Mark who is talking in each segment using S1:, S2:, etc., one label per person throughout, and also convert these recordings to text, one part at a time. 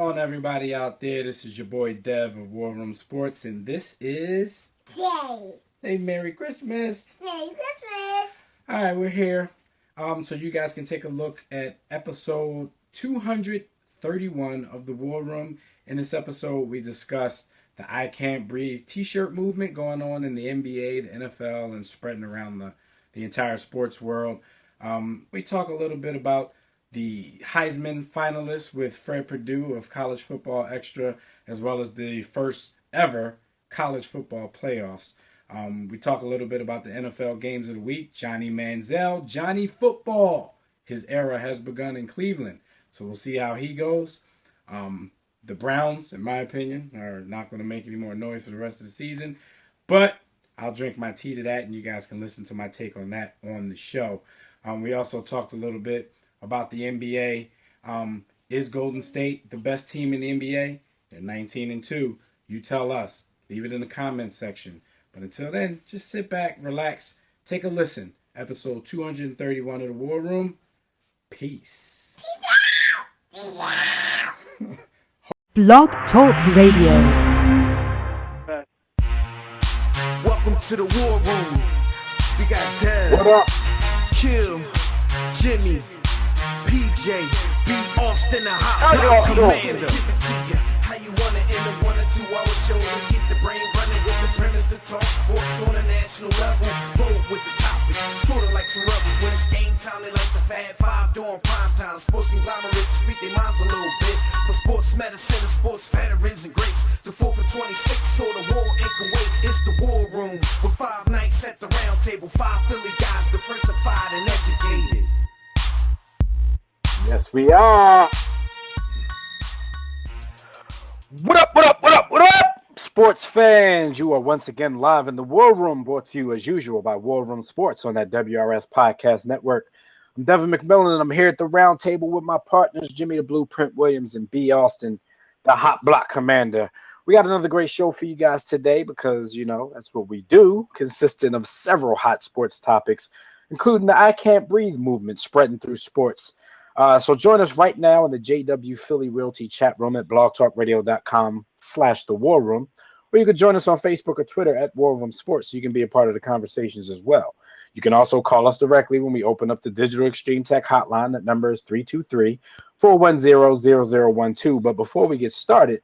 S1: on, everybody out there? This is your boy Dev of War Room Sports, and this is
S2: Jay.
S1: Hey, Merry Christmas!
S2: Merry Christmas!
S1: All right, we're here, so you guys can take a look at episode 231 of the War Room. In this episode, we discussed the "I Can't Breathe" T-shirt movement going on in the NBA, the NFL, and spreading around the entire sports world. We talk a little bit about the Heisman finalists with Fred Perdue of College Football Extra, as well as the first ever college football playoffs. We talk a little bit about the NFL games of the week. Johnny Manziel, Johnny Football. His era has begun in Cleveland, so we'll see how he goes. The Browns, in my opinion, are not going to make any more noise for the rest of the season, but I'll drink my tea to that, and you guys can listen to my take on that on the show. We also talked a little bit about the NBA. Is Golden State the best team in the NBA? They're 19-2. You tell us. Leave it in the comments section. But until then, just sit back, relax, take a listen. Episode 231 of the War Room. Peace.
S2: Peace out!
S3: Blog Talk Radio.
S4: Welcome to the War Room. We got Dev.
S1: What up?
S4: Kill, Jimmy, PJ, B. Austin, the hot dog commander. Give it to you how you want it in the 1 or 2 hour show to keep the brain running with the premise to talk sports on a national level. Bold with the topics, sort of like some rebels. When it's game time, they like the Fab Five during prime time. Sports conglomerate to speak their minds a little bit. For sports medicine and sports veterans and greats. The 4 for 26, so the war in Kuwait. It's the War Room with 5 nights at the round table. 5 Philly guys diversified and educated.
S1: Yes, we are. What up, what up, what up, what up? Sports fans, you are once again live in the War Room, brought to you as usual by War Room Sports on that WRS Podcast Network. I'm Devin McMillan, and I'm here at the round table with my partners, Jimmy the Blueprint Williams and B. Austin, the Hot Block Commander. We got another great show for you guys today because, you know, that's what we do, consisting of several hot sports topics, including the I Can't Breathe movement spreading through sports. So join us right now in the JW Philly Realty chat room at blogtalkradio.com/the War Room, or you can join us on Facebook or Twitter at War Room Sports so you can be a part of the conversations as well. You can also call us directly when we open up the Digital Extreme Tech hotline. That number is 323-410-0012. But before we get started,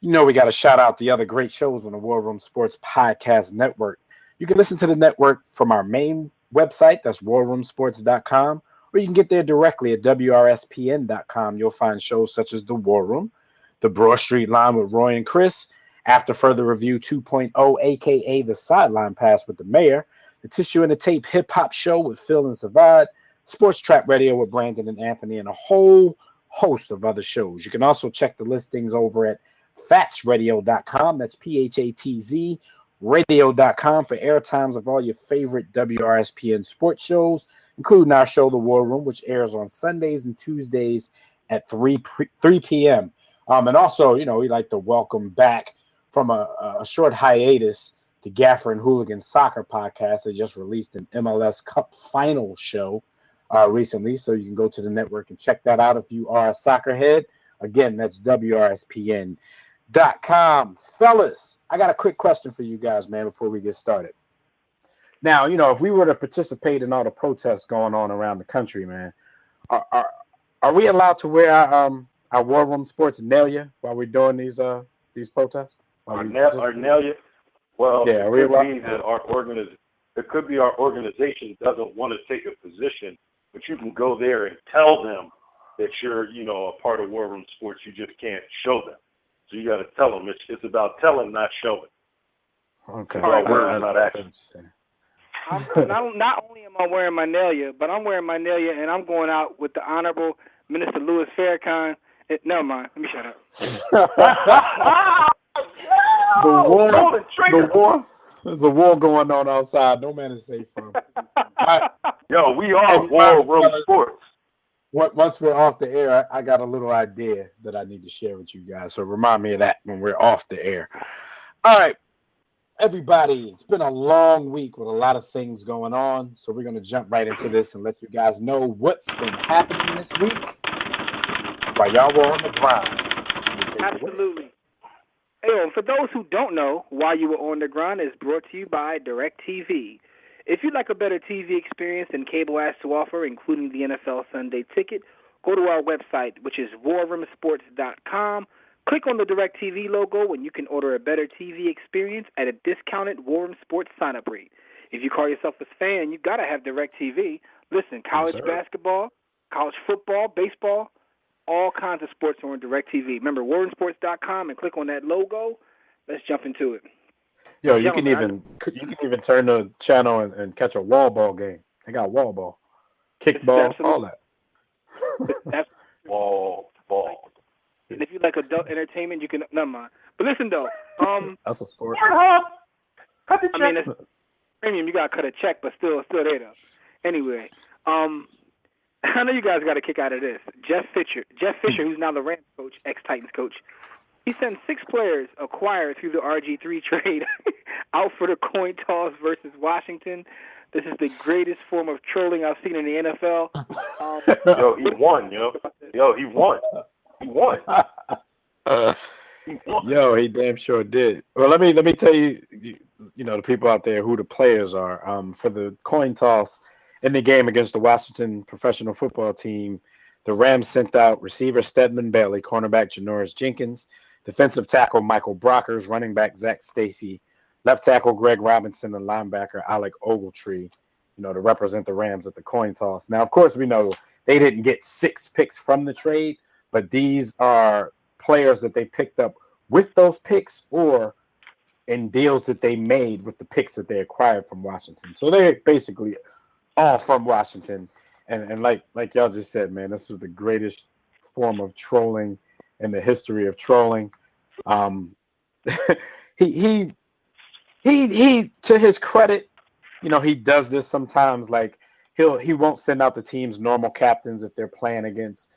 S1: you know we got to shout out the other great shows on the War Room Sports Podcast Network. You can listen to the network from our main website, that's warroomsports.com, or you can get there directly at WRSPN.com. You'll find shows such as The War Room, The Broad Street Line with Roy and Chris, After Further Review 2.0, a.k.a. The Sideline Pass with the Mayor, The Tissue and the Tape Hip Hop Show with Phil and Savad, Sports Trap Radio with Brandon and Anthony, and a whole host of other shows. You can also check the listings over at fatsradio.com. That's PHATZ radio.com for air times of all your favorite WRSPN sports shows, including our show, The War Room, which airs on Sundays and Tuesdays at 3 p.m. And also, you know, we'd like to welcome back from a short hiatus the Gaffer and Hooligan Soccer Podcast. They just released an MLS Cup final show recently, so you can go to the network and check that out if you are a soccer head. Again, that's WRSPN.com. Fellas, I got a quick question for you guys, man, before we get started. Now, you know, if we were to participate in all the protests going on around the country, man, are we allowed to wear our War Room Sports Nelia while we're doing these protests?
S5: Our Nelia? Well,
S1: yeah,
S5: it could be our organization doesn't want to take a position, but you can go there and tell them that you're, you know, a part of War Room Sports. You just can't show them. So you got to tell them. It's about telling, not showing.
S1: Okay.
S5: Not action.
S6: Not only am I wearing my Nelia, but I'm wearing my Nelia, and I'm going out with the Honorable Minister Louis Farrakhan. Never mind. Let me shut up.
S1: There's a war going on outside. No man is safe from.
S5: Yo, we are War Room Sports.
S1: Once we're off the air, I got a little idea that I need to share with you guys. So remind me of that when we're off the air. All right. Everybody, it's been a long week with a lot of things going on, so we're going to jump right into this and let you guys know what's been happening this week while y'all were on the grind.
S7: they take away.
S6: Absolutely. Hey, and for those who don't know, While You Were on the Grind is brought to you by DirecTV. If you'd like a better TV experience than cable has to offer, including the NFL Sunday Ticket, go to our website, which is warroomsports.com. Click on the DirecTV logo and you can order a better TV experience at a discounted War Room Sports sign-up rate. If you call yourself a fan, you got to have DirecTV. Listen, college basketball, college football, baseball, all kinds of sports are on DirecTV. Remember, warroomsports.com and click on that logo. Let's jump into it.
S7: Yo, you can even turn the channel and catch a wall ball game. They got wall ball, kickball, all that.
S6: That's
S5: Wall ball.
S6: And if you like adult entertainment, you can. Never mind. But listen though,
S7: That's a sport.
S6: I mean, it's premium. You gotta cut a check, but still there though. Anyway, I know you guys got a kick out of this. Jeff Fisher, who's now the Rams coach, ex-Titans coach, he sent 6 players acquired through the RG3 trade out for the coin toss versus Washington. This is the greatest form of trolling I've seen in the NFL.
S5: Yo, he won, yo. Yo, he won. He won.
S7: Yo, he damn sure did. Well, let me tell you, the people out there who the players are. For the coin toss in the game against the Washington professional football team, the Rams sent out receiver Stedman Bailey, cornerback Janoris Jenkins, defensive tackle Michael Brockers, running back Zach Stacy, left tackle Greg Robinson, and linebacker Alec Ogletree, to represent the Rams at the coin toss. Now, of course, we know they didn't get 6 picks from the trade, but these are players that they picked up with those picks or in deals that they made with the picks that they acquired from Washington. So they're basically all from Washington. And like y'all just said, man, this was the greatest form of trolling in the history of trolling. He to his credit, he does this sometimes. Like he won't send out the team's normal captains if they're playing against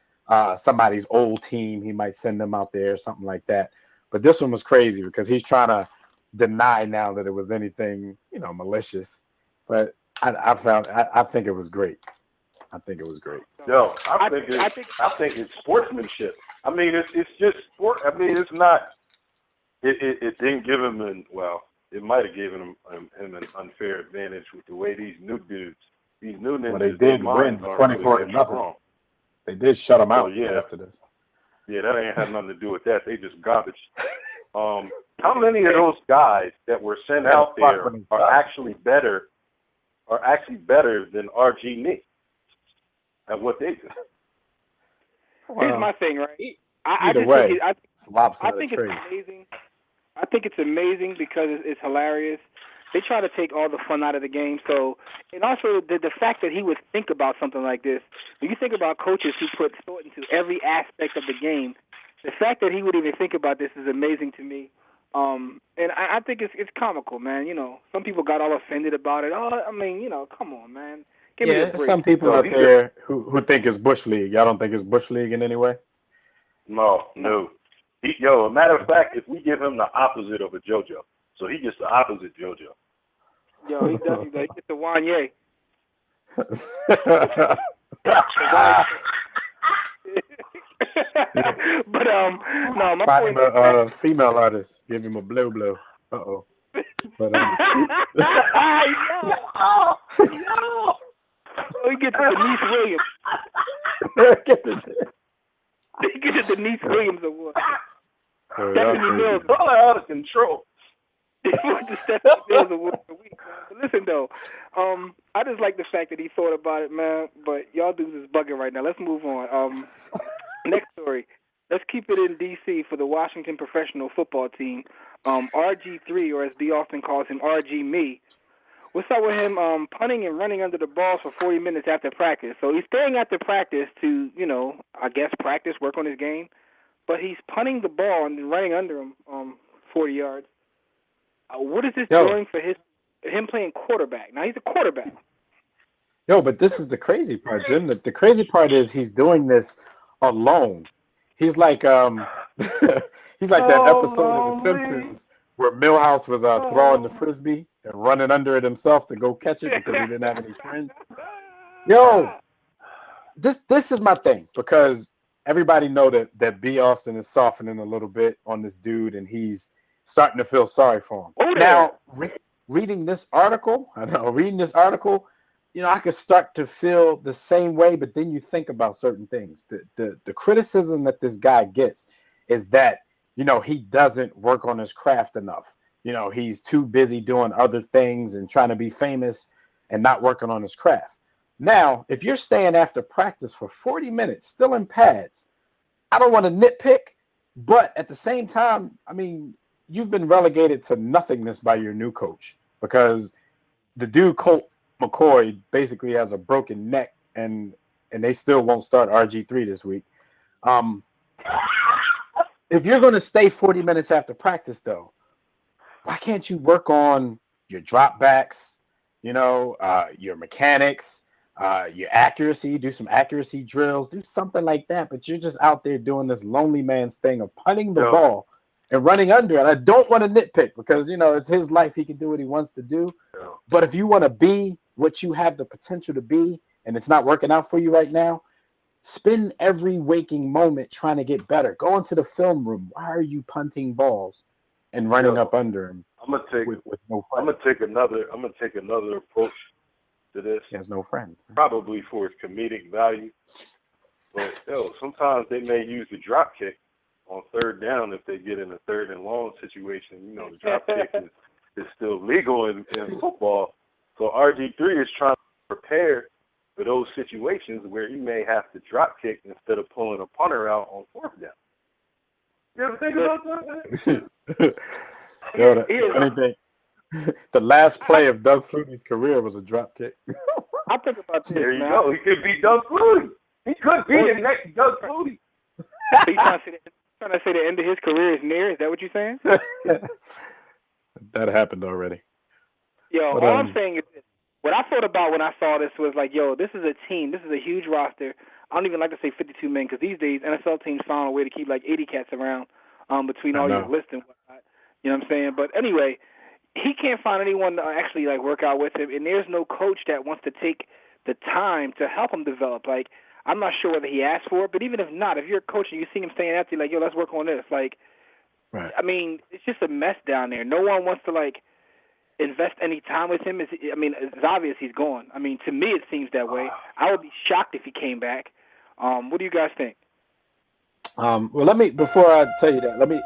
S7: somebody's old team. He might send them out there or something like that. But this one was crazy because he's trying to deny now that it was anything, malicious. But I think it was great. I think it was great.
S5: Yo, I think it's sportsmanship. I mean, it's just sport. I mean, it's not. It didn't give him it might have given him an unfair advantage with the way these new ninjas.
S7: Well, they did win 24-0. They did shut them out after this.
S5: Yeah, that ain't had nothing to do with that. They just garbage. How many of those guys that were sent out there are actually better than RG&E at what they do?
S6: Here's my thing, right? I
S7: Either
S6: think it's amazing. I think it's amazing because it's hilarious. They try to take all the fun out of the game. So, and also the fact that he would think about something like this. When you think about coaches who put thought into every aspect of the game, the fact that he would even think about this is amazing to me. And I think it's comical, man. Some people got all offended about it. Oh, I mean, come on, man. Give me a break.
S7: Some people out there who think it's Bush League. Y'all don't think it's Bush League in any way?
S5: No. A matter of fact, if we give him the opposite of a JoJo, so he gets the opposite JoJo.
S6: Yo, he does. He gets the Wanye. But no, my
S7: find
S6: point
S7: him a female artist. Give him a blow. Uh-oh. But
S6: Oh, he gets the Denise Williams. He gets the Denise Williams award. Stephanie Mills.
S5: All out of control.
S6: The Stephanie Mills award for the week. But listen though, I just like the fact that he thought about it, man. But y'all dudes is bugging right now. Let's move on. Next story. Let's keep it in D.C. for the Washington professional football team. RG3, or as B often calls him, RG-Me. What's up with him punting and running under the ball for 40 minutes after practice? So he's staying after practice to, I guess practice, work on his game. But he's punting the ball and running under him 40 yards. What is this doing for him playing quarterback? Now, he's a quarterback.
S7: Yo, but this is the crazy part, Jim. The crazy part is he's doing this alone. He's like he's like that episode of The Simpsons where Milhouse was throwing the frisbee and running under it himself to go catch it because he didn't have any friends. Yo, this is my thing because everybody know that B. Austin is softening a little bit on this dude, and he's starting to feel sorry for him.
S6: Oh,
S7: now, reading this article, I could start to feel the same way, but then you think about certain things. The criticism that this guy gets is that, he doesn't work on his craft enough. He's too busy doing other things and trying to be famous and not working on his craft. Now, if you're staying after practice for 40 minutes, still in pads, I don't want to nitpick, but at the same time, I mean, you've been relegated to nothingness by your new coach because the dude, Colt McCoy, basically has a broken neck and they still won't start RG3 this week. If you're going to stay 40 minutes after practice, though, why can't you work on your drop backs, your mechanics, your accuracy, do some accuracy drills, do something like that. But you're just out there doing this lonely man's thing of punting the ball and running under it. I don't want to nitpick because, it's his life. He can do what he wants to do. But if you want to be what you have the potential to be and it's not working out for you right now, spend every waking moment trying to get better. Go into the film room. Why are you punting balls and running up under him?
S5: I'm gonna take
S7: with no friends.
S5: I'm gonna take another approach to this.
S7: He has no friends.
S5: Probably for its comedic value. But sometimes they may use the drop kick on third down if they get in a third and long situation. The drop kick is still legal in football. So RG3 is trying to prepare for those situations where he may have to drop kick instead of pulling a punter out on fourth down. You ever think about that?
S7: The funny thing, the last play of Doug Flutie's career was a drop kick.
S6: I think about this.
S5: There you go. He could be Doug Flutie. He could be the next Doug Flutie.
S6: So you trying to say the end of his career is near? Is that what you're saying?
S7: That happened already.
S6: All I'm saying is this. What I thought about when I saw this was like, this is a team. This is a huge roster. I don't even like to say 52 men because these days NFL teams found a way to keep like 80 cats around between all your lists and whatnot. You know what I'm saying? But anyway, he can't find anyone to actually like work out with him, and there's no coach that wants to take the time to help him develop. Like, I'm not sure whether he asked for it, but even if not, if you're a coach and you see him staying after, like, let's work on this. Like,
S7: right.
S6: I mean, it's just a mess down there. No one wants to like invest any time with him. It's obvious he's gone. I mean, to me, it seems that way. I would be shocked if he came back. What do you guys think?
S7: Well, before I tell you that, let me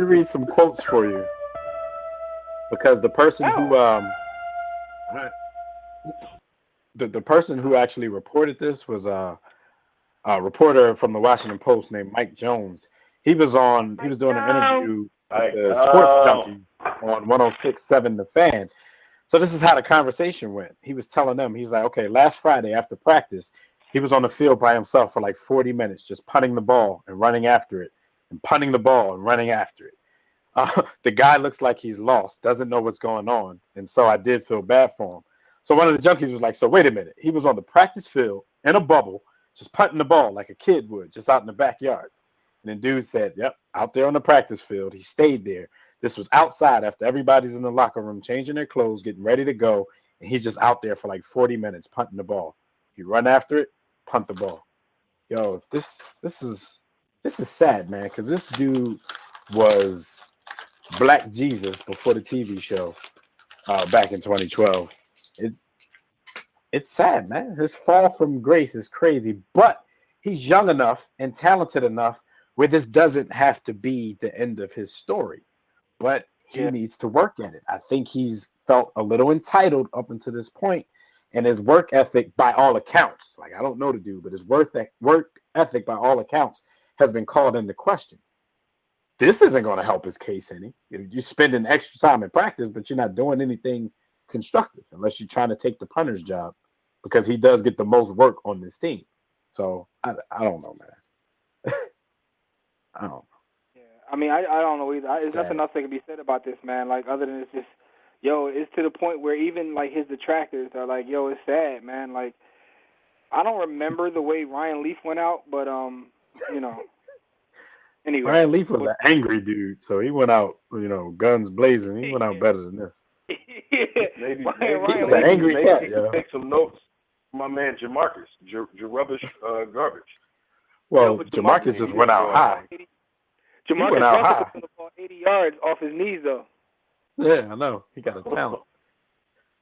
S7: read some quotes for you, because the person the person who actually reported this was a reporter from the Washington Post named Mike Jones. He was doing an interview with the Sports Junkie on 106.7 The Fan. So this is how the conversation went. He was telling them, he's like, okay, last Friday after practice, he was on the field by himself for like 40 minutes, just punting the ball and running after it, and punting the ball and running after it. The guy looks like he's lost, doesn't know what's going on. And so I did feel bad for him. So one of the junkies was like, so wait a minute. He was on the practice field in a bubble, just punting the ball like a kid would, just out in the backyard. And then dude said, yep, out there on the practice field. He stayed there. This was outside after everybody's in the locker room changing their clothes, getting ready to go. And he's just out there for like 40 minutes punting the ball. You run after it, punt the ball. Yo, this is sad, man, because this dude was Black Jesus before the TV show back in 2012. It's sad, man. His fall from grace is crazy, but he's young enough and talented enough where this doesn't have to be the end of his story, but he needs to work at it. I think he's felt a little entitled up until this point, and his work ethic, by all accounts, like I don't know the dude, but his work ethic, by all accounts, has been called into question. This isn't going to help his case any. You're spending extra time in practice, but you're not doing anything constructive unless you're trying to take the punter's job, because he does get the most work on this team. So I don't know, man. I don't know.
S6: Yeah, I mean, I don't know either. There's
S7: Sad.
S6: nothing else that can be said about this, man. Like, other than it's just, it's to the point where even like his detractors are like, it's sad, man. Like, I don't remember the way Ryan Leaf went out, but anyway.
S7: Ryan Leaf was an angry dude, so he went out, guns blazing. He went out better than this.
S5: Maybe
S7: he was an angry cat, yo.
S5: Take some notes. my man Jamarcus, Rubbish Garbage.
S7: Well,
S6: but
S7: Jamarcus just went out high.
S6: Jamarcus
S7: went out
S6: Russell
S7: high.
S6: took the ball 80 yards off his knees, though.
S7: Yeah, I know. He got a talent.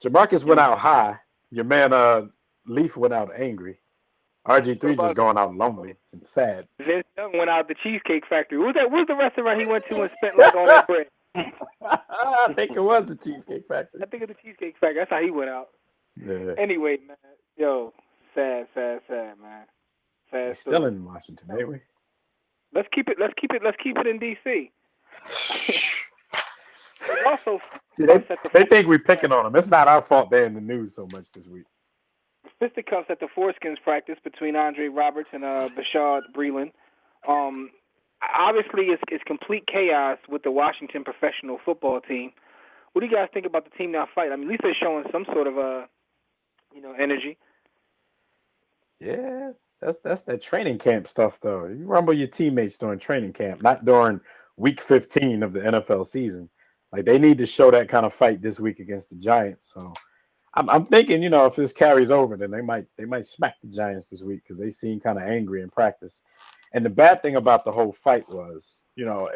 S7: Jamarcus went out high. Your man Leaf went out angry. RG3 just going out lonely and sad.
S6: Vince Young went out the Cheesecake Factory. What was the restaurant he went to and spent like all that bread?
S7: I think it was the Cheesecake Factory.
S6: I think it's the Cheesecake Factory. That's how he went out.
S7: Yeah.
S6: Anyway, man, yo, sad, man. Sad.
S7: Still in Washington, ain't we?
S6: Let's keep it in D.C. Also,
S7: See, they think we're picking on them. It's not our fault they're in the news so much this week.
S6: fisticuffs at the Foreskins practice between Andre Roberts and Bashaud Breeland. Obviously, it's complete chaos with the Washington professional football team. What do you guys think about the team now fight? I mean, at least they're showing some sort of energy.
S7: Yeah, that's that training camp stuff, though. You rumble your teammates during training camp, not during week 15 of the NFL season. Like, they need to show that kind of fight this week against the Giants. So I'm thinking, if this carries over, then they might smack the Giants this week because they seem kind of angry in practice. And the bad thing about the whole fight was,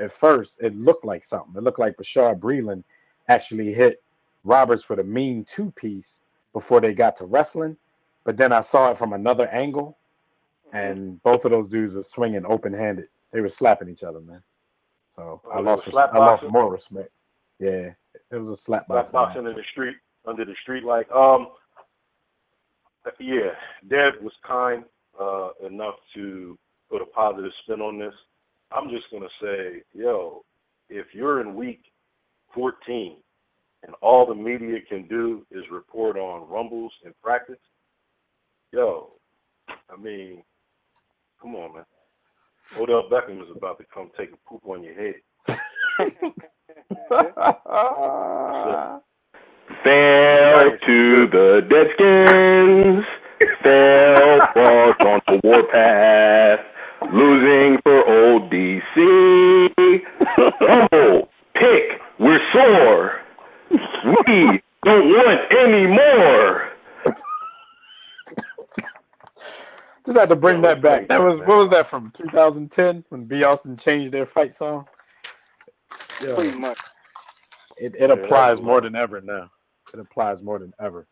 S7: at first it looked like something. It looked like Bashaud Breeland actually hit Roberts with a mean two-piece before they got to wrestling. But then I saw it from another angle, and both of those dudes were swinging open-handed. They were slapping each other, man. So I lost more respect. Yeah, it was a slap boxing
S5: in the street, under the street light. Yeah, Dad was kind enough to put a positive spin on this. I'm just going to say, if you're in week 14 and all the media can do is report on rumbles in practice, I mean, come on, man. Odell Beckham is about to come take a poop on your head.
S8: Fell to the Deadskins. Fell cross on the warpath. Losing for old DC. Humble, pick, we're sore. We don't want any more.
S7: Just had to bring that back. What was that from 2010 when B. Austin changed their fight song? Yeah.
S6: Pretty much.
S7: It applies more than ever now. It applies more than ever.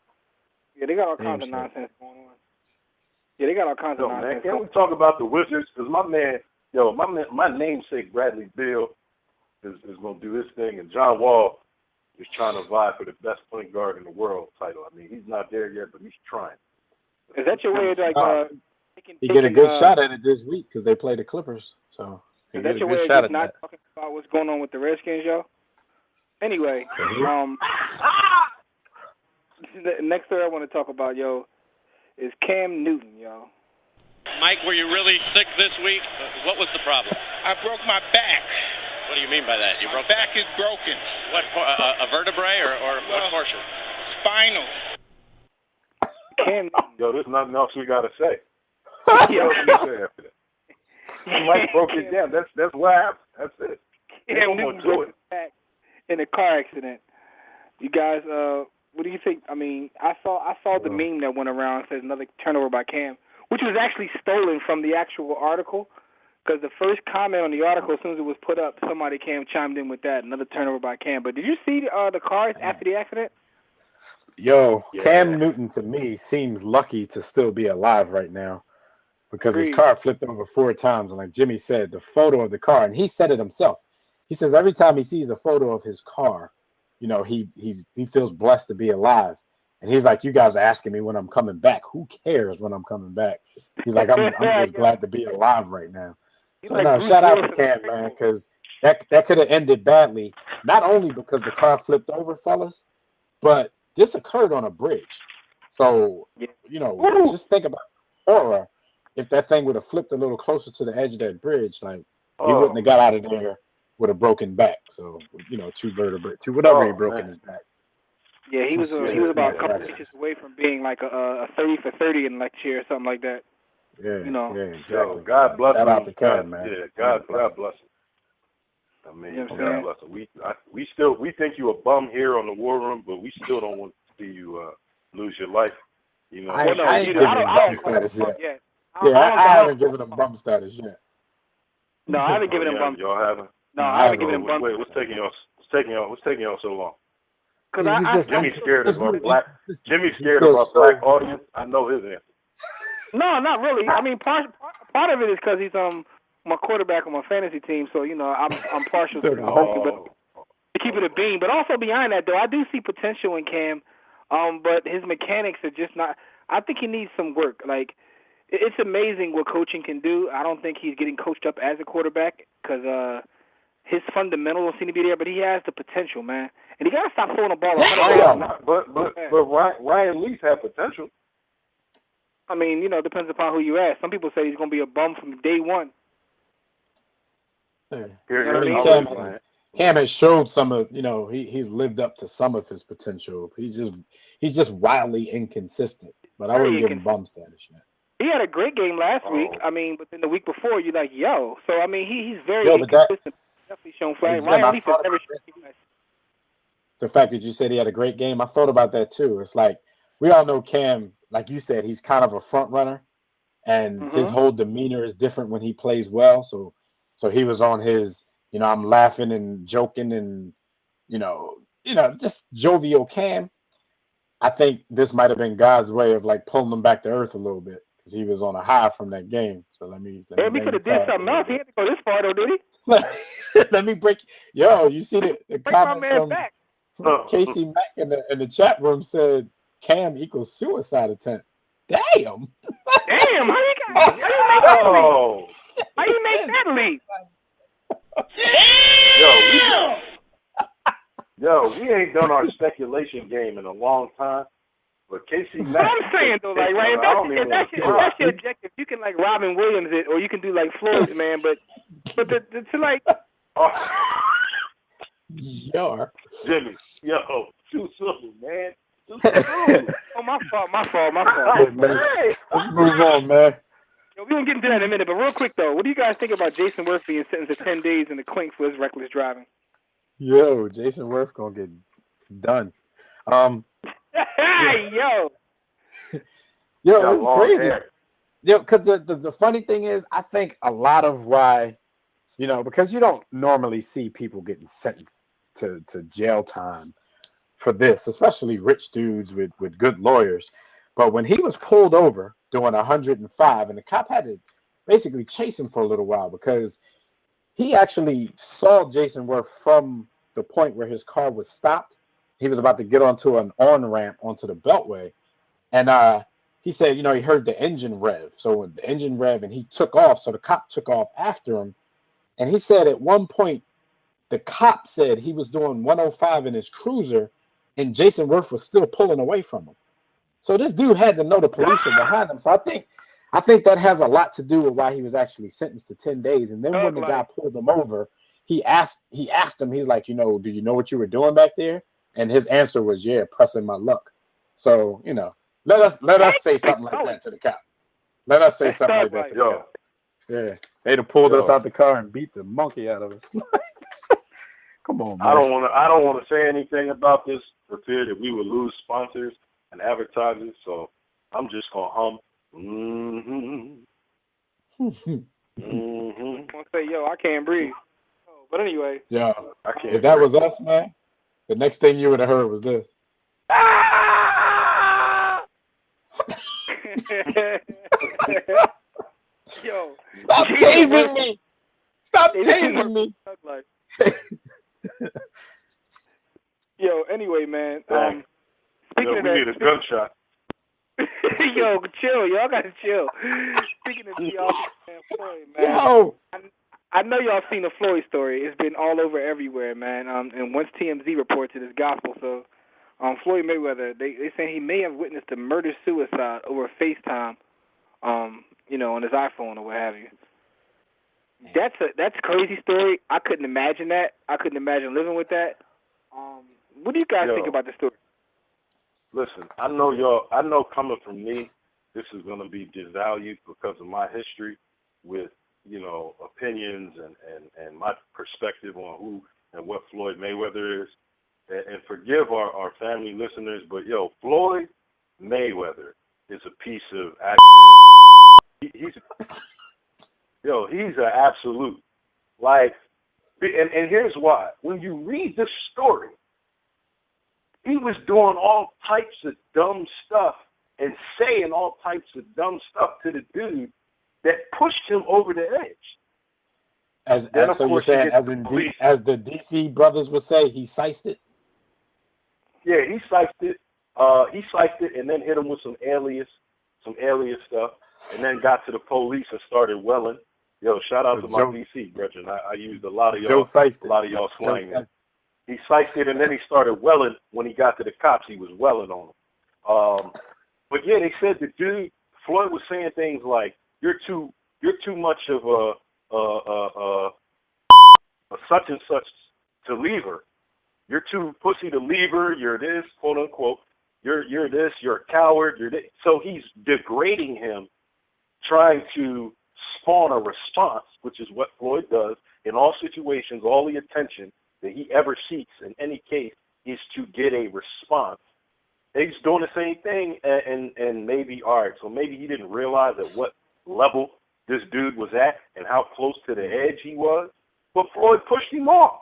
S6: Yeah, they got all kinds of nonsense going on. Yeah, they got all kinds of nonsense.
S5: Man, can we talk about the Wizards? Because my namesake Bradley Beal is going to do his thing, and John Wall is trying to vie for the best point guard in the world title. I mean, he's not there yet, but he's trying.
S6: Is that your way of
S7: he get a good shot at it this week because they play the Clippers. So
S6: is that your way of just not talking about what's going on with the Redskins, yo? Anyway, the next story I want to talk about, is Cam Newton, yo.
S9: Mike, were you really sick this week? What was the problem?
S10: I broke my back.
S9: What do you mean by that? You broke
S10: back is broken.
S9: What, a vertebrae or what portion?
S10: Spinal.
S6: Cam
S5: Newton. There's nothing else we got to say. Mike broke it down. That's what happened. That's it.
S6: Cam Newton broke his back in a car accident. You guys, what do you think? I mean, I saw the meme that went around says another turnover by Cam, which was actually stolen from the actual article. Because the first comment on the article, as soon as it was put up, somebody chimed in with that, another turnover by Cam. But did you see the cars after the accident?
S7: Cam Newton to me seems lucky to still be alive right now because his car flipped over 4 times. And like Jimmy said, the photo of the car, and he said it himself. He says every time he sees a photo of his car, he feels blessed to be alive. And he's like, you guys are asking me when I'm coming back. Who cares when I'm coming back? He's like, I'm just glad to be alive right now. So shout out to Cam, man, because that could have ended badly, not only because the car flipped over, fellas, but this occurred on a bridge. So, just think about horror if that thing would have flipped a little closer to the edge of that bridge. Like, he wouldn't have got out of there with a broken back. So, 2 vertebrae, whatever he broke in his back.
S6: Yeah, he was about a couple inches away from being like a 30 for 30 in next year or something like that.
S7: Yeah, exactly.
S5: God bless him.
S7: Shout out to Cam, man.
S5: Yeah, God bless him. I mean, God bless him. We think you a bum here on the War Room, but we still don't want to see you lose your life You know,
S7: I
S6: Well, no,
S7: ain't
S6: you
S7: giving
S6: I
S7: him
S6: don't
S7: bum
S6: call him
S7: status
S6: bum
S7: yet.
S6: yet.
S7: Yeah, I
S6: don't
S7: haven't given him bum status yet.
S6: No, I haven't given him bum.
S5: Y'all haven't.
S6: No,
S7: No,
S6: I haven't given
S5: Wait,
S6: him bum.
S5: what's taking y'all so long?
S6: Because
S7: He's just
S5: Jimmy's scared of our black. Jimmy's
S7: he's
S5: scared of our
S7: still
S5: black
S7: so-
S5: audience. I know his answer.
S6: No, not really. I mean, part of it is because he's my quarterback on my fantasy team, so you know I'm partial to
S7: Still
S6: the
S7: got
S6: monkey,
S7: hope.
S6: but to keep it a bean. But also behind that, though, I do see potential in Cam, but his mechanics are just not. I think he needs some work. Like it's amazing what coaching can do. I don't think he's getting coached up as a quarterback because his fundamentals don't seem to be there, but he has the potential, man. And he got to stop throwing the ball 100 miles.
S5: But Ryan Leaf had potential.
S6: I mean, you know, it depends upon who you ask. Some people say he's going to be a bum from day one.
S7: Yeah.
S5: Here,
S7: I mean,
S5: here's
S7: Cam has showed some of, you know, he's lived up to some of his potential. He's just wildly inconsistent. But I wouldn't give him bum status yet.
S6: He had a great game last week. I mean, but then the week before, you're like, yo. So I mean, he's very
S7: Yo, but that-
S6: inconsistent. Definitely shown flags.
S7: Hey, Jim,
S6: Ryan Leaf has never shown flags.
S7: The fact that you said he had a great game, I thought about that too. It's like we all know Cam, like you said, he's kind of a front runner, and his whole demeanor is different when he plays well. So he was on his, you know, I'm laughing and joking and you know, just jovial Cam. I think this might have been God's way of like pulling him back to earth a little bit because he was on a high from that game. So let me
S6: He could have did something else. He had to go this far, though, did he?
S7: Let me break. Yo, you see the
S6: Break my
S7: comment
S6: man
S7: from
S6: back.
S7: Casey Mack in the chat room said Cam equals suicide attempt. Damn.
S6: Damn, how you make that leap? How you make that leap?
S5: We ain't done our speculation game in a long time. But Casey Mack.
S6: What I'm saying though, like, right, if that's your objective, you can like Robin Williams it, or you can do like Floyd's man, but to like.
S5: Jimmy, too soon, man.
S6: Oh, my fault.
S7: Hey, man, let's move on, man.
S6: Yo, we're going to get into that in a minute, but real quick, though, what do you guys think about Jason Worth being sentenced to 10 days in the clink for his reckless driving?
S7: Yo, Jason Worth gonna get done.
S6: Hey, yo,
S7: it's crazy. Yo, because the funny thing is, I think a lot of why, you know, because you don't normally see people getting sentenced to jail time for this, especially rich dudes with good lawyers. But when he was pulled over doing 105, and the cop had to basically chase him for a little while because he actually saw Jason Worth from the point where his car was stopped. He was about to get onto an on-ramp onto the Beltway. And he said, you know, he heard the engine rev. So the engine rev, and he took off. So the cop took off after him. And he said at one point, the cop said he was doing 105 in his cruiser, and Jason Worth was still pulling away from him. So this dude had to know the police were behind him. So I think that has a lot to do with why he was actually sentenced to 10 days. And then when the guy pulled him over, he asked him, he's like, you know, do you know what you were doing back there? And his answer was, yeah, pressing my luck. So, you know, let us say something like that to the cop. Let us say something like that to the cop. Yeah, they'd have pulled us out the car and beat the monkey out of us. Come on, man.
S5: I don't want to say anything about this for fear that we would lose sponsors and advertisers. So I'm just gonna hum.
S6: I'm gonna say, yo, I can't breathe. But anyway,
S7: yeah, if that was us, man, the next thing you would have heard was this.
S6: Yo,
S7: stop tasing me! Stop tasing me!
S6: Yo, anyway, man. Speaking of
S5: we
S6: that,
S5: need a gunshot.
S6: Yo, chill. Y'all gotta chill. Speaking of the Floyd, man.
S7: Yo.
S6: I know y'all seen the Floyd story. It's been all over everywhere, man. And once TMZ reports it, it's gospel. So, Floyd Mayweather, they saying he may have witnessed a murder-suicide over FaceTime, you know, on his iPhone or what have you. That's a crazy story. I couldn't imagine that. I couldn't imagine living with that. What do you guys think about the story?
S5: Listen, I know coming from me, this is going to be devalued because of my history with, you know, opinions and my perspective on who and what Floyd Mayweather is. And forgive our family listeners, but, yo, Floyd Mayweather is a piece of actual. He's an absolute. Like, and here's why. When you read the story, he was doing all types of dumb stuff and saying all types of dumb stuff to the dude that pushed him over the edge.
S7: So you're saying, as the DC brothers would say, he sized it?
S5: Yeah, he sized it. He sized it and then hit him with some alias stuff, and then got to the police and started welling. Yo, shout out to my DC brethren. I used a lot of y'all slang. He sized it and then he started welling. When he got to the cops, he was welling on them. But yeah, they said the dude Floyd was saying things like, "You're too much of a such and such to leave her. You're too pussy to leave her. You're this, quote unquote. You're this. You're a coward. You're this." So he's degrading him, trying to spawn a response, which is what Floyd does in all situations. All the attention that he ever seeks in any case is to get a response. He's doing the same thing, and maybe, all right, so maybe he didn't realize at what level this dude was at and how close to the edge he was, but Floyd pushed him off.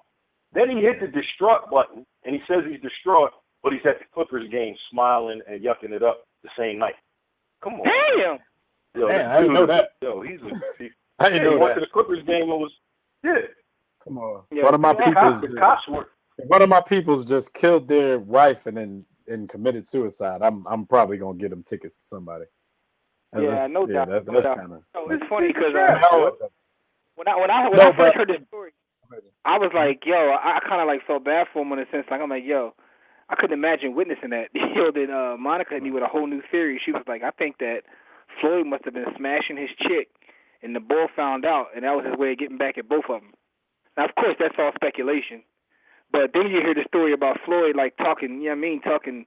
S5: Then he hit the distraught button, and he says he's distraught, but he's at the Clippers game smiling and yucking it up the same night. Come on.
S6: Damn!
S5: Yo,
S7: man, I didn't know that.
S5: Yo,
S7: I didn't know
S5: he
S7: that.
S5: went to the Clippers game and was,
S7: Come on.
S6: Yeah,
S7: One of my peoples just killed their wife and committed suicide. I'm probably gonna get them tickets to somebody.
S6: No doubt.
S7: That's kind of.
S6: It's funny because when I first heard this story, I was like, yo, I kind of like felt bad for him in a sense. Like, I'm like, yo, I couldn't imagine witnessing that. Then Monica hit me with a whole new theory. She was like, I think that Floyd must have been smashing his chick, and the boy found out, and that was his way of getting back at both of them. Now, of course, that's all speculation. But then you hear the story about Floyd, like, talking, talking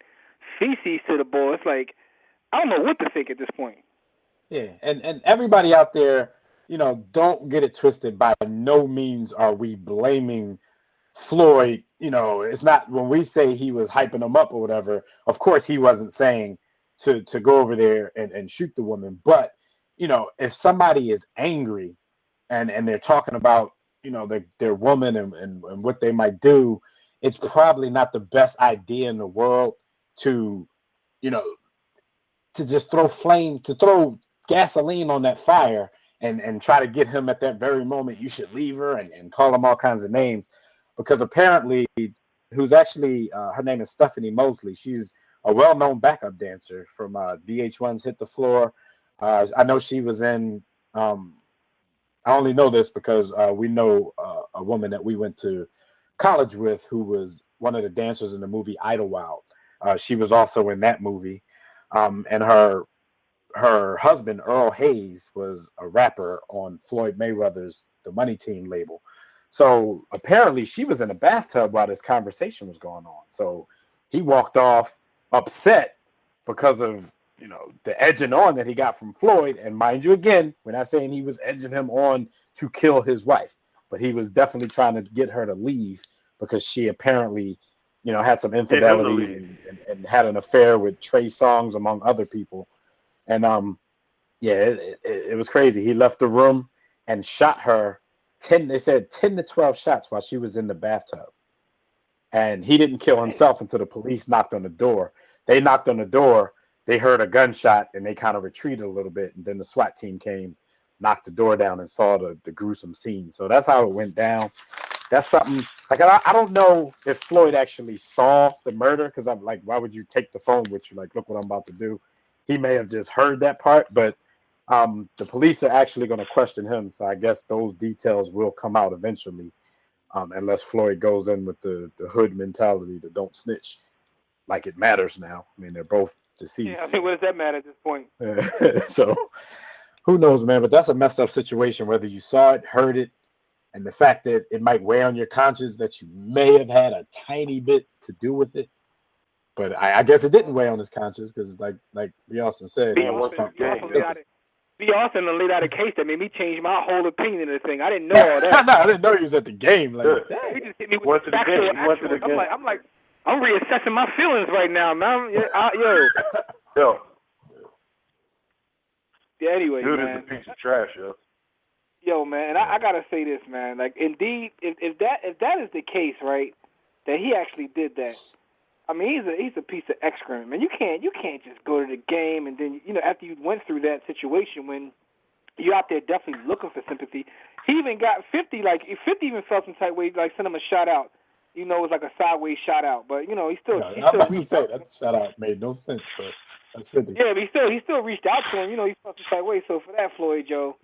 S6: feces to the boy. It's like, I don't know what to think at this point.
S7: Yeah, and everybody out there, don't get it twisted. By no means are we blaming Floyd. It's not when we say he was hyping him up or whatever. Of course, he wasn't saying to go over there and shoot the woman. But, if somebody is angry and they're talking about, their woman and what they might do, it's probably not the best idea in the world to just throw gasoline on that fire and try to get him at that very moment. You should leave her and call him all kinds of names, because apparently who's actually her name is Stephanie Mosley. She's a well-known backup dancer from VH1's Hit the Floor. I know she was in I only know this because we know a woman that we went to college with who was one of the dancers in the movie Idlewild. She was also in that movie. And her husband, Earl Hayes, was a rapper on Floyd Mayweather's The Money Team label. So apparently she was in a bathtub while this conversation was going on. So he walked off upset because of the edging on that he got from Floyd. And mind you, again, we're not saying he was edging him on to kill his wife, but he was definitely trying to get her to leave because she apparently, had some infidelities and had an affair with Trey Songz, among other people. And it was crazy. He left the room and shot her 10 to 12 shots while she was in the bathtub. And he didn't kill himself until the police knocked on the door. They knocked on the door. They heard a gunshot and they kind of retreated a little bit. And then the SWAT team came, knocked the door down, and saw the gruesome scene. So that's how it went down. That's something like I don't know if Floyd actually saw the murder, because I'm like, why would you take the phone with you? Like, look what I'm about to do. He may have just heard that part, but the police are actually going to question him. So I guess those details will come out eventually, unless Floyd goes in with the hood mentality to don't snitch, like it matters now. I mean, they're both deceased.
S6: Yeah, what does that matter at this point?
S7: So who knows, man? But that's a messed up situation, whether you saw it, heard it, and the fact that it might weigh on your conscience that you may have had a tiny bit to do with it. But I guess it didn't weigh on his conscience because, like B. Austin said,
S6: B. Austin laid out a case that made me change my whole opinion of the thing. I didn't know all that.
S7: No, I didn't know he was at the game. Like,
S6: he just hit me with the factual. I'm reassessing my feelings right now, man. Yo. Yeah, anyway,
S5: Dude
S6: man.
S5: is a piece of trash, yo.
S6: Yo, man, and I gotta say this, man. Like, indeed, if that is the case, right, that he actually did that. I mean, he's a piece of excrement, man. You can't just go to the game and then after you went through that situation when you're out there definitely looking for sympathy. He even got 50. Like 50 even felt some type way. Like sent him a shout out. It was like a sideways shout out, but he still.
S7: I'm about to say that shout out made no sense, but that's 50.
S6: Yeah, but he still reached out to him. He felt some type way. So for that, Floyd Joe.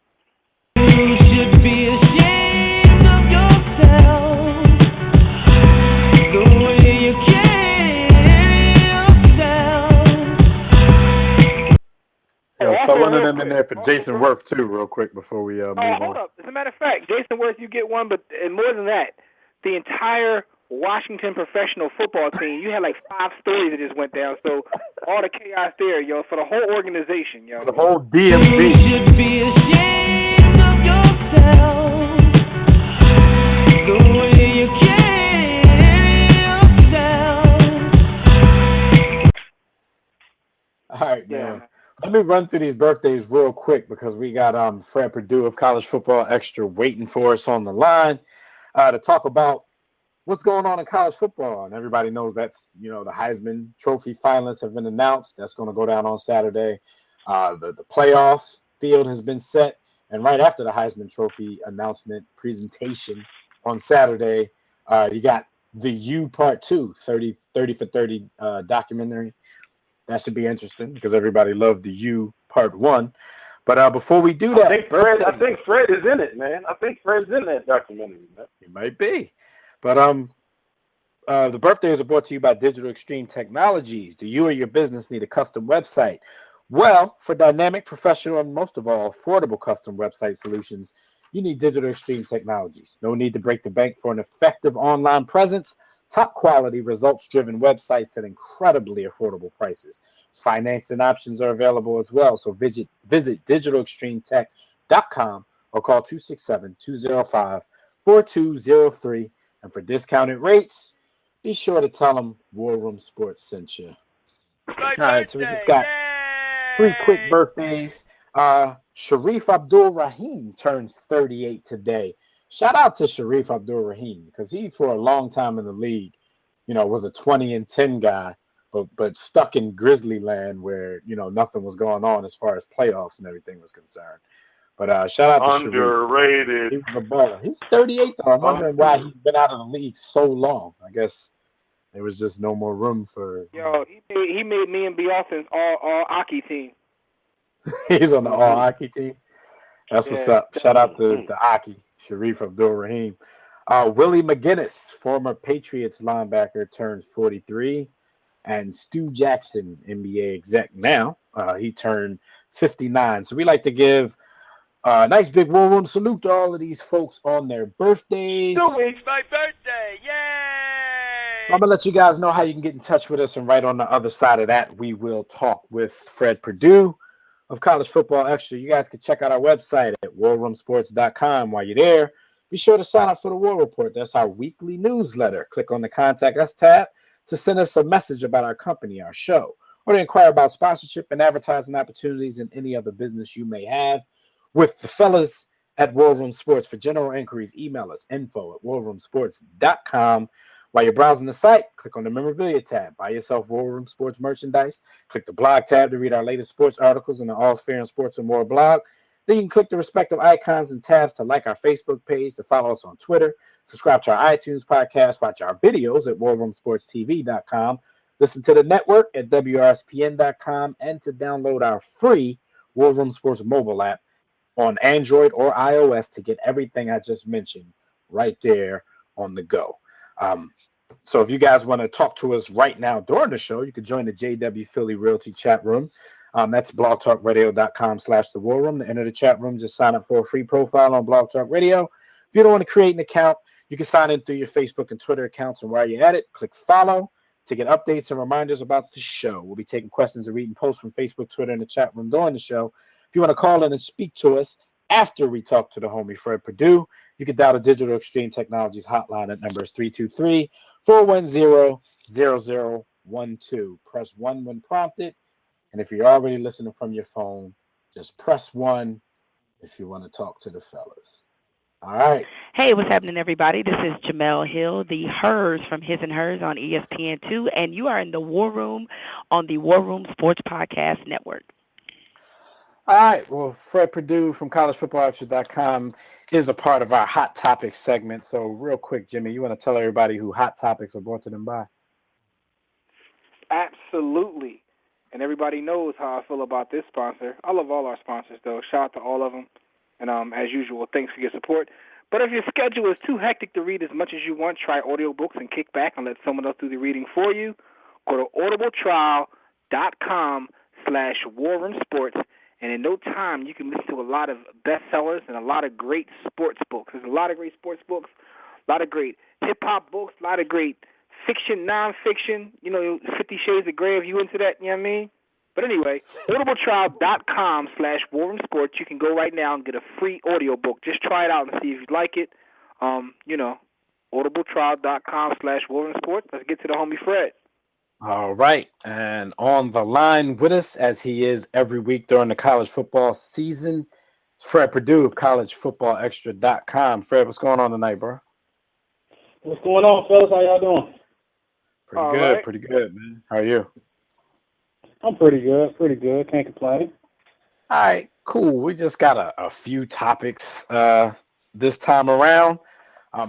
S11: You should be ashamed of yourself. The way you carry yourself.
S7: Throw one of them in there for Jason Worth too, real quick before we move on.
S6: Hold up. As a matter of fact, Jason Worth, you get one, but and more than that, the entire Washington professional football team, you had like 5 stories that just went down. So all the chaos there, yo, for the whole organization, yo.
S7: The whole DMV.
S11: You should be ashamed of yourself. The way you carry yourself.
S7: All right, man. Let me run through these birthdays real quick because we got Fred Perdue of College Football Extra waiting for us on the line to talk about what's going on in college football. And everybody knows that's, the Heisman Trophy finalists have been announced. That's going to go down on Saturday. The playoffs field has been set. And right after the Heisman Trophy announcement presentation on Saturday, you got the U Part 2, 30 for 30 documentary. That should be interesting because everybody loved the U Part 1. But before we do that,
S5: I think Fred is in it, man. I think Fred's in that documentary, man.
S7: He might be. But the birthdays are brought to you by Digital Extreme Technologies. Do you or your business need a custom website? Well, for dynamic, professional, and most of all, affordable custom website solutions, you need Digital Extreme Technologies. No need to break the bank for an effective online presence. Top quality, results-driven websites at incredibly affordable prices. Financing options are available as well. So visit digitalextremetech.com or call 267-205-4203. And for discounted rates, be sure to tell them War Room Sports sent you. All right, so we just got 3 quick birthdays. Sharif Abdul-Rahim turns 38 today. Shout out to Sharif Abdul-Rahim because he, for a long time in the league, was a 20-10 guy, but stuck in Grizzly land where, nothing was going on as far as playoffs and everything was concerned. But shout out to
S5: Underrated.
S7: Sharif. He was a baller. He's 38, though. I'm wondering why he's been out of the league so long. I guess there was just no more room for...
S6: Yo, he made me and B. Austin's all Aki team.
S7: He's on the all-Aki team. That's what's up. Shout out to Aki, Sharif Abdul-Rahim. Willie McGinnis, former Patriots linebacker, turns 43. And Stu Jackson, NBA exec now, he turned 59. So we like to give a nice big War Room salute to all of these folks on their birthdays.
S11: It's my birthday. Yay!
S7: So I'm going to let you guys know how you can get in touch with us. And right on the other side of that, we will talk with Fred Perdue of College Football Extra. You guys can check out our website at warroomsports.com. While you're there, be sure to sign up for the War Report. That's our weekly newsletter. Click on the Contact Us tab to send us a message about our company, our show, or to inquire about sponsorship and advertising opportunities and any other business you may have with the fellas at War Room Sports. For general inquiries, email us info@warroomsports.com. While you're browsing the site, click on the memorabilia tab. Buy yourself War Room Sports merchandise. Click the blog tab to read our latest sports articles in the All's Fair in Sports and More blog. Then you can click the respective icons and tabs to like our Facebook page, to follow us on Twitter, subscribe to our iTunes podcast, watch our videos at warroomsportstv.com, listen to the network at WRSPN.com, and to download our free War Room Sports mobile app on Android or iOS to get everything I just mentioned right there on the go. So if you guys want to talk to us right now during the show, you can join the JW Philly Realty chat room. That's blogtalkradio.com/the War Room. To enter the chat room, just sign up for a free profile on Blog Talk Radio. If you don't want to create an account, you can sign in through your Facebook and Twitter accounts. And while you're at it, click follow to get updates and reminders about the show. We'll be taking questions and reading posts from Facebook, Twitter, and the chat room during the show. If you want to call in and speak to us after we talk to the homie Fred Perdue, you can dial the Digital Extreme Technologies hotline at numbers 323-410-0012. Press 1 when prompted. And if you're already listening from your phone, Just press 1 if you want to talk to the fellas. All right.
S12: Hey, what's happening, everybody? This is Jamel Hill, the Hers from His and Hers on ESPN2, and you are in the War Room on the War Room Sports Podcast Network.
S7: All right. Well, Fred Perdue from collegefootballextra.com is a part of our Hot Topics segment. So real quick, Jimmy, you want to tell everybody who Hot Topics are brought to them by?
S6: Absolutely. And everybody knows how I feel about this sponsor. I love all our sponsors, though. Shout out to all of them. And as usual, thanks for your support. But if your schedule is too hectic to read as much as you want, try audiobooks and kick back and let someone else do the reading for you. Go to audibletrial.com/warroomsports, and in no time you can listen to a lot of bestsellers and a lot of great sports books. There's a lot of great sports books, a lot of great hip-hop books, a lot of great fiction, non-fiction, 50 Shades of Grey if you into that, you know what I mean? But anyway, audibletrial.com/warroomsports. You can go right now and get a free audiobook. Just try it out and see if you like it. Audibletrial.com/warroomsports. Let's get to the homie Fred.
S7: All right. And on the line with us, as he is every week during the college football season, it's Fred Perdue of collegefootballextra.com. Fred, what's going on tonight, bro?
S13: What's going on, fellas? How y'all doing?
S7: Pretty good, man. How are you?
S13: I'm pretty good. Can't complain.
S7: All right, cool. We just got a few topics this time around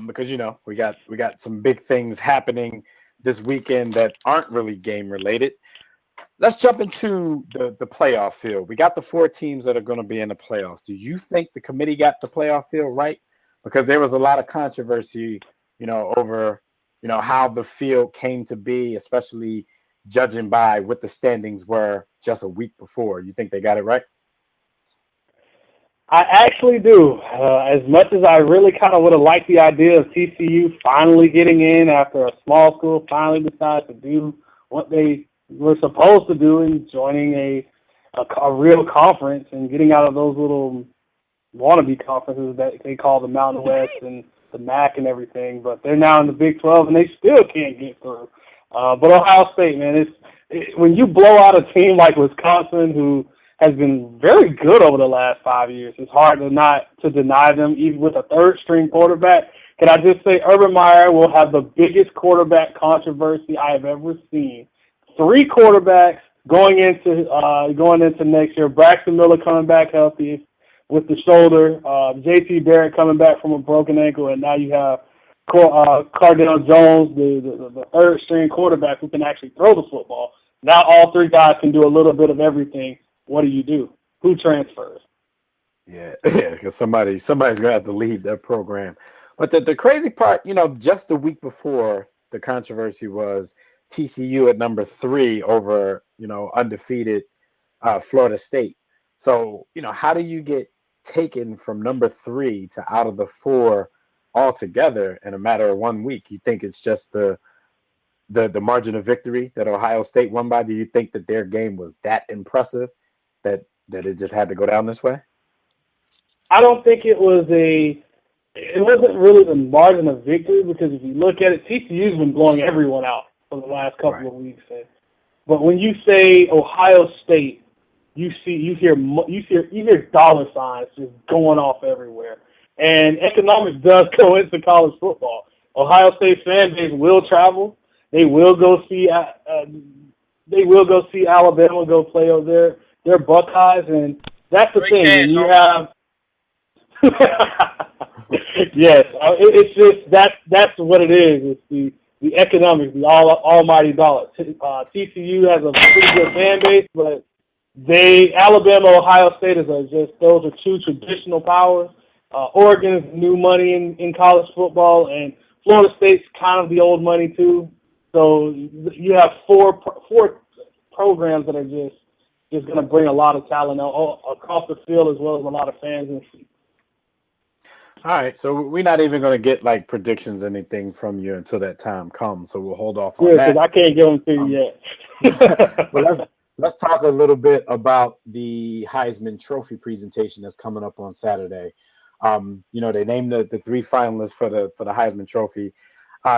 S7: because we got some big things happening this weekend that aren't really game related. Let's jump into the playoff field. We got the 4 teams that are going to be in the playoffs. Do you think the committee got the playoff field right? Because there was a lot of controversy, over how the field came to be, especially judging by what the standings were just a week before. You think they got it right?
S13: I actually do. As much as I really kind of would have liked the idea of TCU finally getting in after a small school finally decided to do what they were supposed to do and joining a real conference and getting out of those little wannabe conferences that they call the Mountain West and the MAC and everything. But they're now in the Big 12 and they still can't get through. But Ohio State, man, when you blow out a team like Wisconsin, who has been very good over the last 5 years, it's hard to deny them, even with a third-string quarterback. Can I just say Urban Meyer will have the biggest quarterback controversy I have ever seen. 3 quarterbacks going into next year. Braxton Miller coming back healthy with the shoulder. J.T. Barrett coming back from a broken ankle, and now you have Cardale Jones, the third-string quarterback who can actually throw the football. Now all 3 guys can do a little bit of everything. What do? Who transfers?
S7: Yeah, because somebody's going to have to leave that program. But the crazy part, just the week before, the controversy was TCU at number 3 over, undefeated Florida State. So, how do you get taken from number 3 to out of the 4 altogether in a matter of 1 week? You think it's just the margin of victory that Ohio State won by? Do you think that their game was that impressive that it just had to go down this way?
S13: I don't think it wasn't really the margin of victory, because if you look at it, TCU's been blowing everyone out for the last couple of weeks. But when you say Ohio State, you hear dollar signs just going off everywhere. And economics does go into college football. Ohio State fan base will travel. They will go see. Alabama go play over there. They're Buckeyes, and that's the thing. When you have, yes, it's just that's what it is. It's the economics, the almighty dollar. TCU has a pretty good fan base, but Alabama, Ohio State those are 2 traditional powers. Oregon is new money in college football, and Florida State's kind of the old money too. So you have 4 programs that are just going to bring a lot of talent across the field, as well as a lot of fans in the seats.
S7: All right, so we're not even going to get like predictions or anything from you until that time comes. So we'll hold off on that.
S13: Yeah, because I can't give them to you yet.
S7: Well, let's talk a little bit about the Heisman Trophy presentation that's coming up on Saturday. They named the 3 finalists for the Heisman Trophy.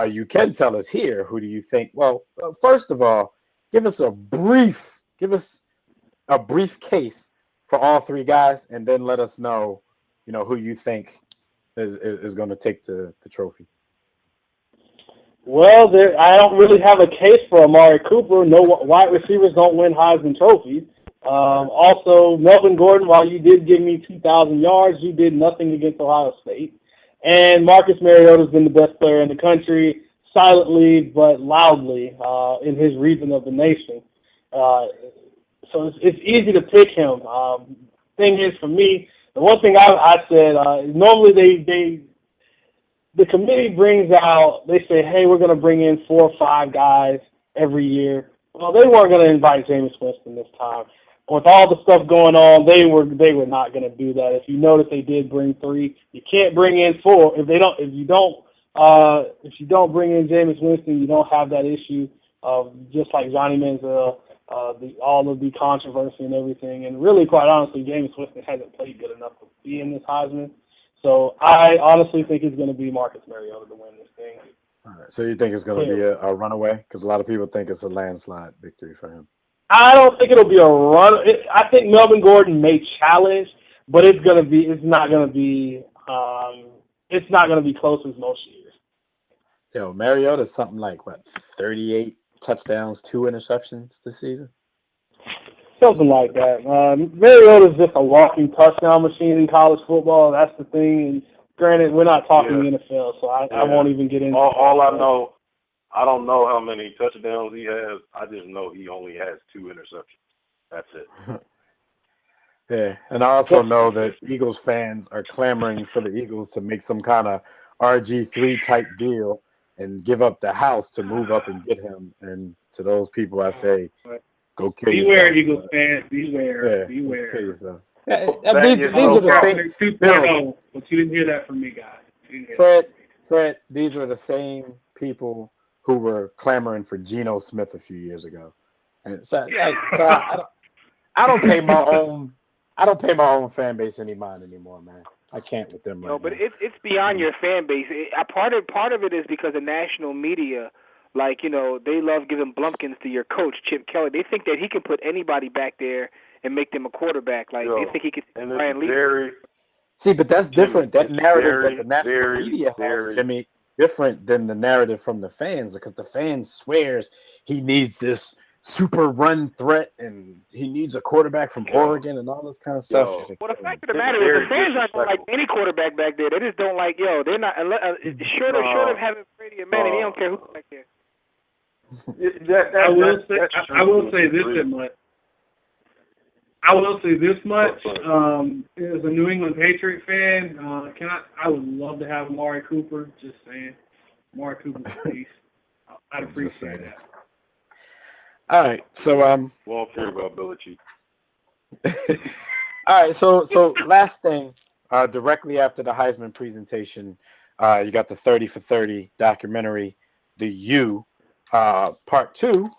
S7: You can tell us here, who do you think? Well, first of all, give us a brief case for all three guys, and then let us know, who you think is going to take the trophy.
S13: Well, I don't really have a case for Amari Cooper. No wide receivers don't win Heisman trophies. Also, Melvin Gordon, while you did give me 2,000 yards, you did nothing against Ohio State. And Marcus Mariota's been the best player in the country, silently but loudly, in his region of the nation. So it's easy to pick him. Thing is, for me, the one thing I said, normally the committee brings out, they say, hey, we're going to bring in 4 or 5 guys every year. Well, they weren't going to invite Jameis Winston this time. With all the stuff going on, they were not going to do that. If you notice, they did bring 3. You can't bring in 4 if you don't bring in Jameis Winston. You don't have that issue of just like Johnny Manziel, all of the controversy and everything. And really, quite honestly, Jameis Winston hasn't played good enough to be in this Heisman. So I honestly think it's going to be Marcus Mariota to win this thing.
S7: All right. So you think it's going to be a runaway? Because a lot of people think it's a landslide victory for him.
S13: I don't think it'll be a run. I think Melvin Gordon may challenge, but it's not going to be close as most years.
S7: Yo, Mariota's something like 38 touchdowns, 2 interceptions this season.
S13: Something like that. Mariota's just a walking touchdown machine in college football. That's the thing. And granted, we're not talking the NFL, so I won't even get into
S5: all I know. I don't know how many touchdowns he has. I just know he only has 2 interceptions. That's it.
S7: Yeah, and I also know that Eagles fans are clamoring for the Eagles to make some kind of RG3 type deal and give up the house to move up and get him. And to those people, I say, go kill yourself.
S13: Beware, Eagles fans. Beware. Beware.
S7: Kill yourself. Yeah, these are the same.
S13: 2.0, but you didn't hear that from me, guys.
S7: Fred, these are the same people who were clamoring for Geno Smith a few years ago, and so I don't pay my own fan base any mind anymore, man. I can't with them.
S6: No, but it's beyond your fan base. Part of it is because the national media, they love giving Blumpkins to your coach Chip Kelly. They think that he can put anybody back there and make them a quarterback. They think he can. Brian Lee.
S7: See, but that's different. That narrative that the national media has, Jimmy, different than the narrative from the fans, because the fans swears he needs this super run threat and he needs a quarterback from Oregon and all this kind of stuff.
S6: Well, the fact of the matter is the fans aren't like any quarterback back there. They just don't like, they're not, short of having Brady and Manning, they don't care who's back there.
S13: I will say this much. As a New England Patriot fan, I would love to have Amari Cooper. Just saying, Amari Cooper's a beast. I'd appreciate that.
S7: All right, so
S5: won't care about Belichick.
S7: All right, so last thing, directly after the Heisman presentation, you got the 30 for 30 documentary, The U, part 2.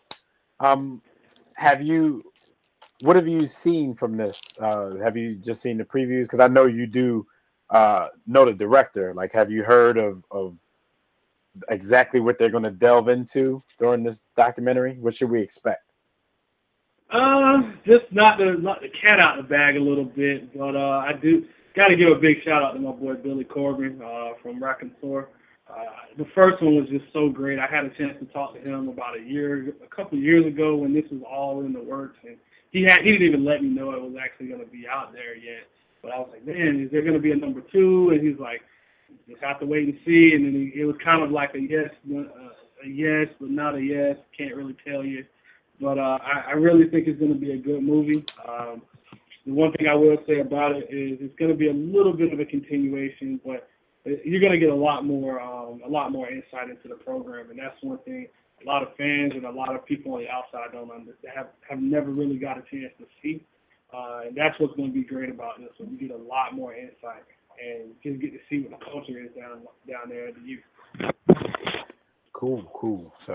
S7: What have you seen from this? Have you just seen the previews? Because I know you do know the director. Have you heard of exactly what they're going to delve into during this documentary? What should we expect?
S13: Just not the cat out of the bag a little bit, but I do got to give a big shout out to my boy Billy Corbin from Raconteur. The first one was just so great. I had a chance to talk to him about a couple years ago when this was all in the works, and he didn't even let me know it was actually going to be out there yet. But I was like, man, is there going to be a number 2? And he's like, just have to wait and see. And then it was kind of like a yes, but not a yes. Can't really tell you. But I really think it's going to be a good movie. The one thing I will say about it is it's going to be a little bit of a continuation, but you're going to get a lot more insight into the program, and that's one thing a lot of fans and a lot of people on the outside don't understand, have never really got a chance to see. And that's what's going to be great about this. So you get a lot more insight and just get to see what the culture is down there at the U.
S7: Cool. So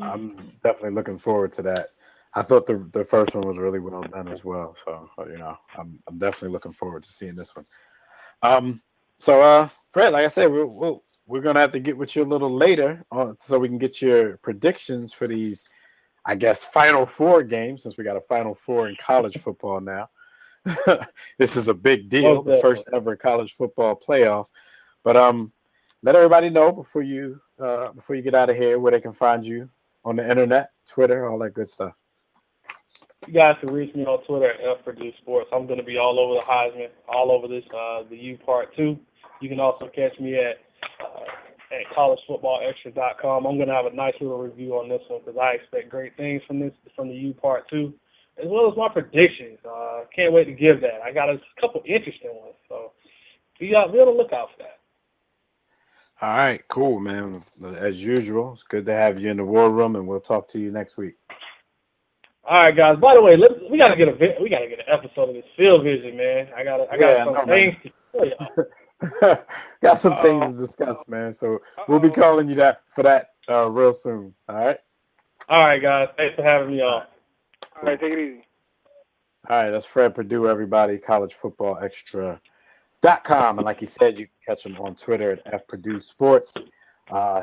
S7: I'm definitely looking forward to that. I thought the first one was really well done as well. So I'm definitely looking forward to seeing this one. So Fred, like I said, we're gonna have to get with you a little later so we can get your predictions for these, I guess, Final Four games, since we got a Final Four in college football now. this is a big deal,
S13: Most
S7: the first ever college football playoff. But let everybody know before you get out of here where they can find you on the internet, Twitter, all that good stuff.
S13: You guys can reach me on Twitter at FPurdueSports. I'm going to be all over the Heisman, all over this, the U Part 2. You can also catch me at collegefootballextra.com. I'm going to have a nice little review on this one because I expect great things from the U Part 2, as well as my predictions. Can't wait to give that. I got a couple interesting ones, so be on the lookout for that.
S7: All right, cool, man. As usual, it's good to have you in the war room, and we'll talk to you next week.
S13: All right, guys. By the way, we gotta get an episode of this Field Vision, man. I got some things to tell y'all.
S7: Got some things to discuss, man. So we'll be calling you for that real soon. All right.
S13: All right, guys. Thanks for having me on.
S6: All right, take it easy.
S7: All right, that's Fred Purdue, everybody. CollegeFootballExtra.com, and like he said, you can catch him on Twitter at FPurdueSports.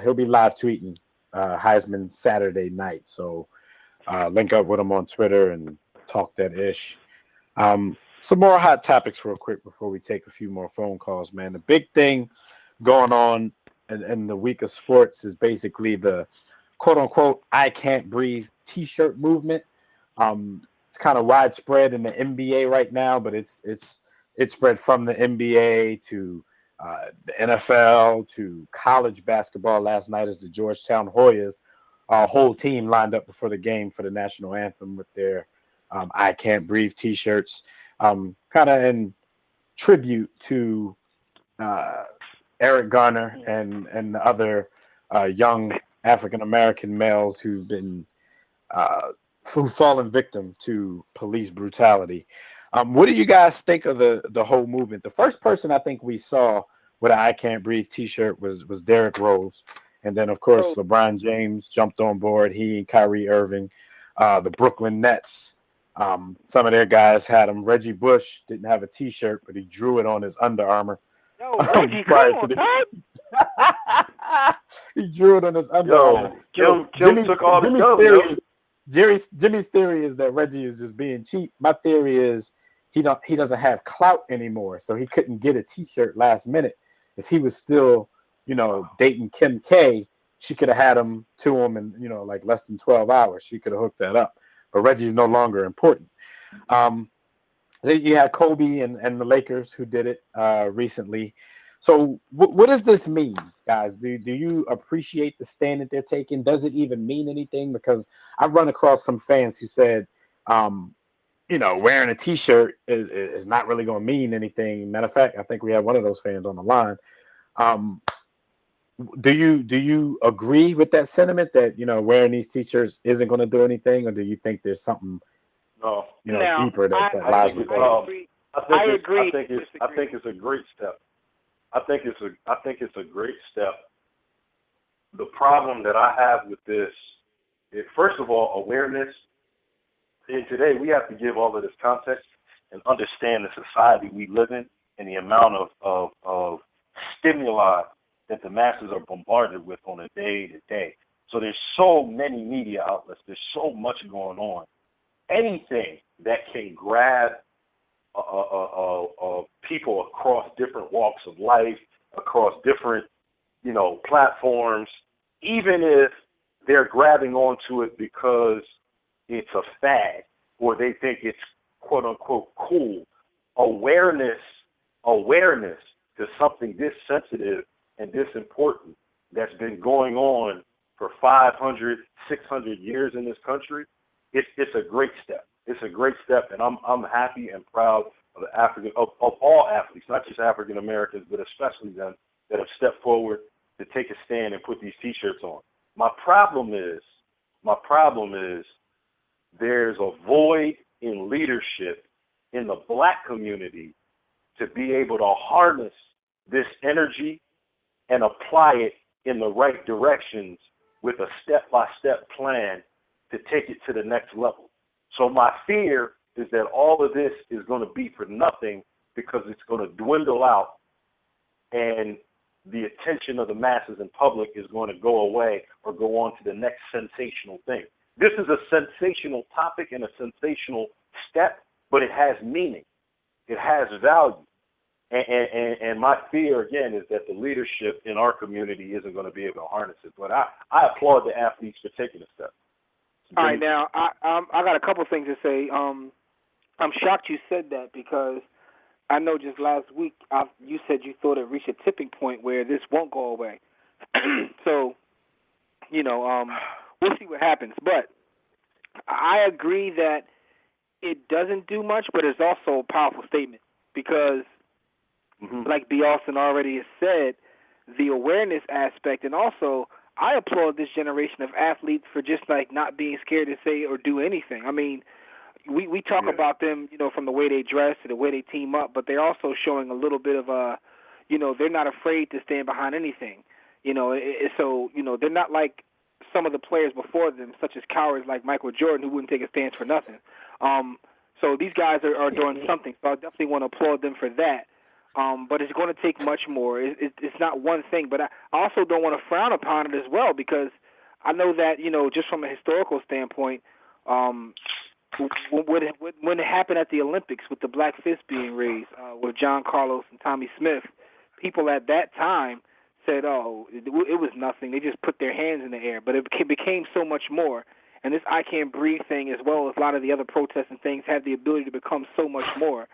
S7: He'll be live tweeting Heisman Saturday night, so link up with him on Twitter and talk that ish. Some more hot topics real quick before we take a few more phone calls, man. The big thing going on in the week of sports is basically the quote-unquote I Can't Breathe T-shirt movement. It's kind of widespread in the NBA right now, but it's spread from the NBA to the NFL to college basketball. Last night as the Georgetown Hoyas, whole team lined up before the game for the national anthem with their I Can't Breathe T-shirts, kind of in tribute to Eric Garner and the other young African-American males who've been who've fallen victim to police brutality. What do you guys think of the whole movement? The first person I think we saw with an I Can't Breathe T-shirt was Derrick Rose. And then, of course, LeBron James jumped on board. He and Kyrie Irving, the Brooklyn Nets, some of their guys had him. Reggie Bush didn't have a T-shirt, but he drew it on his Under Armour.
S6: Yo, Reggie, come on, man.
S7: He drew it on his Under Armour.
S5: Jimmy took all the
S7: Jimmy's theory is that Reggie is just being cheap. My theory is he doesn't have clout anymore, so he couldn't get a T-shirt last minute. If he was still, dating Kim K, she could have had him to him in, like less than 12 hours. She could have hooked that up. But Reggie's no longer important. Then you had Kobe and the Lakers who did it recently. So what does this mean, guys? Do you appreciate the stand that they're taking? Does it even mean anything? Because I've run across some fans who said, wearing a T-shirt is not really going to mean anything. Matter of fact, I think we have one of those fans on the line. Do you agree with that sentiment that wearing these T-shirts isn't going to do anything, or do you think there's something deeper that lies with it?
S6: I agree.
S5: I think it's a great step. I think it's a great step. The problem that I have with this is, first of all, awareness. And today we have to give all of this context and understand the society we live in and the amount of stimuli that the masses are bombarded with on a day-to-day. So there's so many media outlets. There's so much going on. Anything that can grab people across different walks of life, across different, platforms, even if they're grabbing onto it because it's a fad or they think it's quote unquote cool. Awareness to something this sensitive and this important that's been going on for 500, 600 years in this country, it's a great step. It's a great step, and I'm happy and proud of all athletes, not just African Americans, but especially them that have stepped forward to take a stand and put these T-shirts on. My problem is there's a void in leadership in the Black community to be able to harness this energy and apply it in the right directions with a step-by-step plan to take it to the next level. So my fear is that all of this is going to be for nothing because it's going to dwindle out and the attention of the masses and public is going to go away or go on to the next sensational thing. This is a sensational topic and a sensational step, but it has meaning. it has value. And my fear, again, is that the leadership in our community isn't going to be able to harness it. But I applaud the athletes for taking the step.
S6: All right, now, I got a couple things to say. I'm shocked you said that because I know just last week you said you thought it reached a tipping point where this won't go away. So, we'll see what happens. But I agree that it doesn't do much, but it's also a powerful statement because, like B. Austin already has said, the awareness aspect, and also I applaud this generation of athletes for just like not being scared to say or do anything. I mean, we talk about them, from the way they dress to the way they team up, but they're also showing a little bit of they're not afraid to stand behind anything. So they're not like some of the players before them, such as cowards like Michael Jordan, who wouldn't take a stance for nothing. So these guys are doing something. So I definitely want to applaud them for that. But it's going to take much more. It's not one thing. But I also don't want to frown upon it as well because I know that, just from a historical standpoint, when it happened at the Olympics with the black fist being raised with John Carlos and Tommy Smith, people at that time said, oh, it was nothing. They just put their hands in the air. But it became so much more. And this I Can't Breathe thing, as well as a lot of the other protests and things, have the ability to become so much more.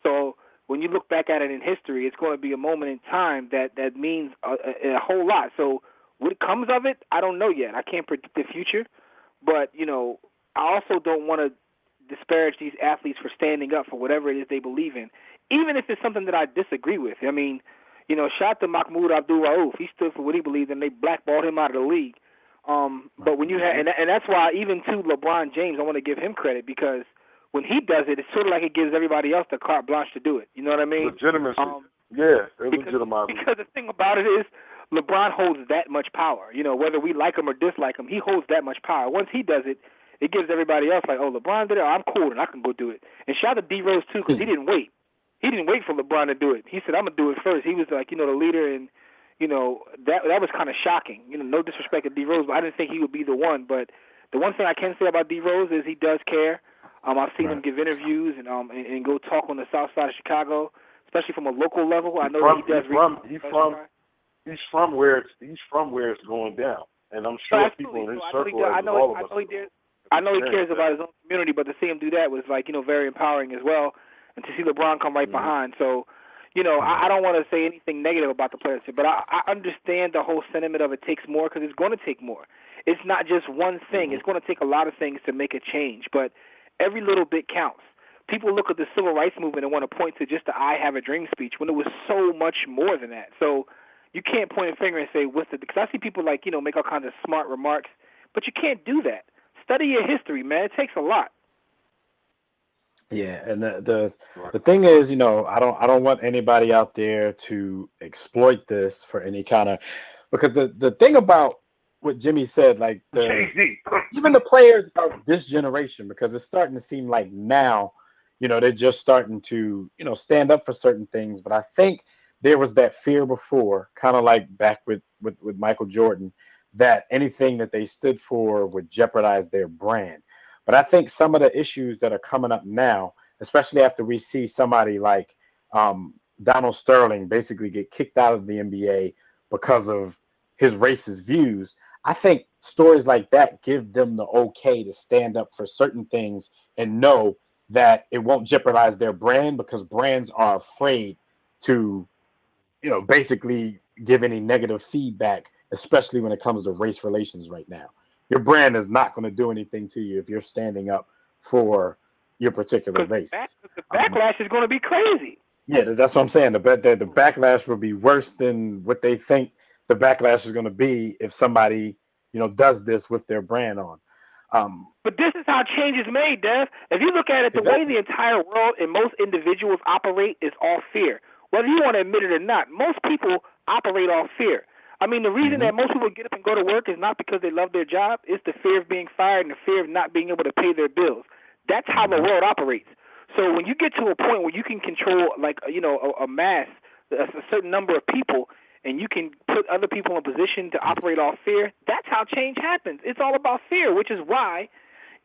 S6: So when you look back at it in history, it's going to be a moment in time that means a whole lot. So what comes of it, I don't know yet. I can't predict the future. But, I also don't want to disparage these athletes for standing up for whatever it is they believe in, even if it's something that I disagree with. I mean, shout out to Mahmoud Abdul-Rauf. He stood for what he believed in. They blackballed him out of the league. But when you have, and that's why even to LeBron James, I want to give him credit because when he does it, it's sort of like it gives everybody else the carte blanche to do it. You know what I mean?
S5: Legitimacy. Legitimizing.
S6: Because the thing about it is, LeBron holds that much power. Whether we like him or dislike him, he holds that much power. Once he does it, it gives everybody else like, oh, LeBron did it, I'm cool and I can go do it. And shout out to D Rose too, because he didn't wait. He didn't wait for LeBron to do it. He said, I'm gonna do it first. He was like, the leader, and that was kind of shocking. No disrespect to D Rose, but I didn't think he would be the one. But the one thing I can say about D Rose is he does care. I've seen him give interviews and go talk on the South Side of Chicago, especially from a local level. I know that he does.
S5: He's from where it's going down, and I'm sure people in his circle, all of us.
S6: I know he cares about his own community, but to see him do that was very empowering as well, and to see LeBron come right behind. So, I don't want to say anything negative about the players, but I understand the whole sentiment of it takes more because it's going to take more. It's not just one thing. It's going to take a lot of things to make a change, but every little bit counts. People look at the civil rights movement and want to point to just the I Have a Dream speech when it was so much more than that. So you can't point a finger and say, because I see people make all kinds of smart remarks, but you can't do that. Study your history, man. It takes a lot.
S7: Yeah, and the thing is, I don't want anybody out there to exploit this for any kind of, because the thing about what Jimmy said, like even the players of this generation, because it's starting to seem like now, they're just starting to, stand up for certain things. But I think there was that fear before, kind of like back with Michael Jordan, that anything that they stood for would jeopardize their brand. But I think some of the issues that are coming up now, especially after we see somebody like Donald Sterling basically get kicked out of the NBA because of his racist views, I think stories like that give them the okay to stand up for certain things and know that it won't jeopardize their brand, because brands are afraid to, basically give any negative feedback, especially when it comes to race relations right now. Your brand is not going to do anything to you if you're standing up for your particular race.
S6: The backlash is going to be crazy.
S7: Yeah, that's what I'm saying. The backlash will be worse than what they think the backlash is going to be if somebody, does this with their brand on.
S6: But this is how change is made, Dev. If you look at it, the way the entire world and most individuals operate is all fear. Whether you want to admit it or not, most people operate off fear. I mean, the reason that most people get up and go to work is not because they love their job. It's the fear of being fired and the fear of not being able to pay their bills. That's how the world operates. So when you get to a point where you can control, a mass, a certain number of people, and you can put other people in a position to operate off fear, that's how change happens. It's all about fear, which is why,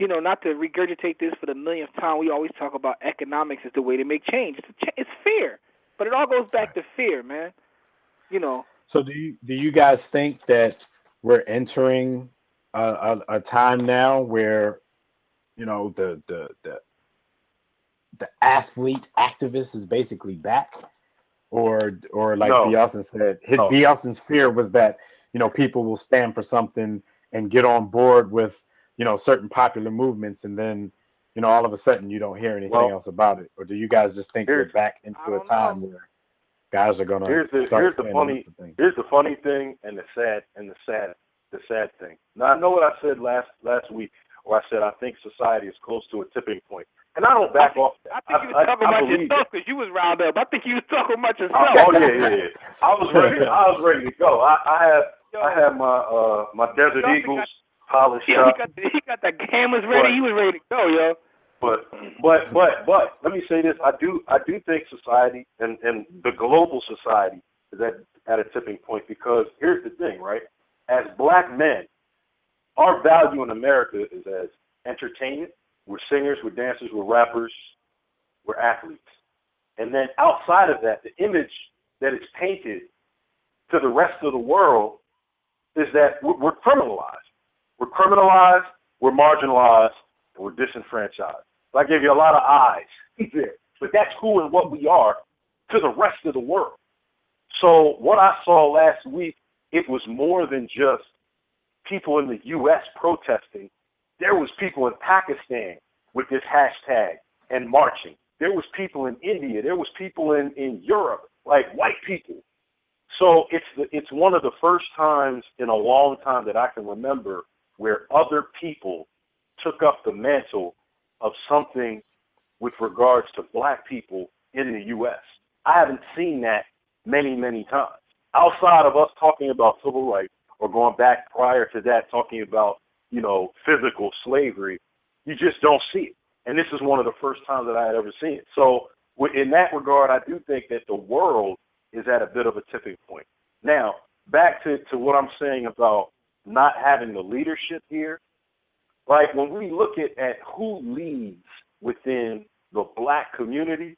S6: not to regurgitate this for the millionth time, we always talk about economics is the way to make change. It's fear, but it all goes back to fear, man.
S7: So do you guys think that we're entering a time now where, the athlete activist is basically back, or like Bielsa said, Bielsa's fear was that people will stand for something and get on board with certain popular movements, and then all of a sudden you don't hear anything else about it? Or do you guys just think we're back into a time where guys are gonna
S5: here's the funny thing and the sad thing. Now I know what I said last week, or I said I think society is close to a tipping point, and I don't back off.
S6: I think you was talking about yourself because you was round up. I think you was talking about yourself.
S5: Yeah. I was ready to go. I have my Desert Eagles polished up.
S6: He got the hammers ready. He was ready to go, yo.
S5: But let me say this: I do think society and the global society is at a tipping point, because here's the thing, right? As black men, our value in America is as entertainment. We're singers, we're dancers, we're rappers, we're athletes. And then outside of that, the image that is painted to the rest of the world is that we're criminalized. We're criminalized, we're marginalized, and we're disenfranchised. So I gave you a lot of eyes there. But that's who and what we are to the rest of the world. So what I saw last week, it was more than just people in the U.S. protesting. There was people in Pakistan with this hashtag and marching. There was people in India. There was people in Europe, like white people. So it's one of the first times in a long time that I can remember where other people took up the mantle of something with regards to black people in the U.S. I haven't seen that many, many times. Outside of us talking about civil rights, or going back prior to that talking about, physical slavery, you just don't see it. And this is one of the first times that I had ever seen it. So in that regard, I do think that the world is at a bit of a tipping point. Now, back to what I'm saying about not having the leadership here, like when we look at who leads within the black community,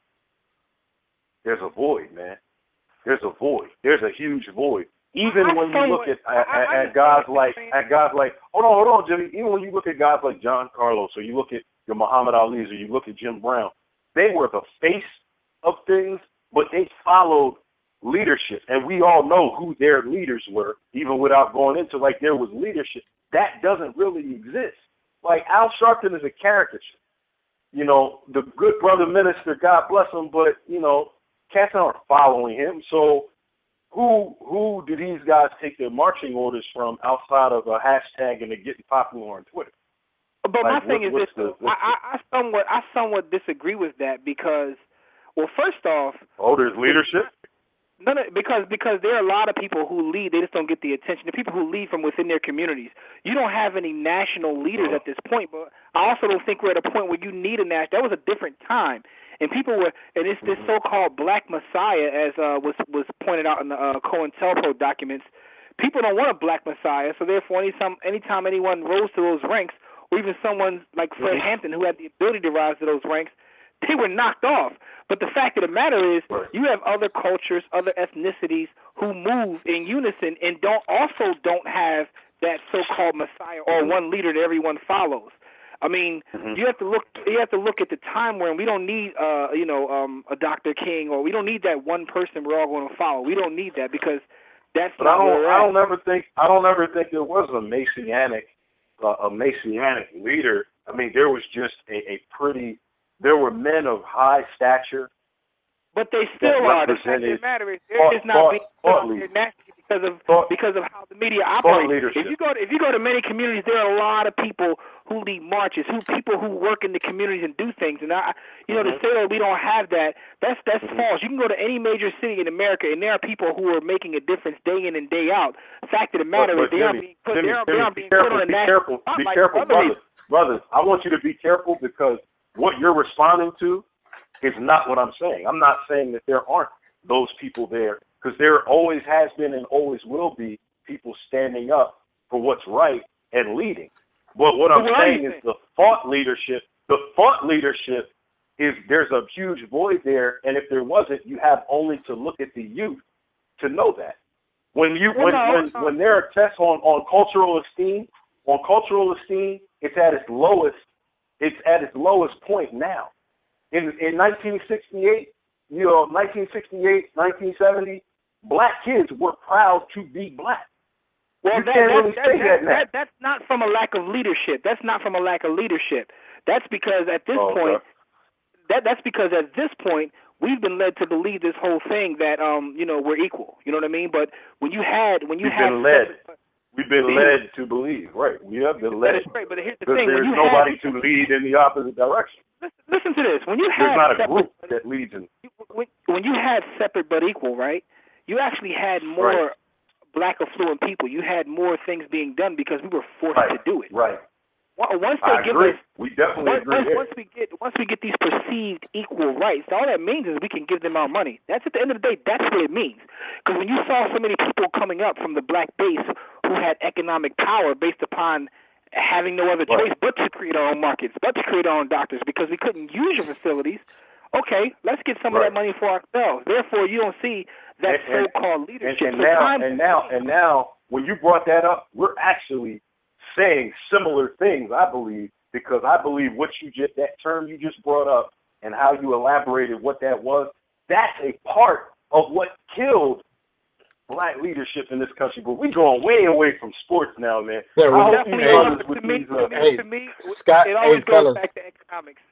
S5: there's a void, man. There's a void. There's a huge void. Even when you look at guys like hold on, Jimmy. Even when you look at guys like John Carlos, or you look at your Muhammad Ali's, or you look at Jim Brown, they were the face of things, but they followed leadership, and we all know who their leaders were, even without going into there was leadership. That doesn't really exist. Like Al Sharpton is a caricature. The good brother minister, God bless him, but cats aren't following him. So who do these guys take their marching orders from outside of a hashtag and they're getting popular on Twitter?
S6: But my thing is this: I somewhat disagree with that because, well, first off,
S5: there's leadership.
S6: No, because there are a lot of people who lead, they just don't get the attention. The people who lead from within their communities. You don't have any national leaders at this point, but I also don't think we're at a point where you need a national. That was a different time. And people were, and it's this so-called Black Messiah, as was pointed out in the COINTELPRO documents. People don't want a Black Messiah, so therefore anytime anyone rose to those ranks, or even someone like Fred Hampton who had the ability to rise to those ranks, they were knocked off. But the fact of the matter is, you have other cultures, other ethnicities who move in unison and don't have that so-called Messiah or one leader that everyone follows. I mean, you have to look at the time where we don't need a Dr. King, or we don't need that one person we're all going to follow. We don't need that because that's
S5: but
S6: not where we're at.
S5: I don't ever think there was a messianic leader. I mean, there was just there were men of high stature.
S6: But they still are. The fact of the matter is, they're just not being because of how the media operates. If you go to many communities, there are a lot of people who lead marches, people who work in the communities and do things. And to say that we don't have that, that's false. You can go to any major city in America, and there are people who are making a difference day in and day out. The fact of the matter is, they aren't being put on a national spotlight. Be careful,
S5: brothers. I want you to be careful, because what you're responding to is not what I'm saying. I'm not saying that there aren't those people there, because there always has been and always will be people standing up for what's right and leading. But what I'm saying is the thought leadership. The thought leadership is there's a huge void there, and if there wasn't, you have only to look at the youth to know that. When there are tests on cultural esteem, it's at its lowest. It's at its lowest point now. In 1968, 1970, black kids were proud to be black.
S6: Well,
S5: you can't really say that now.
S6: That's not from a lack of leadership. That's because at this point, that's because at this point we've been led to believe this whole thing that we're equal. You know what I mean? But we've been
S5: led to believe, right? We have been led.
S6: That is right, but here's the thing:
S5: there's nobody to lead in the opposite direction.
S6: Listen to this: when you
S5: there's
S6: had
S5: not a group that leads in.
S6: When you had separate but equal, right? You actually had more black affluent people. You had more things being done because we were forced to do it.
S5: Right.
S6: Once they give us,
S5: we definitely agree.
S6: Once we get these perceived equal rights, all that means is we can give them our money. That's at the end of the day. That's what it means. Because when you saw so many people coming up from the black base who had economic power based upon having no other choice but to create our own markets, but to create our own doctors, because we couldn't use your facilities. Okay, let's get some of that money for ourselves. Therefore, you don't see that so-called leadership.
S5: And now, when you brought that up, we're actually saying similar things, I believe, because I believe that term you just brought up and how you elaborated what that was, that's a part of what killed black leadership in this country. But we're going way away from sports now, man.
S7: Yeah,
S6: to me,
S7: Scott,
S6: it always goes back to economics.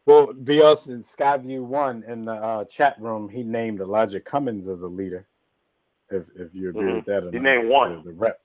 S7: Well, BS in Skyview 1 in the chat room, he named Elijah Cummings as a leader. If you agree with that or not.
S5: He named one.
S7: The rep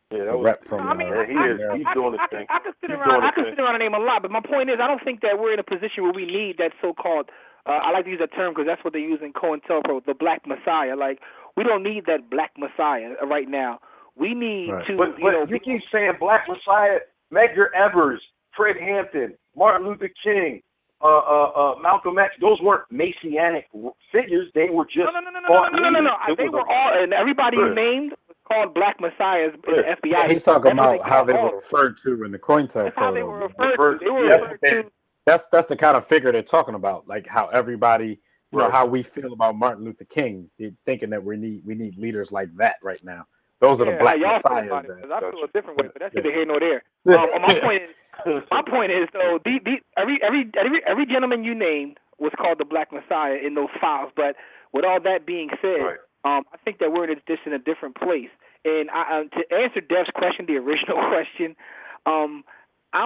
S7: from
S5: he's doing his thing.
S6: I could sit around and name a lot, but my point is I don't think that we're in a position where we need that so-called, I like to use that term because that's what they use in COINTELPRO, the black messiah. Like, we don't need that black messiah right now. We need to,
S5: But you keep saying black messiah, Medgar Evers, Fred Hampton, Martin Luther King, Malcolm X, those weren't messianic figures. They were just
S6: No. They were all, and everybody you named was called black messiahs in the FBI.
S7: Yeah, he's talking about how they were referred to in the COINTELPRO.
S6: That's how they were referred to. They were referred to.
S7: That's the kind of figure they're talking about, like how everybody, how we feel about Martin Luther King, thinking that we need leaders like that right now. Those are the black messiahs.
S6: I feel a different way, but that's neither here nor there. My point is though, every gentleman you named was called the black messiah in those files. But with all that being said, I think that we're just in a different place. And to answer Dev's question, the original question, I'm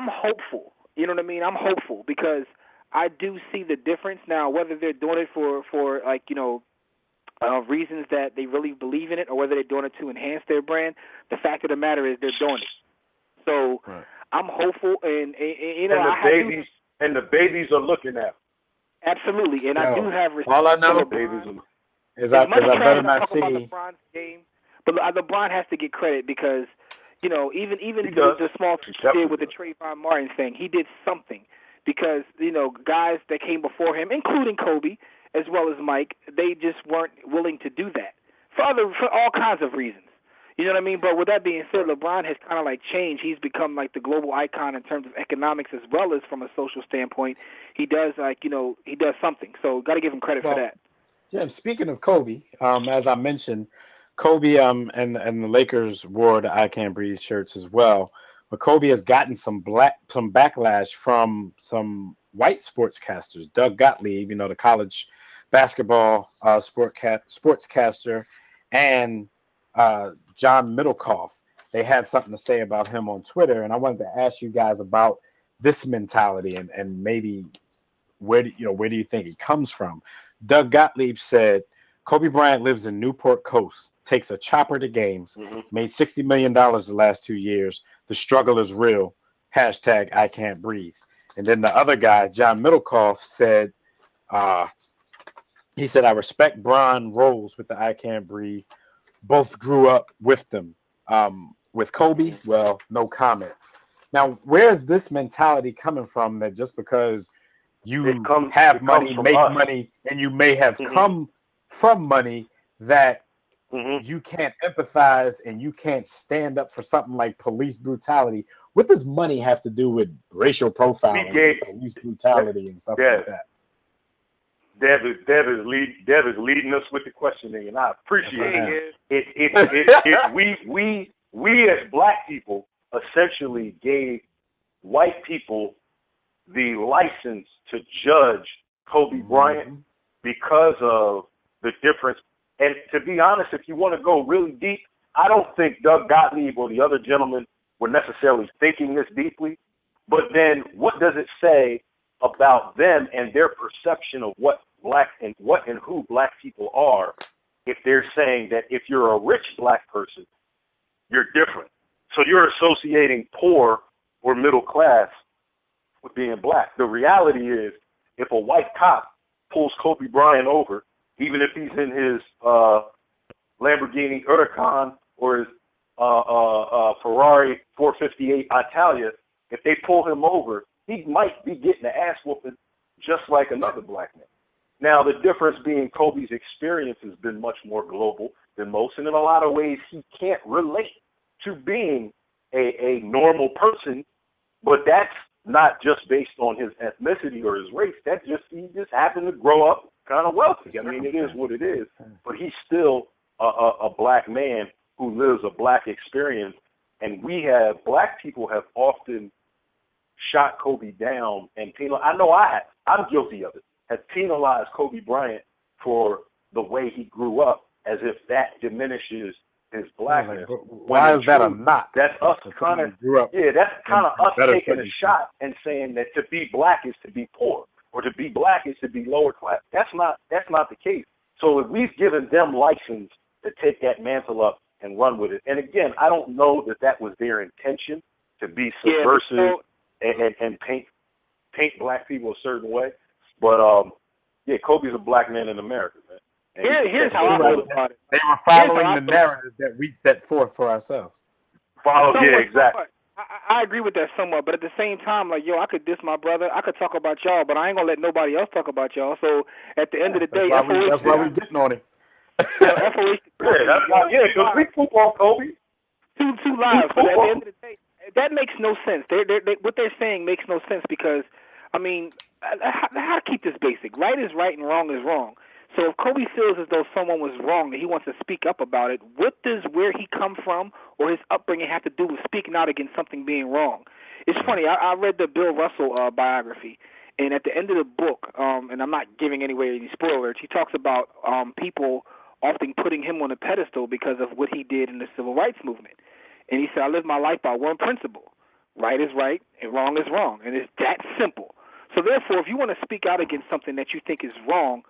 S6: hopeful. You know what I mean? I'm hopeful because I do see the difference now. Whether they're doing it for reasons that they really believe in it, or whether they're doing it to enhance their brand, the fact of the matter is they're doing it. So I'm hopeful, and
S5: the babies are looking at.
S6: Absolutely, and I do have respect.
S7: All I know is I better not see.
S6: LeBron's game, but LeBron has to get credit because even the small thing he did with the Trayvon Martin thing, he did something because guys that came before him, including Kobe as well as Mike, they just weren't willing to do that for all kinds of reasons. You know what I mean? But with that being said, LeBron has kind of like changed. He's become like the global icon in terms of economics as well as from a social standpoint. He does he does something. So got to give him credit for that.
S7: Yeah. Speaking of Kobe, as I mentioned, Kobe and the Lakers wore the I Can't Breathe shirts as well. But Kobe has gotten some backlash from some white sportscasters. Doug Gottlieb, the college basketball sportscaster, and John Middlecoff. They had something to say about him on Twitter, and I wanted to ask you guys about this mentality and maybe where do you think it comes from? Doug Gottlieb said Kobe Bryant lives in Newport Coast, takes a chopper to games, made $60 million the last 2 years. The struggle is real. # I can't breathe. And then the other guy, John Middlecoff, said, he said, I respect Bron Rose with the I can't breathe. Both grew up with them. With Kobe, well, no comment. Now, where's this mentality coming from that just because you have money, make money, and you may have come from money that you can't empathize and you can't stand up for something like police brutality? what does money have to do with racial profiling, and police brutality, and stuff like that?
S5: Dev is leading us with the questioning, and I appreciate it. We as black people essentially gave white people the license to judge Kobe Bryant because of the difference. And to be honest, if you want to go really deep, I don't think Doug Gottlieb or the other gentlemen were necessarily thinking this deeply. But then what does it say about them and their perception of what and who black people are if they're saying that if you're a rich black person, you're different. So you're associating poor or middle class with being black. The reality is if a white cop pulls Kobe Bryant over, even if he's in his Lamborghini Huracan or his Ferrari 458 Italia, if they pull him over, he might be getting an ass whooping just like another black man. Now, the difference being Kobe's experience has been much more global than most, and in a lot of ways he can't relate to being a normal person, but that's not just based on his ethnicity or his race. He just happened to grow up kind of wealthy. I mean, it is what it is, but he's still a black man who lives a black experience, and black people have often shot Kobe down and I'm guilty of it, have penalized Kobe Bryant for the way he grew up as if that diminishes his blackness.
S7: Why is that a knock?
S5: That's us kind of us taking a shot and saying that to be black is to be poor, or to be black is to be lower class. That's not the case. So if we've given them license to take that mantle up and run with it, and again, I don't know that was their intention to be subversive and paint black people a certain way, but Kobe's a black man in America, man.
S6: Here's how I feel about it.
S7: They were following the narrative that we set forth for ourselves.
S5: Exactly.
S6: I agree with that somewhat, but at the same time, like, I could diss my brother, I could talk about y'all, but I ain't gonna let nobody else talk about y'all. So at the end of the day,
S7: that's why we're getting on him.
S5: Because we poop on Kobe.
S6: Two lives, but at the end of the day, that makes no sense. What they're saying makes no sense because, I mean, how to keep this basic? Right is right and wrong is wrong. So if Kobe feels as though someone was wrong and he wants to speak up about it, what does where he come from or his upbringing have to do with speaking out against something being wrong? It's funny. I read the Bill Russell biography, and at the end of the book, and I'm not giving away any spoilers, he talks about people often putting him on a pedestal because of what he did in the civil rights movement. And he said, I live my life by one principle. Right is right and wrong is wrong. And it's that simple. So therefore, if you want to speak out against something that you think is wrong,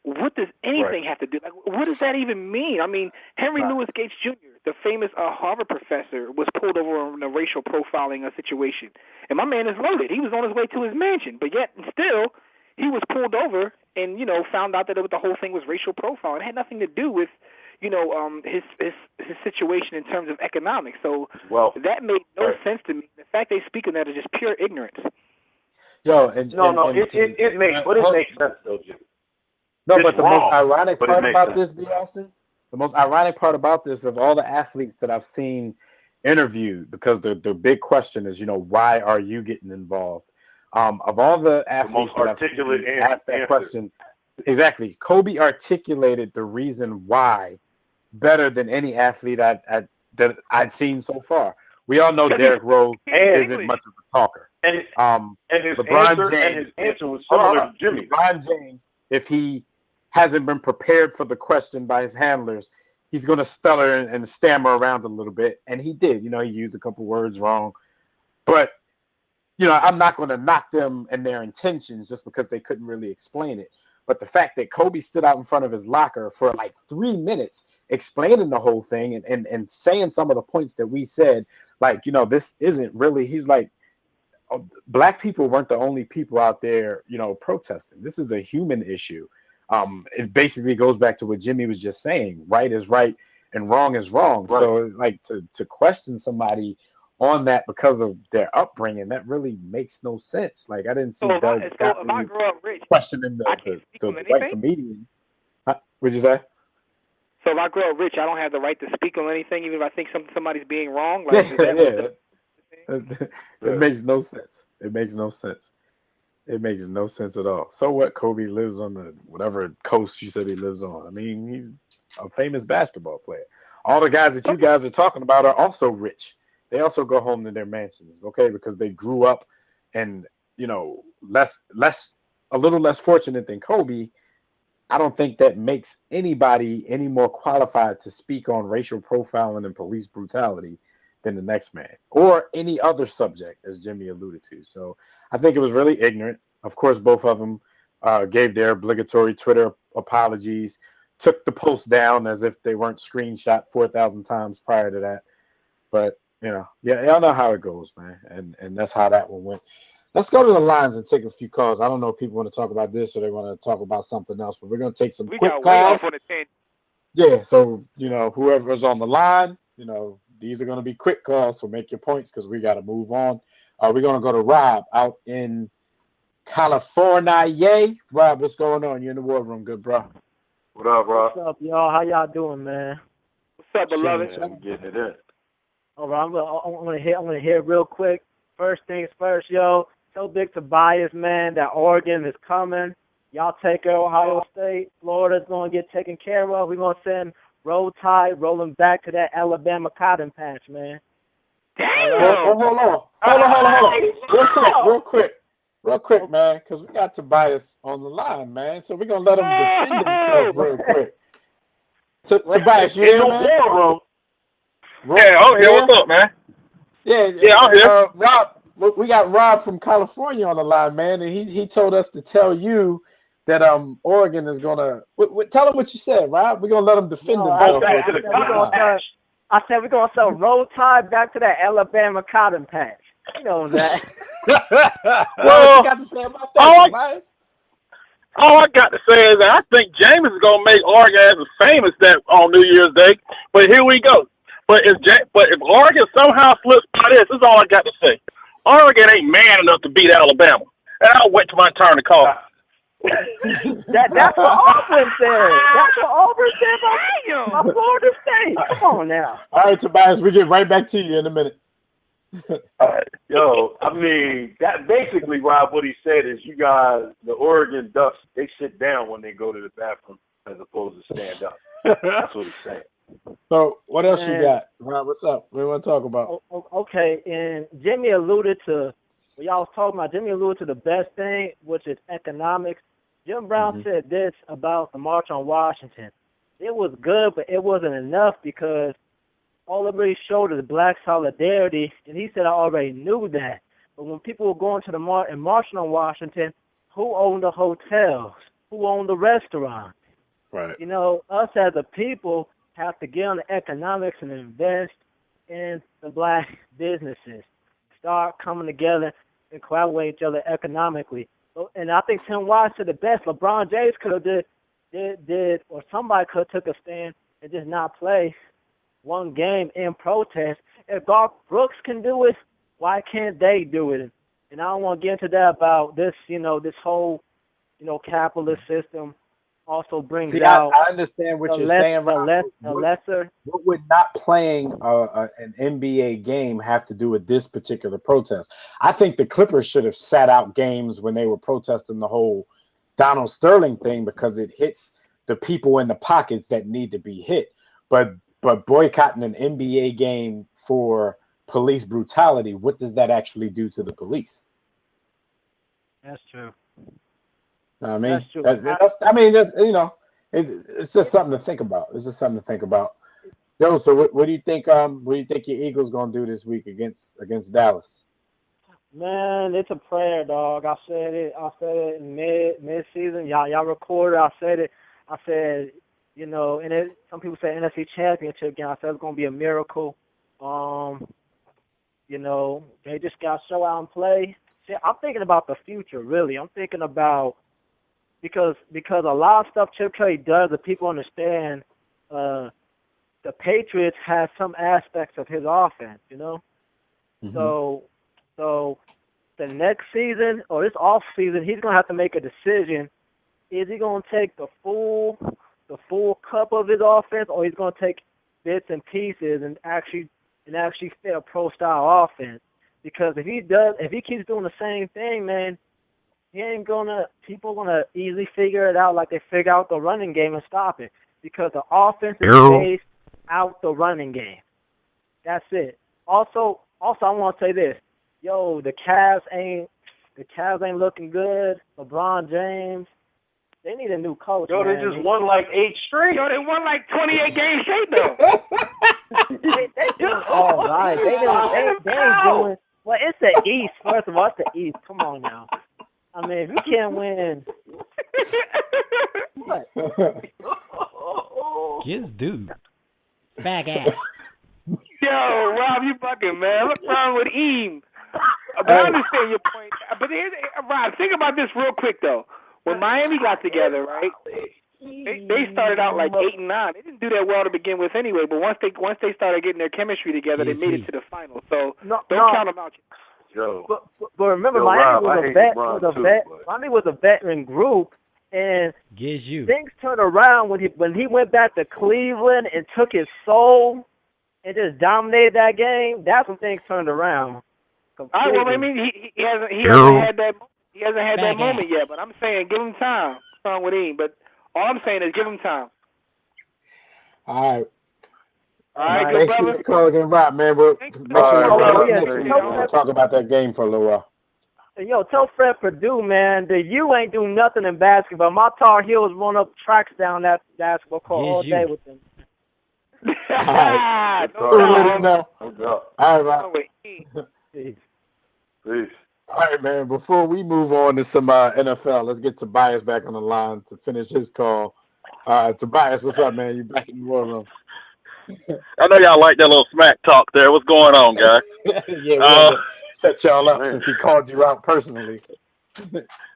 S6: what does anything have to do? Like, what does that even mean? I mean, Henry Louis Gates Jr., the famous Harvard professor, was pulled over in a racial profiling situation. And my man is loaded. He was on his way to his mansion. But yet, still, he was pulled over and, found out that the whole thing was racial profiling. It had nothing to do with, his situation in terms of economics. So that made no sense to me. The fact they speak of that is just pure ignorance.
S5: It makes sense, though, Jim.
S7: No,
S5: it's
S7: but the
S5: wrong,
S7: most ironic
S5: but
S7: part about this, B. Austin, the most ironic part about this, of all the athletes that I've seen interviewed, because the big question is, why are you getting involved? Of all the athletes that I've seen ask that question, exactly, Kobe articulated the reason why better than any athlete that I'd seen so far. We all know Derrick Rose isn't much of a talker.
S5: And his answer was similar to Jimmy.
S7: LeBron James, if he hasn't been prepared for the question by his handlers, he's going to stutter and stammer around a little bit. And he did. He used a couple words wrong. But, I'm not going to knock them and their intentions just because they couldn't really explain it. But the fact that Kobe stood out in front of his locker for like 3 minutes explaining the whole thing and saying some of the points that we said, like, this isn't really, he's like, black people weren't the only people out there, protesting. This is a human issue. It basically goes back to what Jimmy was just saying. Right is right and wrong is wrong. Right. So like to question somebody on that because of their upbringing, that really makes no sense. Like, I didn't see Doug questioning the white comedian. What'd you say?
S6: So if I grow up rich, I don't have the right to speak on anything, even if I think somebody's being wrong? Like,
S7: It makes no sense. It makes no sense. It makes no sense at all. So what? Kobe lives on the whatever coast you said he lives on. I mean, he's a famous basketball player. All the guys that you guys are talking about are also rich. They also go home to their mansions, okay, because they grew up and a little less fortunate than Kobe. I don't think that makes anybody any more qualified to speak on racial profiling and police brutality than the next man or any other subject, as Jimmy alluded to. So I think it was really ignorant. Of course, both of them gave their obligatory Twitter apologies, took the post down as if they weren't screenshot 4,000 times prior to that. But, y'all know how it goes, man. And that's how that one went. Let's go to the lines and take a few calls. I don't know if people want to talk about this or they want to talk about something else, but we're going to take some quick calls.
S6: Way off on the tangent.
S7: Yeah, so, whoever's on the line, these are going to be quick calls, so make your points because we got to move on. We're going to go to Rob out in California. Yay. Rob, what's going on? You're in the war room. Good, bro.
S5: What up, Rob?
S14: What's up, y'all? How y'all doing, man?
S6: What's up, beloved?
S5: I'm getting it in.
S14: All right, I'm gonna hear real quick. First things first, yo. So big Tobias, man, that Oregon is coming. Y'all take care of Ohio State. Florida's gonna get taken care of. We're gonna send Roll Tide rolling back to that Alabama cotton patch, man.
S6: Damn!
S7: Hold on. Real quick, man, because we got Tobias on the line, man. So we're going to let him defend himself real quick. Tobias, you here, man?
S15: Yeah, I'm here. What's up, man?
S7: Yeah,
S15: I'm here.
S7: Rob, we got Rob from California on the line, man, and he told us to tell you that Oregon is going to tell him what you said, Rob. We're going to let him defend himself.
S14: I said we're going to sell Roll Tide back to that Alabama cotton patch. You know that.
S15: Well,
S7: you got to say about that,
S15: all I got to say is that I think James is going to make Oregon as famous that on New Year's Day. But here we go. But if Oregon somehow slips by this is all I got to say. Oregon ain't man enough to beat Alabama. And I'll wait till my turn to call.
S14: That's what Auburn said. That's what Auburn said about Florida State. Come on now.
S7: All right, Tobias, we get right back to you in a minute.
S5: Yo, I mean, that basically, Rob, what he said is you guys, the Oregon Ducks, they sit down when they go to the bathroom as opposed to stand up. That's what he's saying.
S7: So, what else you got? Rob, what's up? What do you want to talk about?
S14: Okay, and Jimmy alluded to, what y'all was talking about, Jimmy alluded to the best thing, which is economics. Jim Brown said this about the March on Washington. It was good, but it wasn't enough because all it really showed is black solidarity, and he said I already knew that. But when people were going to the and marching on Washington, who owned the hotels? Who owned the restaurants?
S7: Right.
S14: Us as a people have to get on the economics and invest in the black businesses. Start coming together and collaborate each other economically. And I think Tim Wise said the best. LeBron James could have did, or somebody could have took a stand and just not play one game in protest. If Garth Brooks can do it, why can't they do it? And I don't want to get into that about this, this whole, capitalist system also brings out.
S7: I understand what you're saying, Rob.
S14: lesser.
S7: What would not playing an NBA game have to do with this particular protest? I think the Clippers should have sat out games when they were protesting the whole Donald Sterling thing because it hits the people in the pockets that need to be hit. But boycotting an NBA game for police brutality, what does that actually do to the police?
S14: That's true.
S7: I mean,
S14: That's true.
S7: it's just something to think about. It's just something to think about. Yo, so what do you think? What do you think your Eagles gonna do this week against Dallas?
S14: Man, it's a prayer, dog. I said it in mid season. Y'all recorded. I said it. I said, and some people say NFC Championship game. I said it's gonna be a miracle. They just got to show out and play. See, I'm thinking about the future, really. I'm thinking about because a lot of stuff Chip Kelly does that people understand. The Patriots have some aspects of his offense, So the next season or this off season, he's gonna have to make a decision. Is he gonna take the full cup of his offense, or he's gonna take bits and pieces and actually fit a pro style offense? Because if he keeps doing the same thing, man, people gonna easily figure it out like they figure out the running game and stop it. Because the offense is based out the running game. That's it. Also, I want to say this. Yo, the Cavs ain't looking good. LeBron James, they need a new coach.
S15: Yo,
S14: man.
S15: they just won like 8 straight.
S6: Yo, they won like 28 games straight though.
S14: they doing all right. They ain't doing. Well, it's the East. First of all, it's the East. Come on now. I mean, if you can't win, what?
S16: Yes, dude. Back ass.
S6: Yo, Rob, you fucking man. What's wrong with Eam? But I understand your point. But Rob, think about this real quick though. When Miami got together, right? They started out like 8-9. They didn't do that well to begin with anyway. But once they started getting their chemistry together, they made it to the finals. So don't count them out.
S5: Yo.
S14: But remember,
S5: Yo,
S14: Miami
S5: Rob,
S14: Miami was a veteran group, and things turned around when he went back to Cleveland and took his soul and just dominated that game. That's when things turned around.
S6: All right, well, I mean, he hasn't had that moment yet. But I'm saying, give him time. What's wrong with him? But all I'm saying is, give him time.
S7: All right.
S6: All right, good
S7: thanks
S6: brother.
S7: for the call again, Rob, man. We'll make sure we'll talk about that game for a little while.
S14: Yo, tell Fred Purdue, man, that you ain't do nothing in basketball. My Tar Heels run up tracks down that basketball court all day with them.
S7: All right. All right, Rob.
S14: Peace.
S7: All right, man. Before we move on to some NFL, let's get Tobias back on the line to finish his call. Tobias, what's up, man? You back in the war room?
S15: I know y'all like that little smack talk there. What's going on, guys?
S7: Yeah, we had to set y'all up since he called you out personally.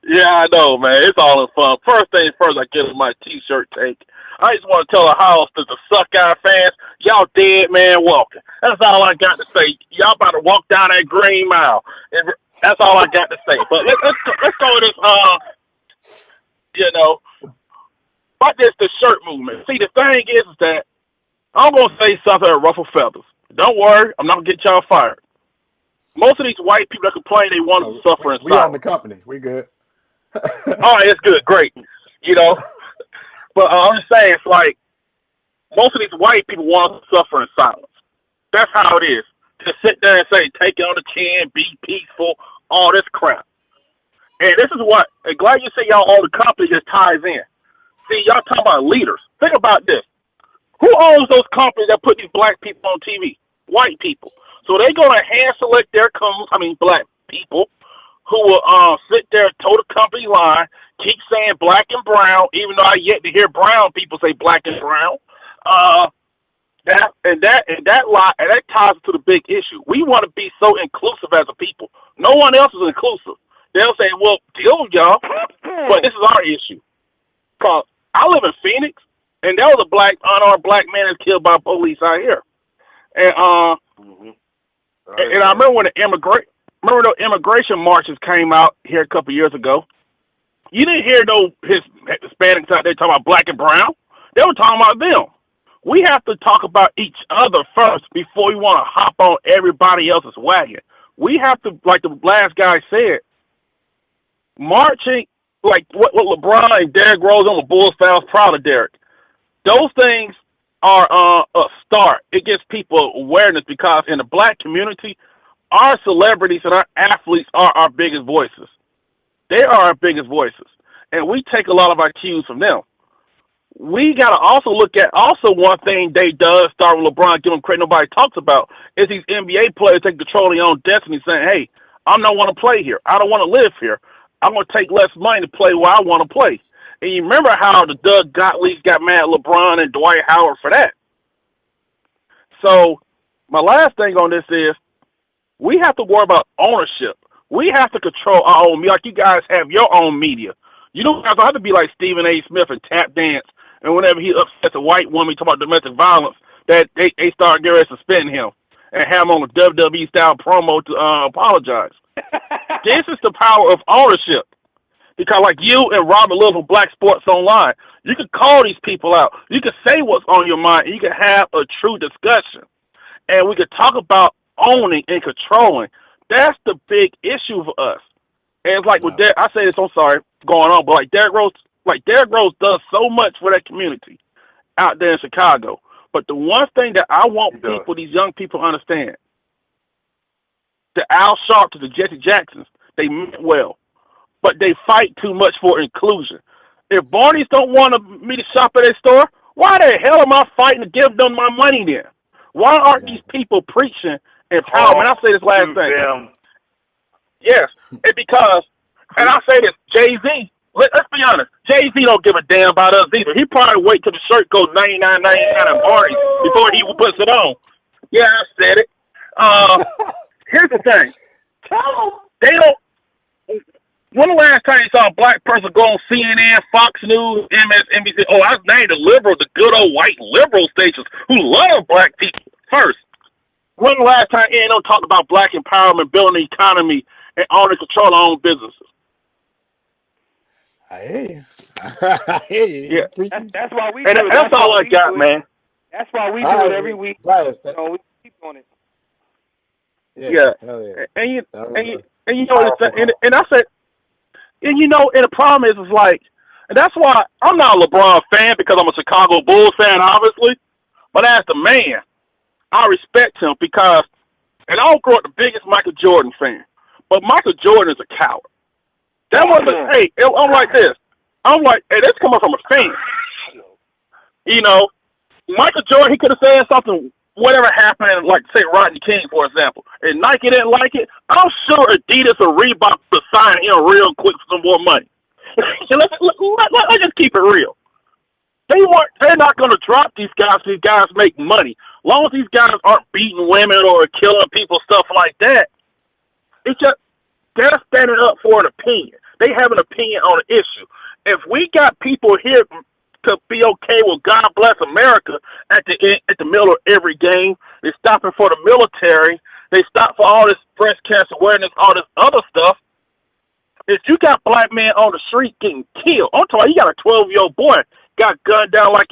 S15: Yeah, I know, man. It's all in fun. First things first, I get in my T-shirt take. I just want to tell the house that the Suckeye fans, y'all dead man walking. That's all I got to say. Y'all about to walk down that Green Mile. And that's all I got to say. But let's go with this. About the shirt movement. See, the thing is that I'm gonna say something that ruffle feathers. Don't worry, I'm not gonna get y'all fired. Most of these white people that complain they want to suffer in silence.
S7: We on the company. We good.
S15: All right, it's good, great. But I'm just saying, it's like most of these white people want to suffer in silence. That's how it is. To sit there and say, take it on the chin, be peaceful, all this crap. And this is what, I'm glad you say y'all own the company just ties in. See, y'all talking about leaders. Think about this. Who owns those companies that put these black people on TV? White people. So they're going to hand select their black people who will sit there, toe the company line, keep saying black and brown, even though I yet to hear brown people say black and brown. That ties to the big issue. We want to be so inclusive as a people. No one else is inclusive. They'll say, well, deal with y'all, but this is our issue. Cause I live in Phoenix, and there was a unarmed black man that's killed by police out here. And and I remember when the immigration marches came out here a couple years ago. You didn't hear no Hispanics out there talking about black and brown. They were talking about them. We have to talk about each other first before we want to hop on everybody else's wagon. We have to, like the last guy said, marching, like what LeBron and Derrick Rose on the Bulls fans, proud of Derrick. Those things are a start. It gives people awareness because in the black community, our celebrities and our athletes are our biggest voices. They are our biggest voices. And we take a lot of our cues from them. We got to also look at one thing they does, start with LeBron, give him credit nobody talks about, is these NBA players take control of their own destiny saying, hey, I'm not want to play here. I don't want to live here. I'm going to take less money to play where I want to play. And you remember how the Doug Gottlieb got mad at LeBron and Dwight Howard for that. So my last thing on this is we have to worry about ownership. We have to control our own media, like you guys have your own media. You don't have to be like Stephen A. Smith and tap dance, and whenever he upsets a white woman, talk about domestic violence, that they start getting ready to suspend him and have him on a WWE-style promo to apologize. This is the power of ownership. Because like you and Robert Love from Black Sports Online, you can call these people out. You can say what's on your mind, and you can have a true discussion. And we can talk about owning and controlling. That's the big issue for us. And it's like with Derrick, I say this, I'm sorry, going on, but like Derrick Rose does so much for that community out there in Chicago. But the one thing that I want people, these young people, understand, the Al Sharptons, the Jesse Jacksons, they meant well, but they fight too much for inclusion. If Barneys don't want me to shop at their store, why the hell am I fighting to give them my money then? Why aren't these people preaching empowerment? I'll say this last thing. Yes, it's because, and I'll say this, Jay-Z, let's be honest, Jay-Z don't give a damn about us either. He probably wait till the shirt goes $99.99 at Barneys before he puts it on. Yeah, I said it. Here's the thing. They don't. When the last time you saw a black person go on CNN, Fox News, MSNBC? Oh, I was named the liberal, the good old white liberal stations who love black people first. When the last time ANO talked about black empowerment, building the economy, and owning control our own businesses?
S7: I hear you. I hear you.
S15: Yeah.
S6: That's why we.
S15: And
S6: do it.
S15: that's all I got, man.
S6: That's why we do it every week.
S7: Bias,
S6: You know, we keep on it.
S15: Yeah.
S7: Hell yeah.
S15: And you
S7: That was
S15: know, and I said, and you know, and the problem is like, and that's why I'm not a LeBron fan because I'm a Chicago Bulls fan, obviously. But as the man, I respect him because, and I don't grow up the biggest Michael Jordan fan, but Michael Jordan is a coward. That wasn't, hey, I'm like this. I'm like, hey, that's coming from a fan. You know, Michael Jordan, he could have said something, whatever happened, like, say, Rodney King, for example, and Nike didn't like it. I'm sure Adidas or Reebok would sign him real quick for some more money. let's just keep it real. They're not going to drop these guys. These guys make money. As long as these guys aren't beating women or killing people, stuff like that, it's just, they're standing up for an opinion. They have an opinion on an issue. If we got people here to be okay with God bless America at the middle of every game, they're stopping for the military, they stop for all this breast cancer awareness, all this other stuff. If you got black men on the street getting killed, I'm talking, you got a 12-year-old boy got gunned down like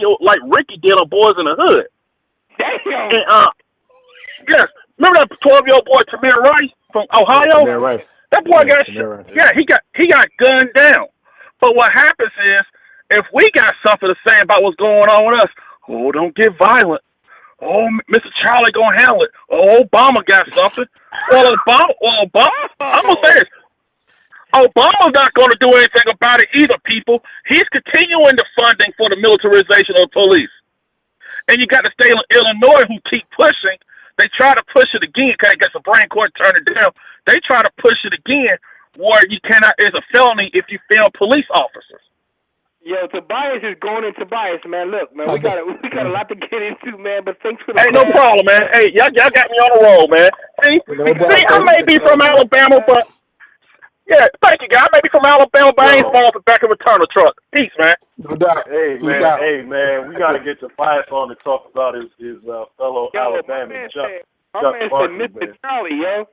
S15: Ricky did on Boys in the Hood.
S6: Damn.
S15: And, yes, remember that 12-year-old boy Tamir Rice from Ohio?
S7: Tamir Rice.
S15: That boy he got gunned down. But what happens is, if we got something to say about what's going on with us, oh, don't get violent. Oh, Mr. Charlie gonna handle it. Oh, Obama got something. Well, Obama, I'm gonna say this. Obama's not going to do anything about it either, people. He's continuing the funding for the militarization of the police. And you got the state of Illinois who keep pushing. They try to push it again because the Supreme Court turned it down. They try to push it again where you cannot, it's a felony if you fail police officers.
S6: Yo, Tobias is going into bias, man. Look, man, we got a lot to get into, man. But thanks for the
S15: Hey, no problem, man. Hey, y'all got me on the roll, man. See, I may be from Alabama, but yeah, thank you, guys. I may be from Alabama, but I ain't falling for back of a Turner truck. Peace, man.
S7: No doubt.
S5: Hey,
S7: Peace
S5: man.
S7: out.
S5: Hey, man. We got to get Tobias on to talk about his fellow Alabama Chuck Barkley,
S6: Mr.
S5: man.
S6: Charlie, yo.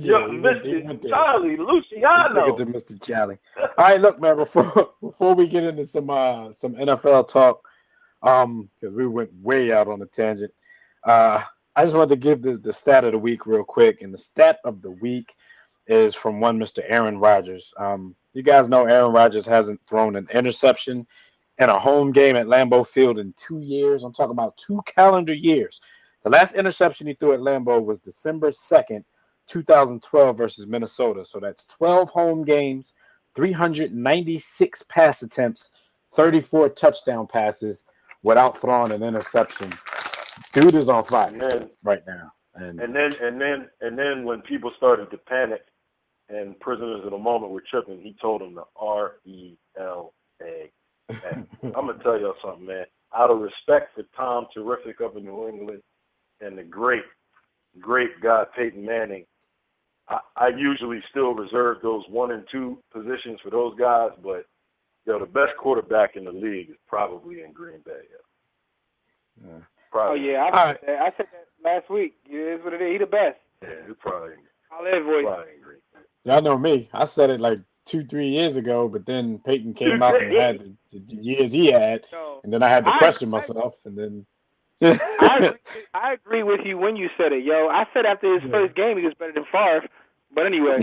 S5: Yeah, Mr. Charlie Luciano.
S7: Look at the Mr. Charlie. All right, look, man. Before we get into some NFL talk, because we went way out on a tangent. I just wanted to give the stat of the week real quick, and the stat of the week is from one Mr. Aaron Rodgers. You guys know Aaron Rodgers hasn't thrown an interception in a home game at Lambeau Field in 2 years. I'm talking about 2 calendar years. The last interception he threw at Lambeau was December 2nd. 2012 versus Minnesota. So that's 12 home games, 396 pass attempts, 34 touchdown passes without throwing an interception. Dude is on fire right now. And
S5: then when people started to panic and prisoners of the moment were tripping, he told them the RELA. I'm gonna tell y'all something, man. Out of respect for Tom Terrific up in New England and the great guy Peyton Manning, I usually still reserve those 1 and 2 positions for those guys, but the best quarterback in the league is probably in Green Bay.
S6: Oh
S5: Probably.
S6: yeah, I said that last week. It is what it is. He the best.
S5: Yeah, he probably.
S6: I'll live with
S5: Green Bay.
S7: y'all know me. I said it like 2-3 years ago, but then Peyton came out and had the years he had, and then I had to question myself, and then
S6: I agree with you when you said it, yo. I said after his first game he was better than Favre. But anyway.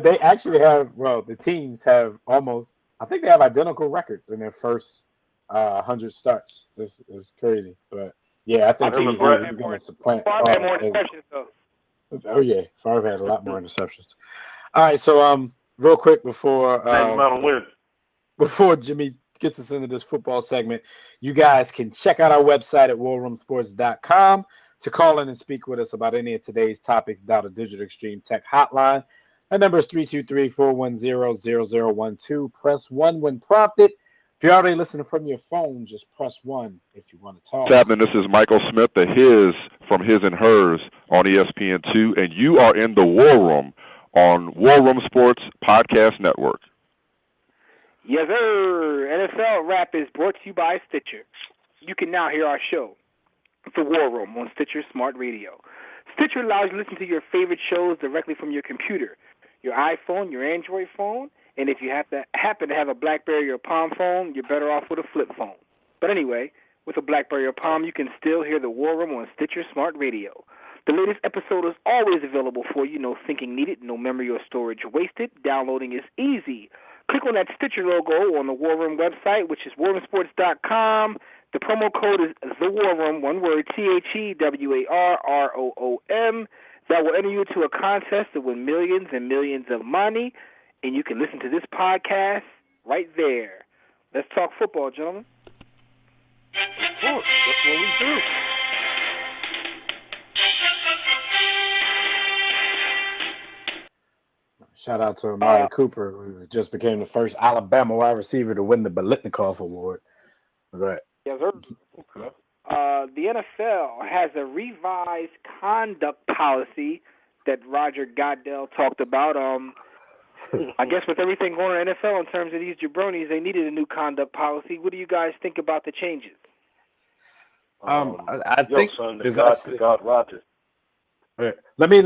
S7: They actually have, the teams have almost, I think they have identical records in their first 100 starts. This is crazy. But, yeah, I think he's going to supplant.
S6: Favre had more interceptions, though.
S7: Oh, yeah. Favre had a lot more interceptions. All right, so real quick before Jimmy gets us into this football segment, you guys can check out our website at warroomsports.com to call in and speak with us about any of today's topics. Dial the Digital Extreme Tech Hotline. That number is 323-410-0012. Press 1 when prompted. If you're already listening from your phone, just press 1 if you want to talk.
S17: What's happening? This is Michael Smith, the His from His and Hers on ESPN2, and you are in the War Room on War Room Sports Podcast Network.
S6: Yes, sir. NFL Rap is brought to you by Stitcher. You can now hear our show, The War Room, on Stitcher Smart Radio. Stitcher allows you to listen to your favorite shows directly from your computer, your iPhone, your Android phone, and if you happen to have a BlackBerry or Palm phone, you're better off with a flip phone. But anyway, with a BlackBerry or Palm, you can still hear The War Room on Stitcher Smart Radio. The latest episode is always available for you. No syncing needed, no memory or storage wasted. Downloading is easy. Click on that Stitcher logo on the War Room website, which is warroomsports.com. The promo code is The War Room, one word, TheWarRoom. That will enter you to a contest to win millions and millions of money, and you can listen to this podcast right there. Let's talk football, gentlemen.
S5: That's what we do.
S7: Shout out to Amari Cooper, who just became the first Alabama wide receiver to win the Biletnikoff Award. Go ahead.
S6: Yes, sir. The NFL has a revised conduct policy that Roger Goodell talked about. I guess with everything going on in the NFL in terms of these jabronis, they needed a new conduct policy. What do you guys think about the changes?
S7: I think
S5: God Roger.
S7: Let me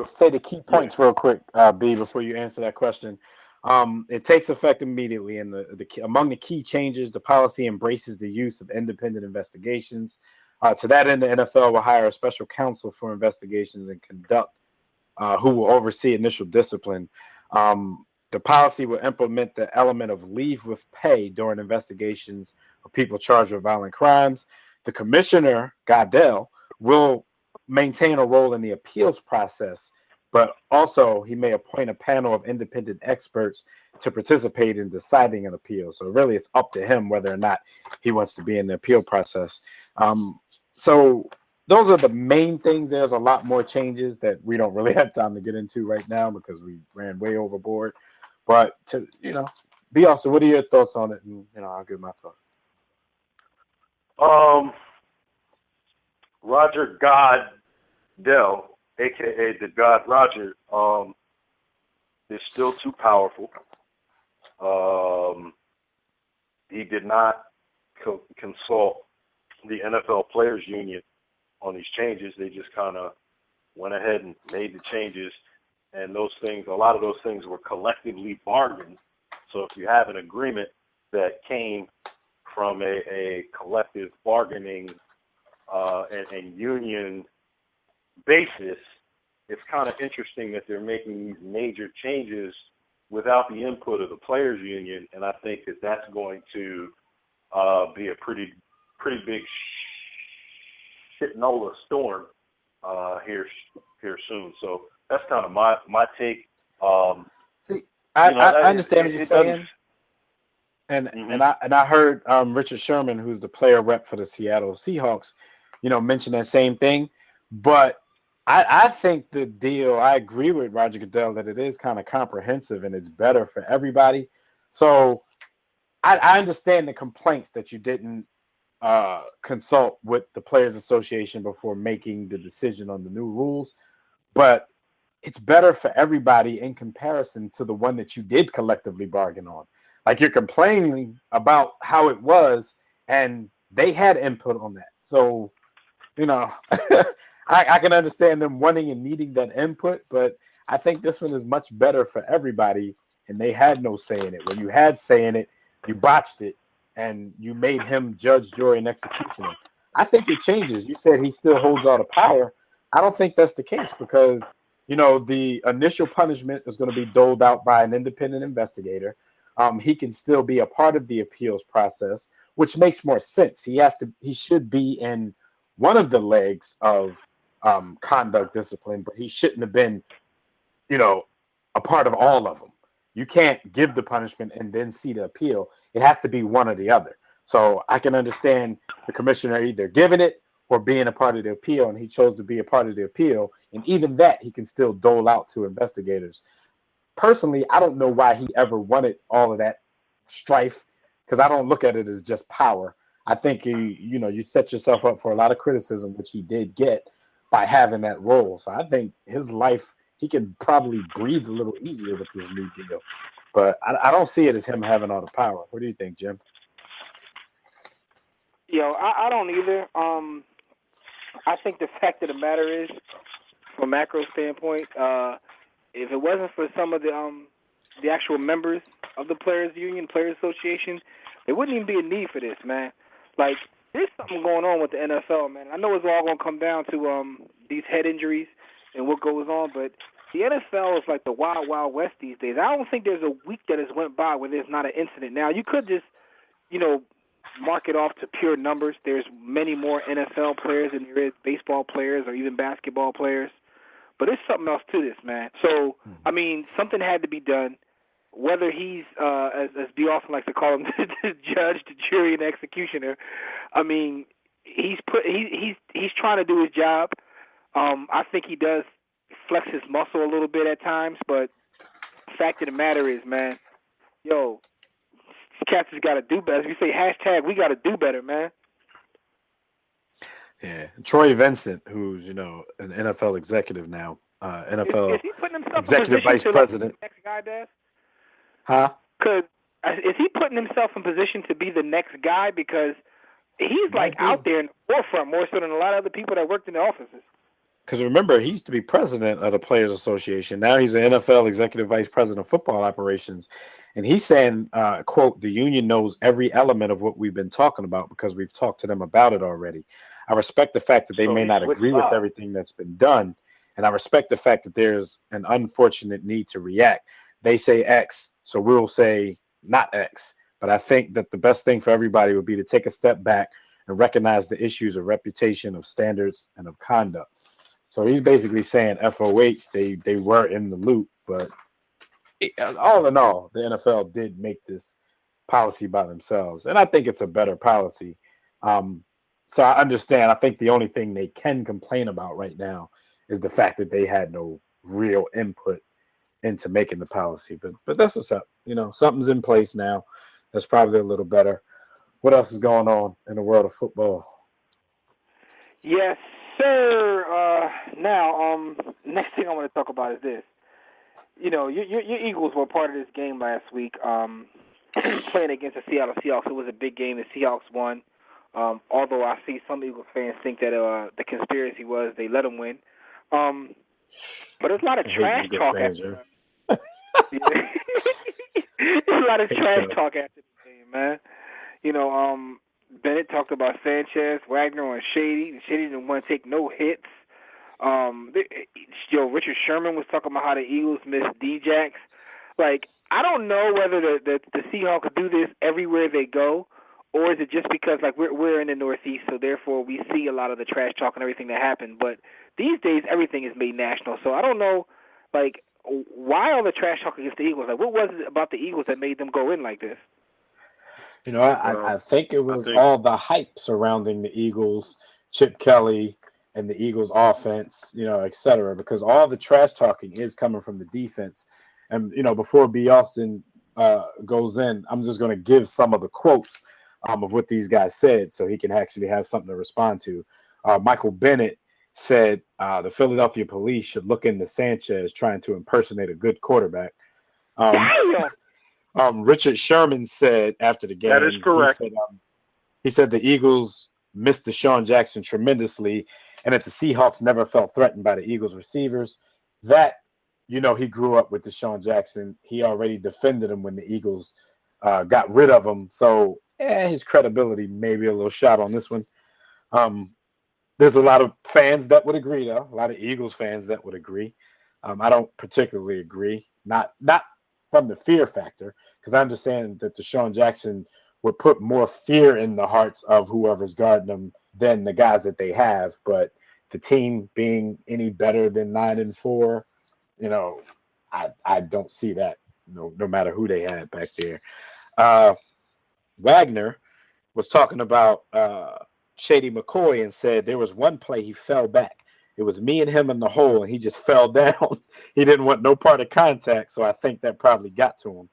S7: say the key points real quick, B, before you answer that question. It takes effect immediately, and among the key changes, the policy embraces the use of independent investigations. To that end, the NFL will hire a special counsel for investigations and conduct, who will oversee initial discipline. The policy will implement the element of leave with pay during investigations of people charged with violent crimes. The commissioner, Goodell, will maintain a role in the appeals process, but also he may appoint a panel of independent experts to participate in deciding an appeal. So really it's up to him whether or not he wants to be in the appeal process. So those are the main things. There's a lot more changes that we don't really have time to get into right now because we ran way overboard. But B, also, what are your thoughts on it? And I'll give my thoughts.
S5: Roger Goodell, a.k.a. the God Roger, is still too powerful. He did not consult the NFL Players Union on these changes. They just kind of went ahead and made the changes, and a lot of those things were collectively bargained. So if you have an agreement that came from a collective bargaining and union basis, it's kind of interesting that they're making these major changes without the input of the players union, and I think that that's going to be a pretty big shitnola storm here soon. So that's kind of my take.
S7: I understand what you're saying. And I heard Richard Sherman, who's the player rep for the Seattle Seahawks, mention that same thing. But I think the deal, I agree with Roger Goodell that it is kind of comprehensive and it's better for everybody. So I understand the complaints that you didn't consult with the Players Association before making the decision on the new rules, but it's better for everybody in comparison to the one that you did collectively bargain on. Like, you're complaining about how it was, and they had input on that. So, I can understand them wanting and needing that input, but I think this one is much better for everybody, and they had no say in it. When you had say in it, you botched it, and you made him judge, jury, and executioner. I think it changes. You said he still holds all the power. I don't think that's the case because, the initial punishment is going to be doled out by an independent investigator. He can still be a part of the appeals process, which makes more sense. He should be in one of the legs of conduct discipline, but he shouldn't have been, a part of all of them. You can't give the punishment and then see the appeal. It has to be one or the other. So I can understand the commissioner either giving it or being a part of the appeal, and he chose to be a part of the appeal. And even that he can still dole out to investigators. Personally, I don't know why he ever wanted all of that strife because I don't look at it as just power. I think you set yourself up for a lot of criticism, which he did get by having that role. So I think his life, he can probably breathe a little easier with this new deal. But I don't see it as him having all the power. What do you think, Jim?
S6: I don't either. I think the fact of the matter is, from a macro standpoint, if it wasn't for some of the actual members of the Players Union, Players Association, there wouldn't even be a need for this, man. Like, there's something going on with the NFL, man. I know it's all going to come down to these head injuries and what goes on, but the NFL is like the wild, wild west these days. I don't think there's a week that has went by where there's not an incident. Now, you could just, mark it off to pure numbers. There's many more NFL players than there is baseball players or even basketball players. But there's something else to this, man. So, something had to be done. Whether he's, as B. Austin likes to call him, the judge, the jury, and executioner, he's trying to do his job. I think he does flex his muscle a little bit at times, but the fact of the matter is, man, cats has got to do better. As we say, hashtag, we got to do better, man.
S7: Yeah, Troy Vincent, who's an NFL executive now, NFL
S6: is he putting himself
S7: executive
S6: in
S7: vice
S6: to
S7: president.
S6: Like the next guy does?
S7: Huh?
S6: Is he putting himself in position to be the next guy? Because he's like out there in the forefront more so than a lot of other people that worked in the offices.
S7: Because remember, he used to be president of the Players Association. Now he's an NFL executive vice president of football operations. And he's saying, quote, the union knows every element of what we've been talking about because we've talked to them about it already. I respect the fact that they may not agree with everything that's been done. And I respect the fact that there's an unfortunate need to react. They say X, so we'll say not X. But I think that the best thing for everybody would be to take a step back and recognize the issues of reputation, of standards, and of conduct. So he's basically saying FOH, they were in the loop, but all in all, the NFL did make this policy by themselves. And I think it's a better policy. So I understand. I think the only thing they can complain about right now is the fact that they had no real input into making the policy. But that's what's up. Something's in place now that's probably a little better. What else is going on in the world of football?
S6: Yes, sir. Now, next thing I want to talk about is this. Your Eagles were part of this game last week, playing against the Seattle Seahawks. It was a big game. The Seahawks won. Although I see some Eagles fans think that the conspiracy was they let them win. But there's a lot of trash talk after there's a lot of trash talk after the game, man. Bennett talked about Sanchez, Wagner on Shady. Shady didn't want to take no hits. Richard Sherman was talking about how the Eagles missed D-Jacks. Like, I don't know whether the Seahawks do this everywhere they go, or is it just because we're in the Northeast, so therefore we see a lot of the trash talk and everything that happened. But these days everything is made national, so I don't know, why all the trash talk against the Eagles? What was it about the Eagles that made them go in like this?
S7: I think it was all the hype surrounding the Eagles, Chip Kelly, and the Eagles offense, et cetera, because all the trash talking is coming from the defense. And, before B. Austin goes in, I'm just going to give some of the quotes of what these guys said so he can actually have something to respond to. Michael Bennett said the Philadelphia police should look into Sanchez trying to impersonate a good quarterback. Richard Sherman said after the game,
S15: that is correct.
S7: He said the Eagles missed Deshaun Jackson tremendously and that the Seahawks never felt threatened by the Eagles receivers. That, he grew up with Deshaun Jackson. He already defended him when the Eagles got rid of him. So his credibility may be a little shot on this one. There's a lot of fans that would agree, though. A lot of Eagles fans that would agree. I don't particularly agree. Not from the fear factor, because I understand that Deshaun Jackson would put more fear in the hearts of whoever's guarding them than the guys that they have. But the team being any better than 9-4, I don't see that. No matter who they had back there. Wagner was talking about Shady McCoy and said there was one play he fell back. It was me and him in the hole, and he just fell down. He didn't want no part of contact, so I think that probably got to him.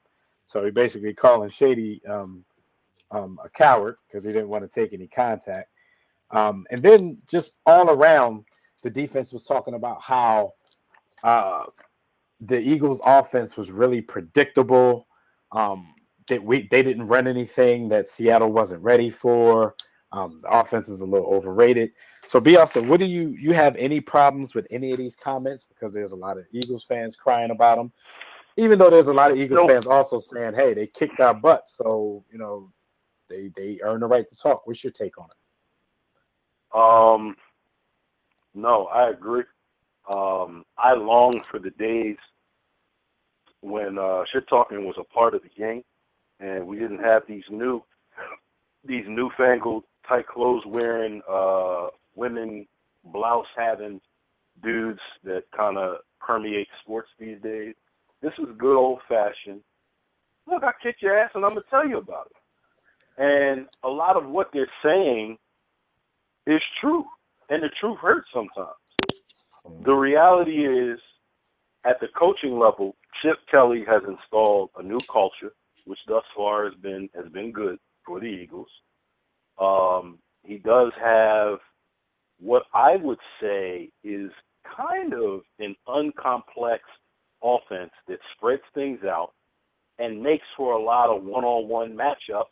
S7: So he basically calling Shady a coward because he didn't want to take any contact. And then just all around, the defense was talking about how the Eagles' offense was really predictable. They didn't run anything that Seattle wasn't ready for. The offense is a little overrated. So, Bielsa, what do you have any problems with any of these comments? Because there's a lot of Eagles fans crying about them, even though there's a lot of Eagles fans also saying, "Hey, they kicked our butts, so they earn the right to talk." What's your take on it?
S5: No, I agree. I long for the days when shit talking was a part of the game, and we didn't have these newfangled tight clothes wearing, women blouse having dudes that kind of permeate sports these days. This is good old fashioned. Look, I kicked your ass, and I'm gonna tell you about it. And a lot of what they're saying is true, and the truth hurts sometimes. The reality is, at the coaching level, Chip Kelly has installed a new culture, which thus far has been good for the Eagles. He does have what I would say is kind of an uncomplex offense that spreads things out and makes for a lot of one-on-one matchups.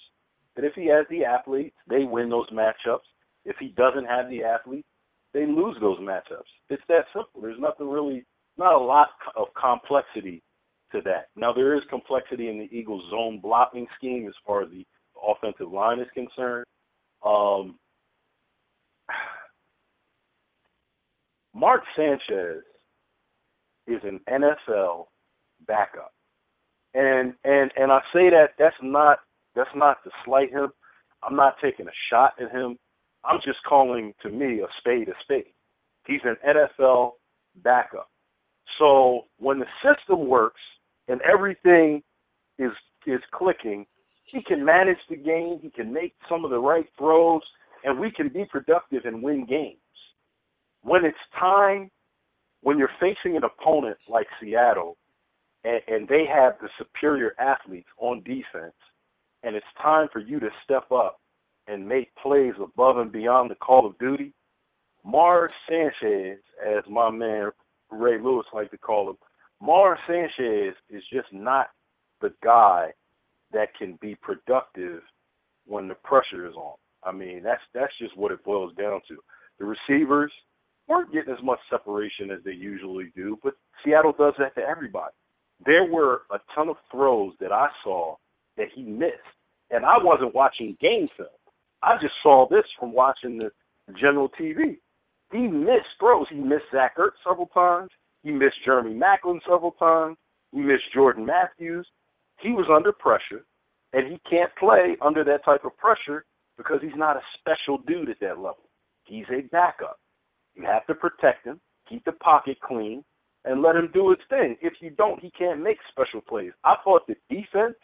S5: That if he has the athletes, they win those matchups. If he doesn't have the athletes, they lose those matchups. It's that simple. There's not a lot of complexity to that. Now, there is complexity in the Eagles' zone blocking scheme as far as the offensive line is concerned. Mark Sanchez is an NFL backup. And I say that's not to slight him. I'm not taking a shot at him. I'm just calling, to me, a spade a spade. He's an NFL backup. So when the system works and everything is clicking, he can manage the game, he can make some of the right throws, and we can be productive and win games. When it's time, when you're facing an opponent like Seattle, and they have the superior athletes on defense, and it's time for you to step up and make plays above and beyond the call of duty, Mars Sanchez, as my man Ray Lewis likes to call him, Mars Sanchez is just not the guy that can be productive when the pressure is on. I mean, that's just what it boils down to. The receivers weren't getting as much separation as they usually do, but Seattle does that to everybody. There were a ton of throws that I saw that he missed, and I wasn't watching game film. I just saw this from watching the general TV. He missed throws. He missed Zach Ertz several times. He missed Jeremy Maclin several times. He missed Jordan Matthews. He was under pressure, and he can't play under that type of pressure because he's not a special dude at that level. He's a backup. You have to protect him, keep the pocket clean, and let him do his thing. If you don't, he can't make special plays. I thought the defense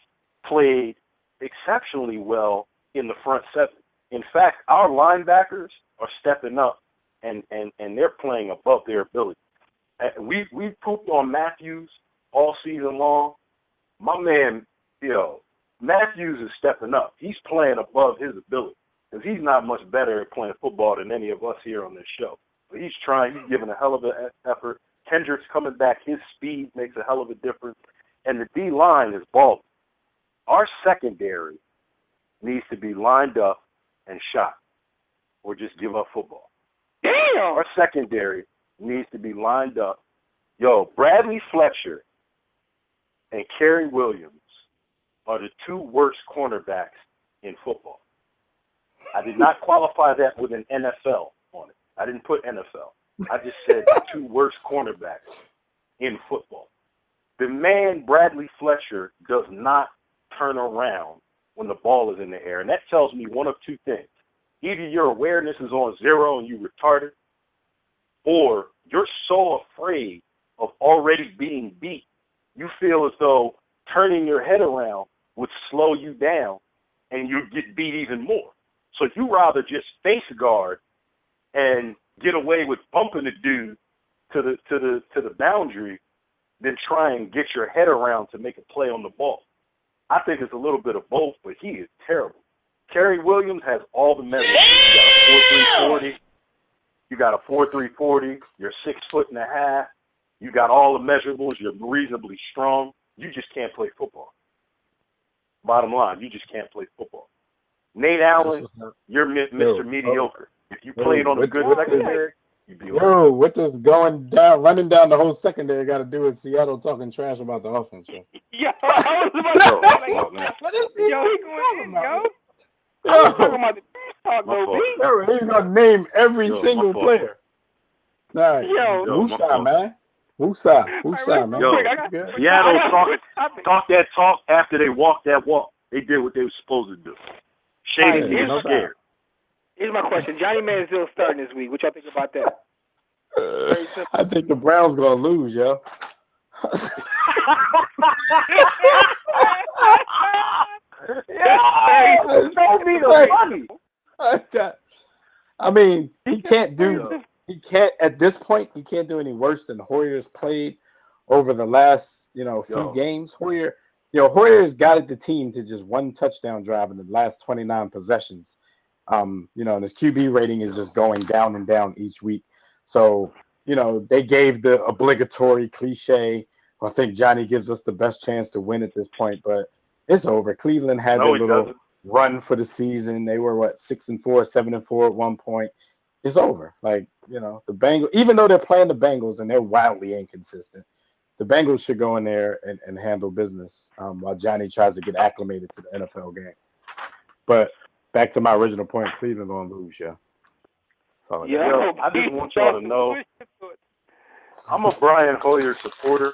S5: played exceptionally well in the front seven. In fact, our linebackers are stepping up, and they're playing above their ability. We pooped on Matthews all season long. My man, Matthews is stepping up. He's playing above his ability because he's not much better at playing football than any of us here on this show. But he's trying. He's giving a hell of an effort. Kendrick's coming back. His speed makes a hell of a difference. And the D-line is balling. Our secondary needs to be lined up and shot or just give up football.
S6: Damn!
S5: Our secondary needs to be lined up. Bradley Fletcher and Kerry Williams are the two worst cornerbacks in football. I did not qualify that with an NFL on it. I didn't put NFL. I just said the 2 worst cornerbacks in football. The man, Bradley Fletcher, does not turn around when the ball is in the air. And that tells me one of 2 things. Either your awareness is on 0 and you retarded, or you're so afraid of already being beat, you feel as though turning your head around would slow you down and you'd get beat even more. So you rather just face guard and get away with bumping the dude to the boundary than try and get your head around to make a play on the ball. I think it's a little bit of both, but he is terrible. Kerry Williams has all the measures. You got a 4.3 40. You're 6'1.5". You got all the measurables. You're reasonably strong. You just can't play football. Bottom line, you just can't play football. Nate Allen, you're Mr. Mediocre. If you played on a good secondary, you'd be
S7: Yo, what does running down the whole secondary got to do with Seattle talking trash about the offense? Yo,
S6: I was about to say,
S7: what is
S6: he going in, yo. I was talking about the talk, though.
S7: He's gonna name every single player. All right,
S6: Yo.
S7: Woosah, man. Woosah, man.
S5: Yo, Seattle talk that talk after they walked that walk. They did what they were supposed to do. Shady is scared.
S6: Here's my question. Johnny Manziel starting this week. What y'all think about that?
S7: I think the Browns gonna lose, yo.
S5: Don't be the funny.
S7: I mean, he can't at this point, he can't do any worse than Hoyer's played over the last, few games. Hoyer's guided the team to just 1 touchdown drive in the last 29 possessions. And his QB rating is just going down and down each week. So, they gave the obligatory cliche. I think Johnny gives us the best chance to win at this point, but it's over. Cleveland had their little run for the season. They were 6-4, 7-4 at one point. It's over. The Bengals, even though they're playing the Bengals and they're wildly inconsistent, the Bengals should go in there and handle business while Johnny tries to get acclimated to the NFL game. But back to my original point, Cleveland going to lose, yeah.
S5: Yo, I just want y'all to know, I'm a Brian Hoyer supporter.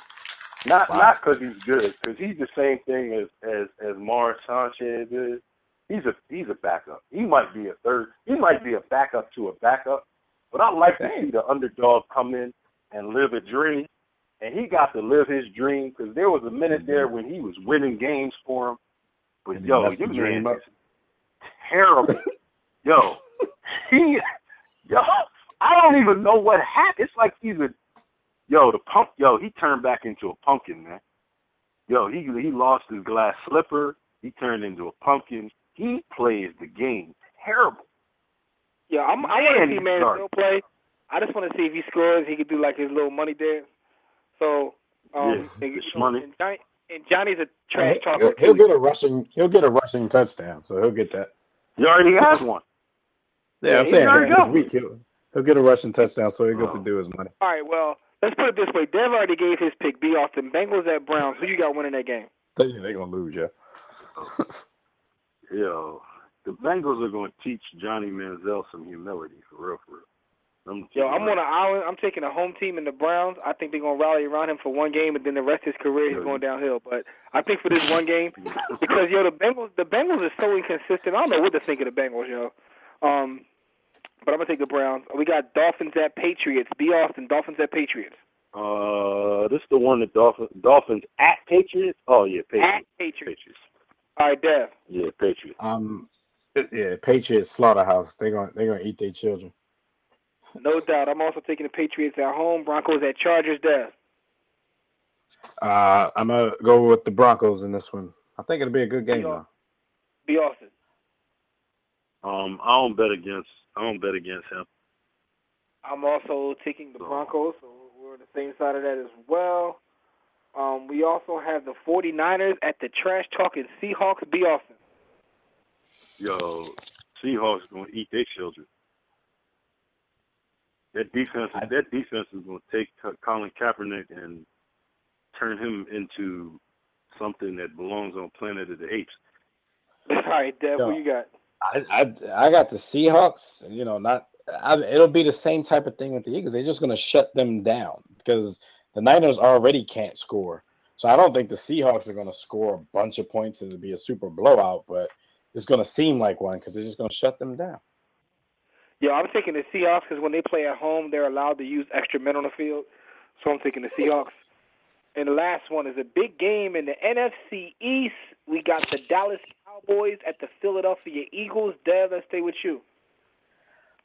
S5: Not because he's good, because he's the same thing as Mars Sanchez is. He's a backup. He might be a third. He might be a backup to a backup. But I like to see the underdog come in and live a dream. And he got to live his dream because there was a minute there when he was winning games for him. But your man is terrible. I don't even know what happened. It's like he turned back into a pumpkin, man. He lost his glass slipper. He turned into a pumpkin. He plays the game terrible.
S6: Yeah, I want to see Manziel play. I just want to see if he scores, he could do like his little money dance. So,
S5: money.
S6: And Johnny's a trash talker.
S7: He'll get a rushing touchdown, so he'll get that.
S5: He already has one.
S7: Yeah, I'm saying this week he'll get a rushing touchdown, so he'll get to do his money.
S6: All right, well, let's put it this way. Dev already gave his pick. B. Austin, Bengals at Browns. Who you got winning that game?
S7: Tell you they're gonna lose, yeah.
S5: The Bengals are going to teach Johnny Manziel some humility, for real.
S6: I'm on an island. I'm taking a home team in the Browns. I think they're going to rally around him for one game, and then the rest of his career he's going downhill. But I think for this one game, because, the Bengals are so inconsistent. I don't know what to think of the Bengals, But I'm going to take the Browns. We got Dolphins at Patriots. B. Austin, Dolphins at Patriots.
S5: This is the one that Dolphins at Patriots? Oh, yeah, Patriots.
S6: At Patriots. All right, Dev.
S5: Yeah, Patriots.
S7: Patriots slaughterhouse. They're gonna eat their children.
S6: No doubt. I'm also taking the Patriots at home. Broncos at Chargers. Dev.
S7: I'm gonna go with the Broncos in this one. I think it'll be a good game.
S6: B. Austin.
S5: I don't bet against him.
S6: I'm also taking the Broncos, so we're on the same side of that as well. We also have the 49ers at the trash-talking Seahawks. B. Austin.
S5: Seahawks going to eat their children. That defense is going to take Colin Kaepernick and turn him into something that belongs on Planet of the Apes.
S6: All right, Dev, who
S7: Yo.
S6: you got?
S7: I got the Seahawks. It'll be the same type of thing with the Eagles. They're just going to shut them down because the Niners already can't score. So I don't think the Seahawks are going to score a bunch of points and it'll be a super blowout, but it's going to seem like one because they're just going to shut them down.
S6: Yeah, I'm taking the Seahawks because when they play at home, they're allowed to use extra men on the field. So I'm taking the Seahawks. And the last one is a big game in the NFC East. We got the Dallas Cowboys at the Philadelphia Eagles. Dev, let's stay with you.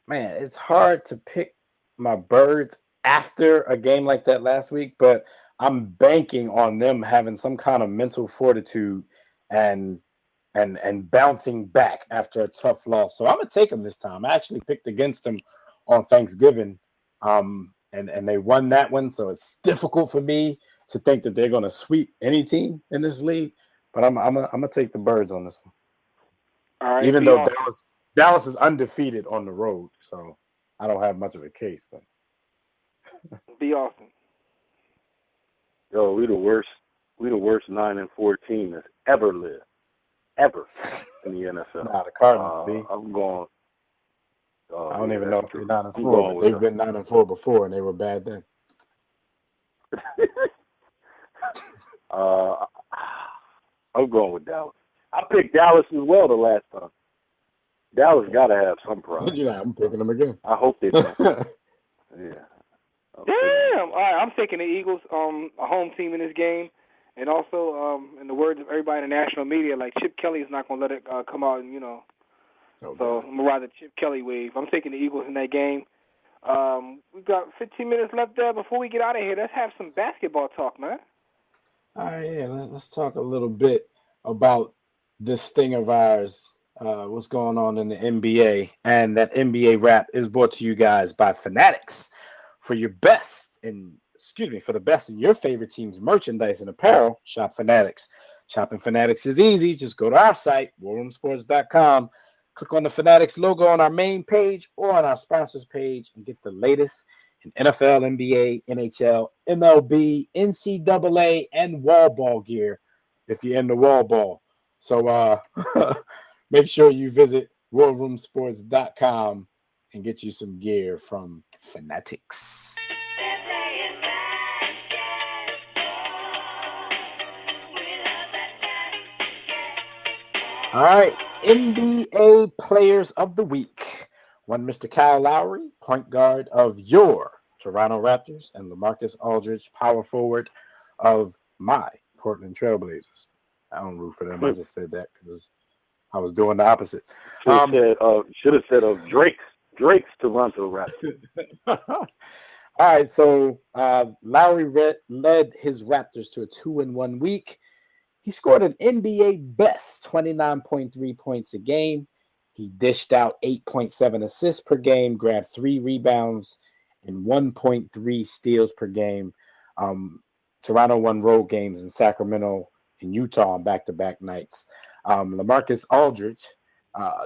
S7: Man, it's hard to pick my birds after a game like that last week, but I'm banking on them having some kind of mental fortitude and bouncing back after a tough loss. So I'm gonna take them this time. I actually picked against them on Thanksgiving, and they won that one. So it's difficult for me to think that they're gonna sweep any team in this league. But I'm gonna take the birds on this one.
S6: All right,
S7: Even though Dallas is undefeated on the road, so I don't have much of a case. But
S6: be awesome.
S5: Yo, we the worst 9-4 team that's ever lived. Ever in the NFL.
S7: Nah, the Cardinals, B.
S5: I'm going.
S7: I don't even know if they're
S5: true.
S7: 9-4, but they've been 9-4 before, and they were bad then.
S5: I'm going with Dallas. I picked Dallas as well the last time. Dallas got to have some problem.
S7: Yeah, I'm picking them again.
S5: I hope they don't. Yeah.
S6: Damn. All right, I'm taking the Eagles, a home team in this game. And also, in the words of everybody in the national media, like Chip Kelly is not going to let it come out, and so I'm going to ride the Chip Kelly wave. I'm taking the Eagles in that game. We've got 15 minutes left there. Before we get out of here, let's have some basketball talk, man.
S7: All right, yeah, let's talk a little bit about this thing of ours, what's going on in the NBA. And that NBA wrap is brought to you guys by Fanatics. For the best in your favorite team's merchandise and apparel, shop Fanatics. Shopping Fanatics is easy. Just go to our site, warroomsports.com. Click on the Fanatics logo on our main page or on our sponsors page and get the latest in NFL, NBA, NHL, MLB, NCAA, and wall ball gear if you're into wall ball. So make sure you visit warroomsports.com and get you some gear from Fanatics. All right, NBA Players of the Week. One, Mr. Kyle Lowry, point guard of your Toronto Raptors, and LaMarcus Aldridge, power forward of my Portland Trailblazers. I don't root for them. I just said that because I was doing the opposite.
S5: Should have said of Drake's Toronto Raptors.
S7: All right, so Lowry led his Raptors to a 2-1 week. He scored an NBA best 29.3 points a game. He dished out 8.7 assists per game, grabbed 3 rebounds, and 1.3 steals per game. Toronto won road games in Sacramento and Utah on back-to-back nights. LaMarcus Aldridge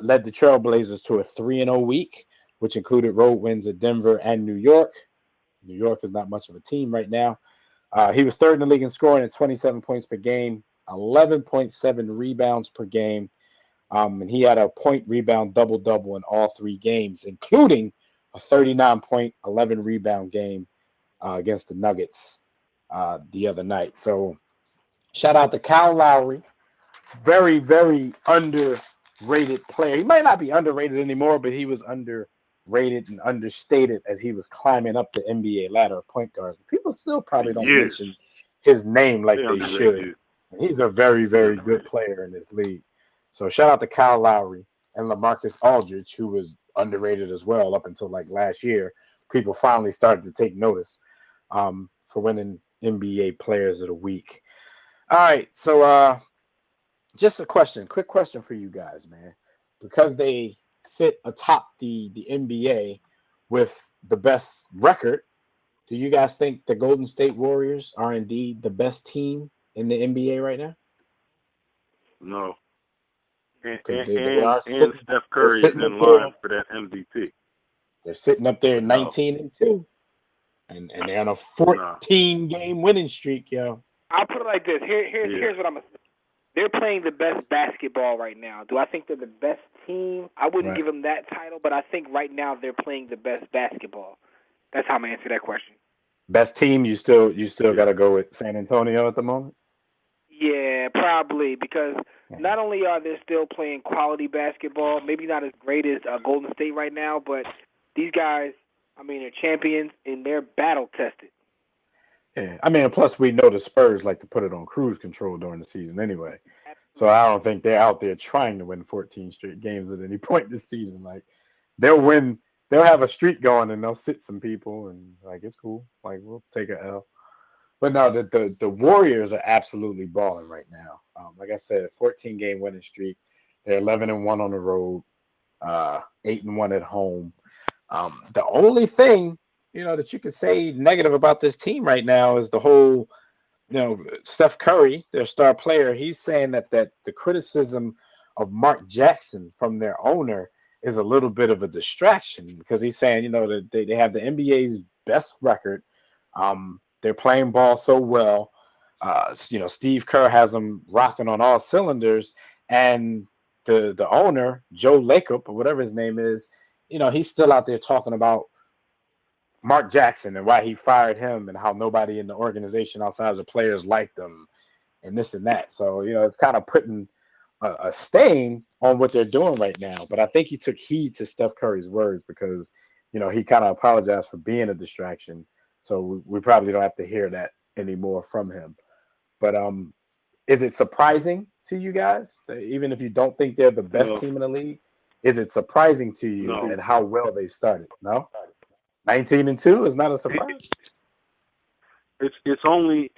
S7: led the Trailblazers to a 3-0 week, which included road wins at Denver and New York. New York is not much of a team right now. He was third in the league in scoring at 27 points per game, 11.7 rebounds per game. And he had a point rebound double-double in all 3 games, including a 39-point, 11-rebound game against the Nuggets the other night. So shout out to Kyle Lowry. Very, very underrated player. He might not be underrated anymore, but he was underrated and understated as he was climbing up the NBA ladder of point guards. People still probably don't mention his name like they should. He's a very, very good player in this league. So shout out to Kyle Lowry and LaMarcus Aldridge, who was underrated as well up until like last year. People finally started to take notice for winning NBA Players of the Week. All right, so just a quick question for you guys, man. Because they sit atop the NBA with the best record, do you guys think the Golden State Warriors are indeed the best team in the NBA right now?
S5: No. And
S7: Steph
S5: Curry is in line for that MVP.
S7: They're sitting up there 19-2. And they're on a 14-game winning streak, yo.
S6: I'll put it like this. Here's what I'm going to say. they're playing the best basketball right now. Do I think they're the best team? I wouldn't
S7: Right.
S6: give them that title, but I think right now they're playing the best basketball. That's how I'm gonna answer that question.
S7: Best team, you still got to go with San Antonio at the moment.
S6: Yeah, probably, because not only are they still playing quality basketball, maybe not as great as Golden State right now, but these guys, I mean, are champions and they're battle tested.
S7: Yeah, I mean, plus we know the Spurs like to put it on cruise control during the season anyway. So I don't think they're out there trying to win 14 straight games at any point this season. Like they'll win, they'll have a streak going and they'll sit some people and like it's cool. Like we'll take a L. But no, the Warriors are absolutely balling right now. Like I said, 14-game winning streak. They're 11-1 on the road, 8-1 at home. The only thing that you could say negative about this team right now is the whole, Steph Curry, their star player. He's saying that the criticism of Mark Jackson from their owner is a little bit of a distraction because he's saying, that they have the NBA's best record. They're playing ball so well. Steve Kerr has them rocking on all cylinders, and the owner, Joe Lacob, or whatever his name is, he's still out there talking about Mark Jackson and why he fired him and how nobody in the organization outside of the players liked him and this and that. So, it's kind of putting a stain on what they're doing right now. But I think he took heed to Steph Curry's words because, he kind of apologized for being a distraction. So we probably don't have to hear that anymore from him. But is it surprising to you guys, even if you don't think they're the best team in the league? Is it surprising to you at how well they've started? No? 19-2 is not a surprise.
S5: It's only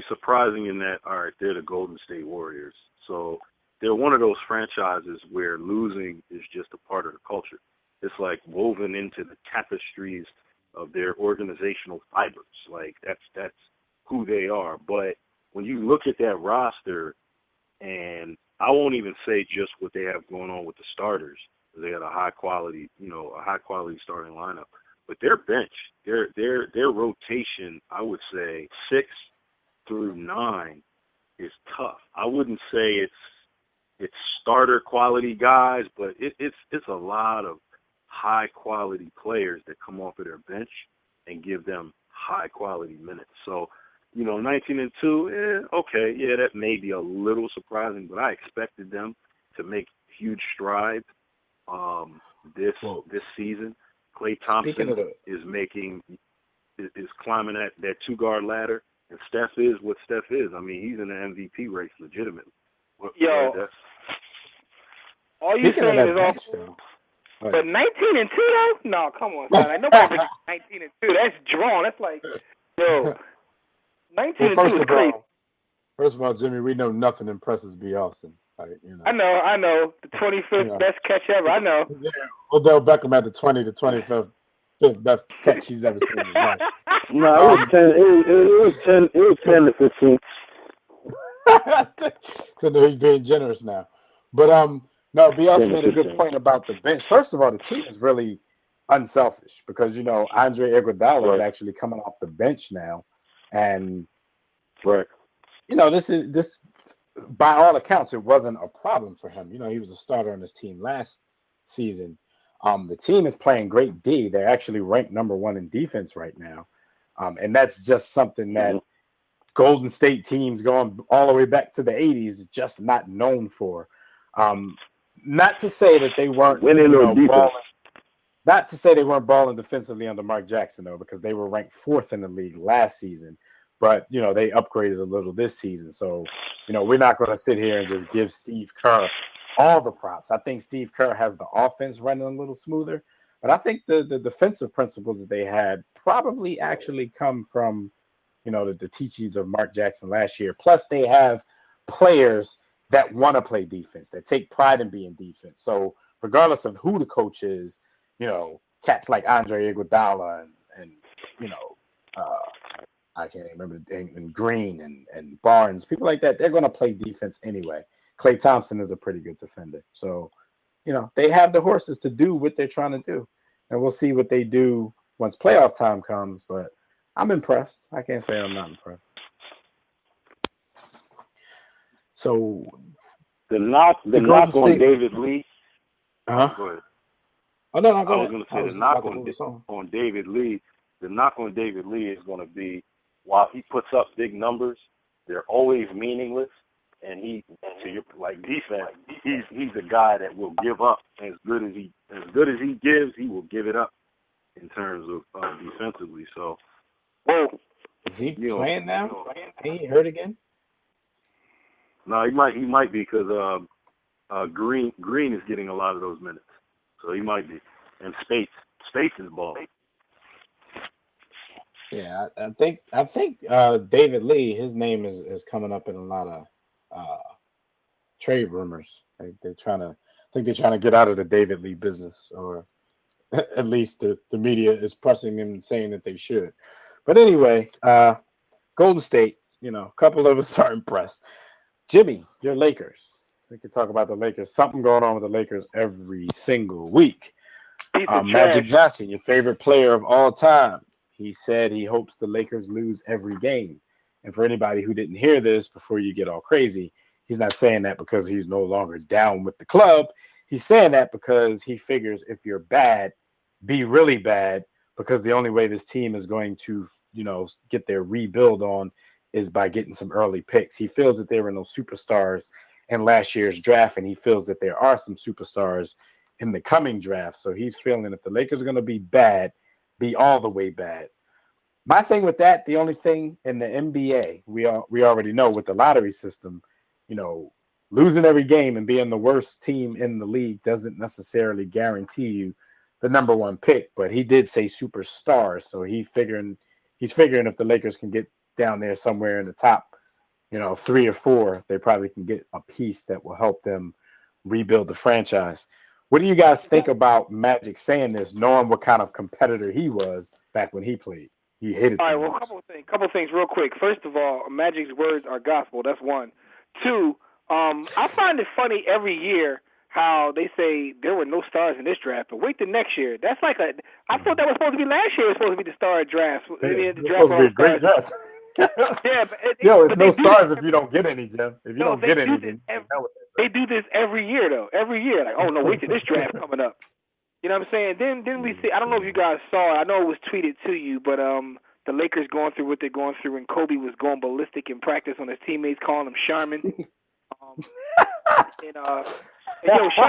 S5: surprising in that they're the Golden State Warriors, so they're one of those franchises where losing is just a part of the culture. It's like woven into the tapestries of their organizational fibers. Like that's who they are. But when you look at that roster, and I won't even say just what they have going on with the starters, they got a high quality starting lineup. But their bench, their rotation, I would say 6 through 9 is tough. I wouldn't say it's starter quality guys, but it's a lot of high quality players that come off of their bench and give them high quality minutes. So, 19-2, okay, yeah, that may be a little surprising, but I expected them to make huge strides this season. Klay Thompson is climbing that 2-guard ladder, and Steph is what Steph is. I mean, he's in the MVP race legitimately.
S6: All you saying is all. But 19-2 though? No, come on, son. Like, nobody 19-2. That's drawn. That's like, 19-2 is crazy.
S7: First of all, Jimmy, we know nothing impresses B. Austin. Right,
S6: I know. The 25th best catch ever. I know.
S7: Yeah. Odell Beckham had the 25th best catch he's ever seen in his life.
S13: No, it was 10 to 15.
S7: So he's being generous now. But no, B also made a good point about the bench. First of all, the team is really unselfish because Andre Iguodala is actually coming off the bench now, and this by all accounts it wasn't a problem for him. He was a starter on this team last season. The team is playing great D. They're actually ranked number 1 in defense right now, and that's just something that Golden State teams going all the way back to the 80s is just not known for. Not to say that they weren't
S8: winning or defense.
S7: Not to say they weren't balling defensively under Mark Jackson, though, because they were ranked 4th in the league last season. But, they upgraded a little this season. So, we're not going to sit here and just give Steve Kerr all the props. I think Steve Kerr has the offense running a little smoother. But I think the defensive principles that they had probably actually come from, the teachings of Mark Jackson last year. Plus, they have players that want to play defense, that take pride in being defense. So regardless of who the coach is, cats like Andre Iguodala and I can't remember, and Green and Barnes, people like that, they're going to play defense anyway. Klay Thompson is a pretty good defender. So, they have the horses to do what they're trying to do. And we'll see what they do once playoff time comes. But I'm impressed. I can't say I'm not impressed. So
S5: the knock
S7: Golden
S5: on
S7: State-
S5: David Lee.
S7: Uh-huh.
S5: Go ahead.
S7: Oh no, go
S5: I
S7: ahead.
S5: was going to
S7: I
S5: say
S7: was
S5: the
S7: just
S5: knock
S7: about to move us on.
S5: on David Lee. The knock on David Lee is going to be while he puts up big numbers, they're always meaningless. And he, to your like defense, he's a guy that will give up as good as he gives. He will give it up in terms of defensively. So,
S7: Is he playing now? Ain't he hurt again?
S5: No, he might be because Green is getting a lot of those minutes, so he might be. And Space is balling.
S7: Yeah, I think David Lee, his name is coming up in a lot of trade rumors. They're trying to get out of the David Lee business, or at least the media is pressing him and saying that they should. But anyway, Golden State, a couple of us are impressed. Jimmy, your Lakers. We could talk about the Lakers. Something going on with the Lakers every single week. Magic Johnson, your favorite player of all time. He said he hopes the Lakers lose every game. And for anybody who didn't hear this before you get all crazy, he's not saying that because he's no longer down with the club. He's saying that because he figures if you're bad, be really bad, because the only way this team is going to, get their rebuild on is by getting some early picks. He feels that there were no superstars in last year's draft, and he feels that there are some superstars in the coming draft. So he's feeling if the Lakers are going to be bad, be all the way bad. My thing with that, the only thing in the NBA, we already know with the lottery system, losing every game and being the worst team in the league doesn't necessarily guarantee you the number one pick. But he did say superstars, so he's figuring if the Lakers can get down there somewhere in the top, 3 or 4, they probably can get a piece that will help them rebuild the franchise. What do you guys think about Magic saying this, knowing what kind of competitor he was back when he played? He hated.
S6: All right, well, couple things real quick. First of all, Magic's words are gospel. That's one. Two, I find it funny every year how they say there were no stars in this draft, but wait till next year. That's like I thought that was supposed to be last year. It was supposed to be the star draft.
S7: It's supposed to be a great draft.
S6: Yeah,
S7: it's no stars if you don't get any, Jim. If you don't get anything,
S6: they do this every year, though. Every year, like, oh no, wait till this draft coming up. You know what I'm saying? Then we see. I don't know if you guys saw it. I know it was tweeted to you, but the Lakers going through what they're going through, and Kobe was going ballistic in practice on his teammates, calling him Charmin. Shout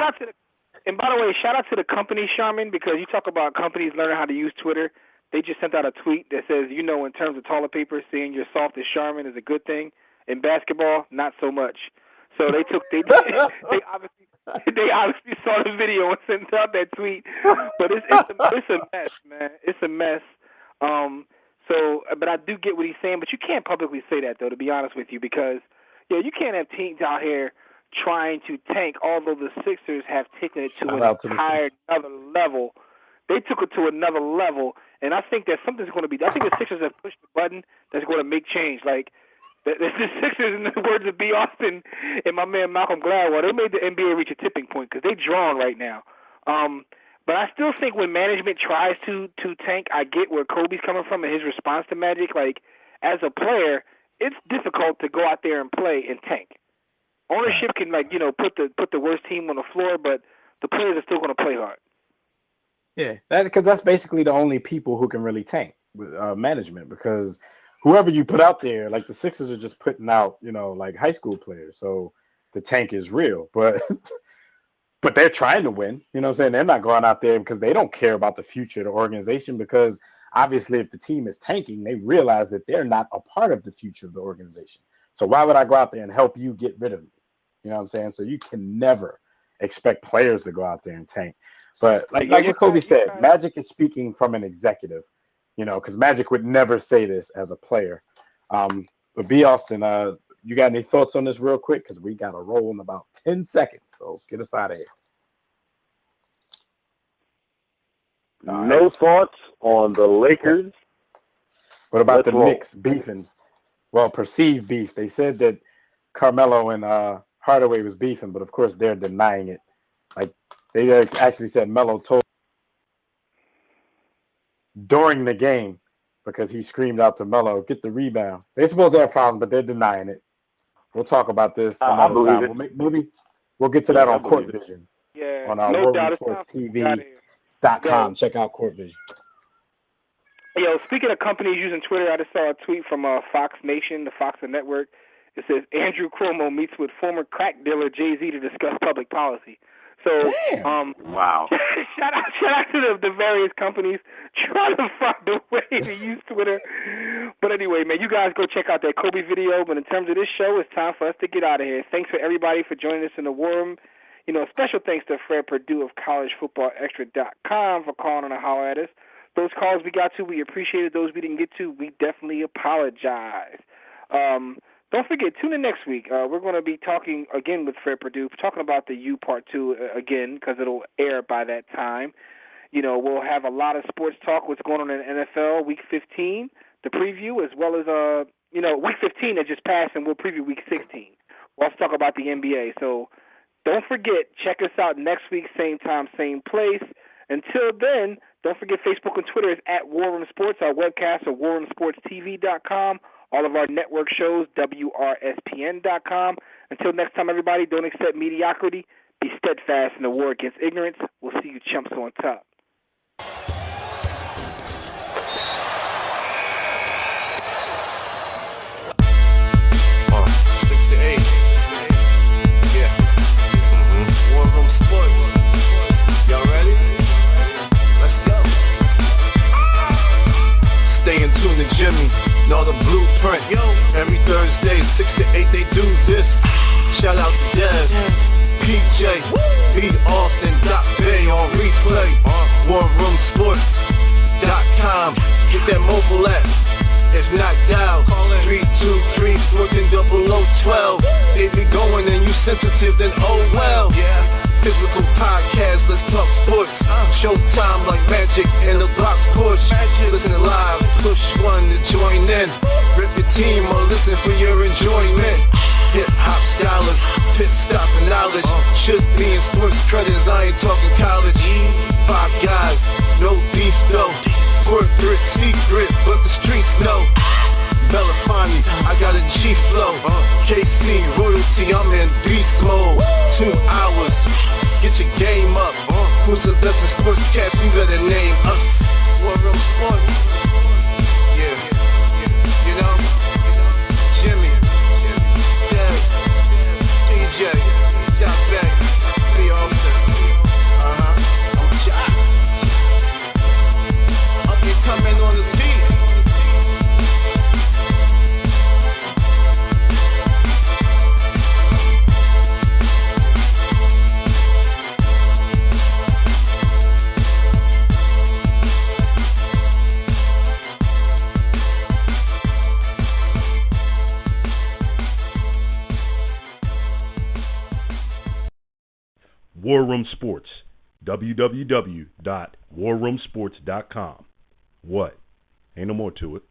S6: out to the company Charmin, because you talk about companies learning how to use Twitter. They just sent out a tweet that says, in terms of toilet paper, seeing your soft as Charmin is a good thing. In basketball, not so much. So they obviously saw the video and sent out that tweet. But it's a mess, man. It's a mess. But I do get what he's saying. But you can't publicly say that, though, to be honest with you, because you can't have teams out here trying to tank. Although the Sixers have taken it to another level. They took it to another level, and I think that something's going to be. I think the Sixers have pushed the button that's going to make change. Like the Sixers, in the words of B. Austin and my man Malcolm Gladwell, they made the NBA reach a tipping point because they're drawn right now. But I still think when management tries to tank, I get where Kobe's coming from and his response to Magic. Like, as a player, it's difficult to go out there and play and tank. Ownership can put the worst team on the floor, but the players are still going to play hard.
S7: Yeah, because that's basically the only people who can really tank with management, because whoever you put out there, like the Sixers are just putting out, like high school players. So the tank is real, but they're trying to win. You know what I'm saying? They're not going out there because they don't care about the future of the organization, because obviously if the team is tanking, they realize that they're not a part of the future of the organization. So why would I go out there and help you get rid of me? You know what I'm saying? So you can never expect players to go out there and tank. But like what Kobe said, Magic is speaking from an executive, because Magic would never say this as a player. But B. Austin, you got any thoughts on this real quick? Because we got to roll in about 10 seconds. So get us out of here.
S5: No thoughts on the Lakers.
S7: What about the Knicks beefing? Well, perceived beef. They said that Carmelo and Hardaway was beefing, but of course they're denying it. Like, they actually said Melo told during the game, because he screamed out to Melo, "Get the rebound." They're supposed to have problems, but they're denying it. We'll talk about this
S5: I
S7: another
S5: believe
S7: time.
S5: it.
S7: Maybe we'll get to that
S5: Yeah, I
S7: on Court
S5: believe it.
S7: Vision.
S6: Yeah,
S7: On
S6: no
S7: War
S6: doubt.
S7: Room
S6: It's
S7: Sports
S6: time to get outta here.
S7: TV.com. Check out Court Vision.
S6: Yo, speaking of companies using Twitter, I just saw a tweet from Fox Nation, the Fox Network. It says Andrew Cuomo meets with former crack dealer Jay-Z to discuss public policy. So,
S5: wow.
S6: shout out to the various companies trying to find a way to use Twitter. But anyway, man, you guys go check out that Kobe video. But in terms of this show, it's time for us to get out of here. Thanks for everybody for joining us in the War Room. You know, special thanks to Fred Perdue of collegefootballextra.com for calling and holler at us. Those calls we got to, we appreciated. Those we didn't get to, we definitely apologize. Don't forget, tune in next week. We're going to be talking again with Fred Perdue, talking about the U Part 2 again, because it'll air by that time. You know, we'll have a lot of sports talk, what's going on in the NFL, Week 15, the preview, as well as, Week 15 that just passed, and we'll preview Week 16. We'll also talk about the NBA. So don't forget, check us out next week, same time, same place. Until then, don't forget Facebook and Twitter is at War Room Sports. Our webcast are warroomsportstv.com. All of our network shows, WRSPN.com. Until next time, everybody, don't accept mediocrity. Be steadfast in the war against ignorance. We'll see you chumps on top.
S4: 6 to 8. Yeah. War Room Sports. Y'all ready? Let's go. Stay in tune to Jimmy. Know the blueprint. Yo. Every Thursday, 6 to 8, they do this. Shout out to Dev, PJ, B. Austin, Doc Bay on replay. WarRoomSports.com. Get that mobile app. If not, dial 323-140012. They be going and you sensitive, then oh well. Yeah. Physical podcast, let's talk sports. Showtime like Magic and the Block's Torch. Listen live, push one to join in. Rip your team or listen for your enjoyment. Hip-hop scholars, pit-stop knowledge. Should be in sports credits, I ain't talking college. 5 guys, no beef though. Corporate secret, but the streets know. Belafonte, I got a G flow. KC royalty, I'm in beast mode. 2 hours, get your game up. Who's the best in sports cast? You better name us. War Room Sports. Yeah, you know, Jimmy, Dev, DJ, Jack Beck, B. Austin. I'm chopped. Up and coming on the beat.
S18: War Room Sports, www.warroomsports.com. What? Ain't no more to it.